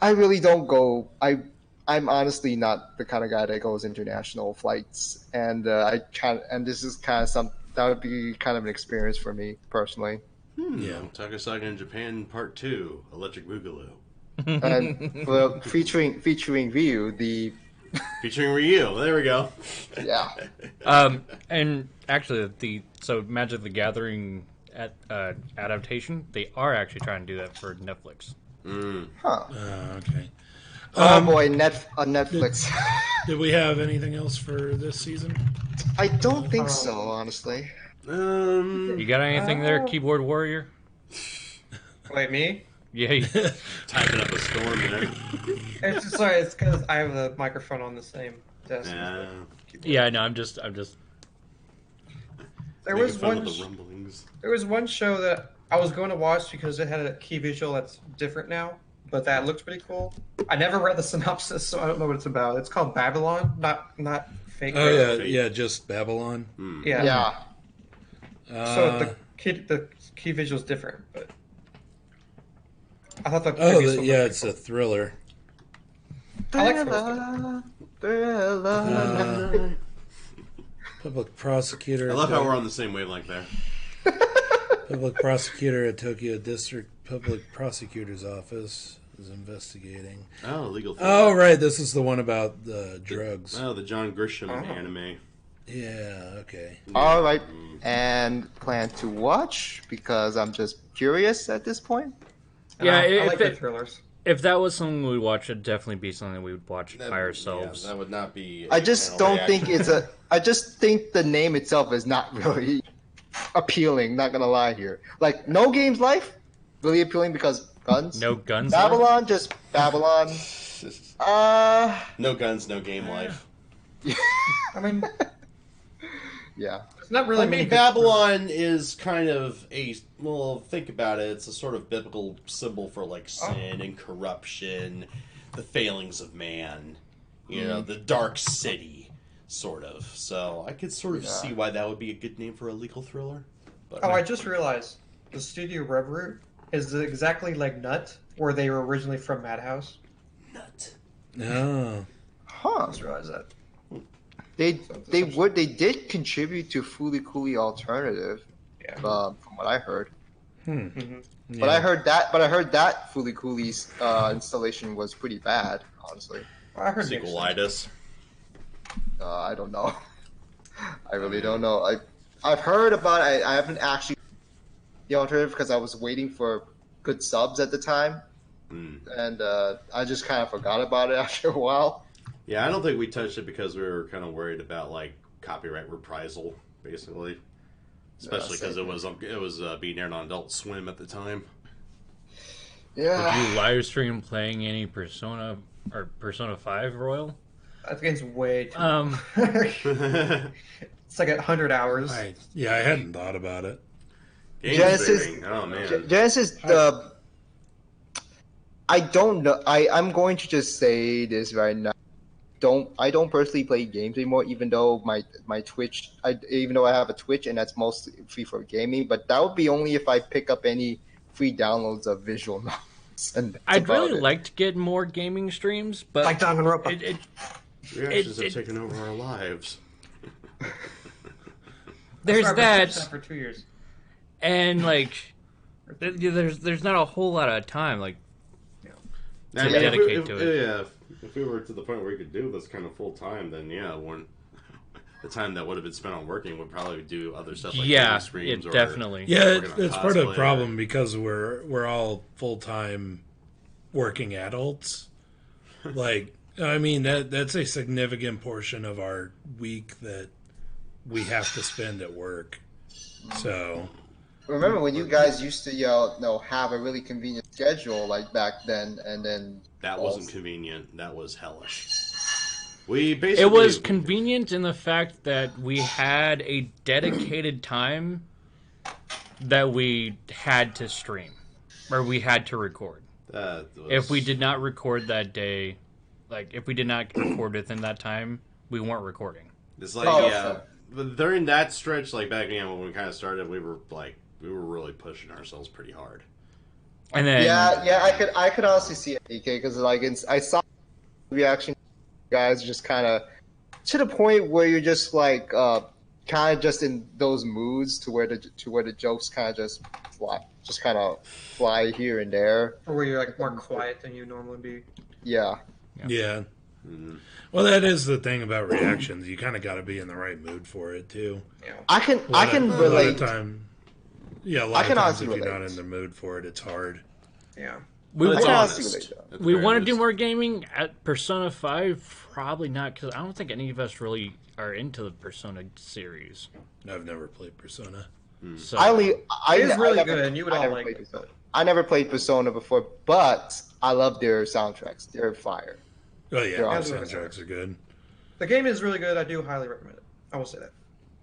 I really don't go. I'm honestly not the kind of guy that goes international flights, and this is kind of that would be kind of an experience for me personally. Yeah, OTAKU Saga in Japan Part 2, Electric Boogaloo. Well, featuring Ryu, featuring Ryu. There we go. Yeah. And actually, Magic the Gathering adaptation, they are actually trying to do that for Netflix. Huh. Okay. Oh boy, on Netflix. Did we have anything else for this season? I don't think so, honestly. You got anything there, Keyboard Warrior? Wait, me? Yeah. Typing up a storm there. It's just sorry. It's because I have the microphone on the same desk. Yeah, I know. I'm just. There was one show that I was going to watch because it had a key visual that's different now, but that looks pretty cool. I never read the synopsis, so I don't know what it's about. It's called Babylon, not fake. Oh yeah, just Babylon. Yeah. So the key visual is different, but I thought that. It's a thriller. I like thriller. Public prosecutor. I love how we're on the same wavelength there. Public prosecutor at Tokyo District Public Prosecutor's Office is investigating. Oh, legal. Oh, right. This is the one about the drugs. The John Grisham anime. Yeah. Okay. All right. And plan to watch because I'm just curious at this point. Yeah, I like the thrillers. If that was something we would watch, it'd definitely be something we would watch by ourselves. Yeah, that would not be. I just don't think I just think the name itself is not really appealing. Not gonna lie here. Like No Games Life, really appealing because guns. No guns. Babylon, just Babylon. No guns, no game life. I mean, yeah. It's not really. I mean, Babylon is kind of think about it. It's a sort of biblical symbol for like sin and corruption, the failings of man. The dark city, sort of. So I could sort of see why that would be a good name for a legal thriller. But, I just realized the studio Reverie is exactly like Nut, where they were originally from Madhouse. Nut. Oh. Huh. I just realized that. They did contribute to Fooly Cooly Alternative, from what I heard. Mm-hmm. But I heard that Fooly Cooly's installation was pretty bad, honestly. I heard Sequelitis. I don't know. I really don't know. I've heard about it. I haven't actually the alternative because I was waiting for good subs at the time, and I just kind of forgot about it after a while. Yeah, I don't think we touched it because we were kind of worried about like copyright reprisal, basically, especially because it was being aired on Adult Swim at the time. Yeah. Did you live stream playing any Persona or Persona 5 Royal? I think it's way too. It's like 100 hours. I hadn't thought about it. Genesis. Oh man. Genesis. I don't know. I'm going to just say this right now. don't personally play games anymore, even though my Twitch, even though I have a Twitch and that's mostly free for gaming, but that would be only if I pick up any free downloads of visual novels. And I'd really like to get more gaming streams, but like Danganronpa. Reactions have taken over our lives. There's that for 2 years, and like there's not a whole lot of time like to dedicate to it. Yeah, if we were to the point where we could do this kind of full time, then the time that would have been spent on working would probably do other stuff like yeah, streams it definitely. Yeah, it's part of the problem because we're all full time working adults. Like, I mean, that's a significant portion of our week that we have to spend at work. So remember when you guys used to have a really convenient schedule like back then, and then that wasn't convenient. That was hellish. It was convenient in the fact that we had a dedicated time that we had to stream, or we had to record. If we did not record that day, like if we did not record within that time, we weren't recording. It's like but during that stretch, like back when we kind of started, we were really pushing ourselves pretty hard. And then I could honestly see it, DK, because like I saw reaction guys just kind of to the point where you're just like kind of just in those moods to where the jokes kind of just fly here and there, or where you're like more quiet than you normally be. Yeah. Mm-hmm. Well, that is the thing about reactions. You kind of got to be in the right mood for it too. Yeah. I can relate. A lot of times if you're not in the mood for it, it's hard. Yeah. We want to do more gaming at Persona 5. Probably not, because I don't think any of us really are into the Persona series. I've never played Persona. So it's really good, and you would all like it. I never played Persona before, but I love their soundtracks. They're fire. Oh yeah, their soundtracks are good. The game is really good. I do highly recommend it. I will say that.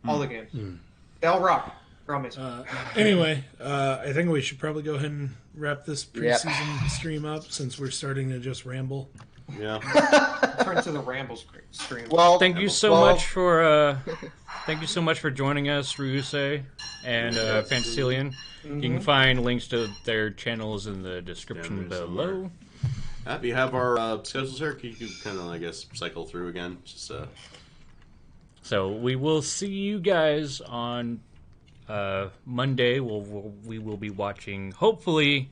All the games. They all rock. Anyway, I think we should probably go ahead and wrap this preseason stream up since we're starting to just ramble. Yeah. Turn to the ramble stream. Well, thank you so much for joining us, Ryusei and Fantaselion. You can find links to their channels in the description below. If you have our schedules here, you can kind of, I guess, cycle through again. Just So we will see you guys on Monday. We will be watching, hopefully,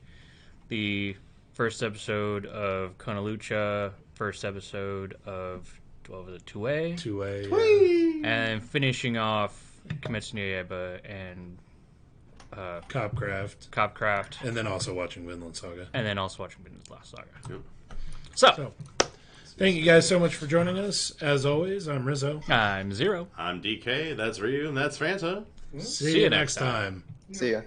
the first episode of Konalucha, first episode of 2A. 2A. And finishing off Kimetsu no Yaiba and Copcraft. And then also watching Vinland Saga. Yep. So, thank you guys so much for joining us. As always, I'm Rizzo. I'm Zero. I'm DK. That's Ryu, and that's Fanta. See you next time. See ya.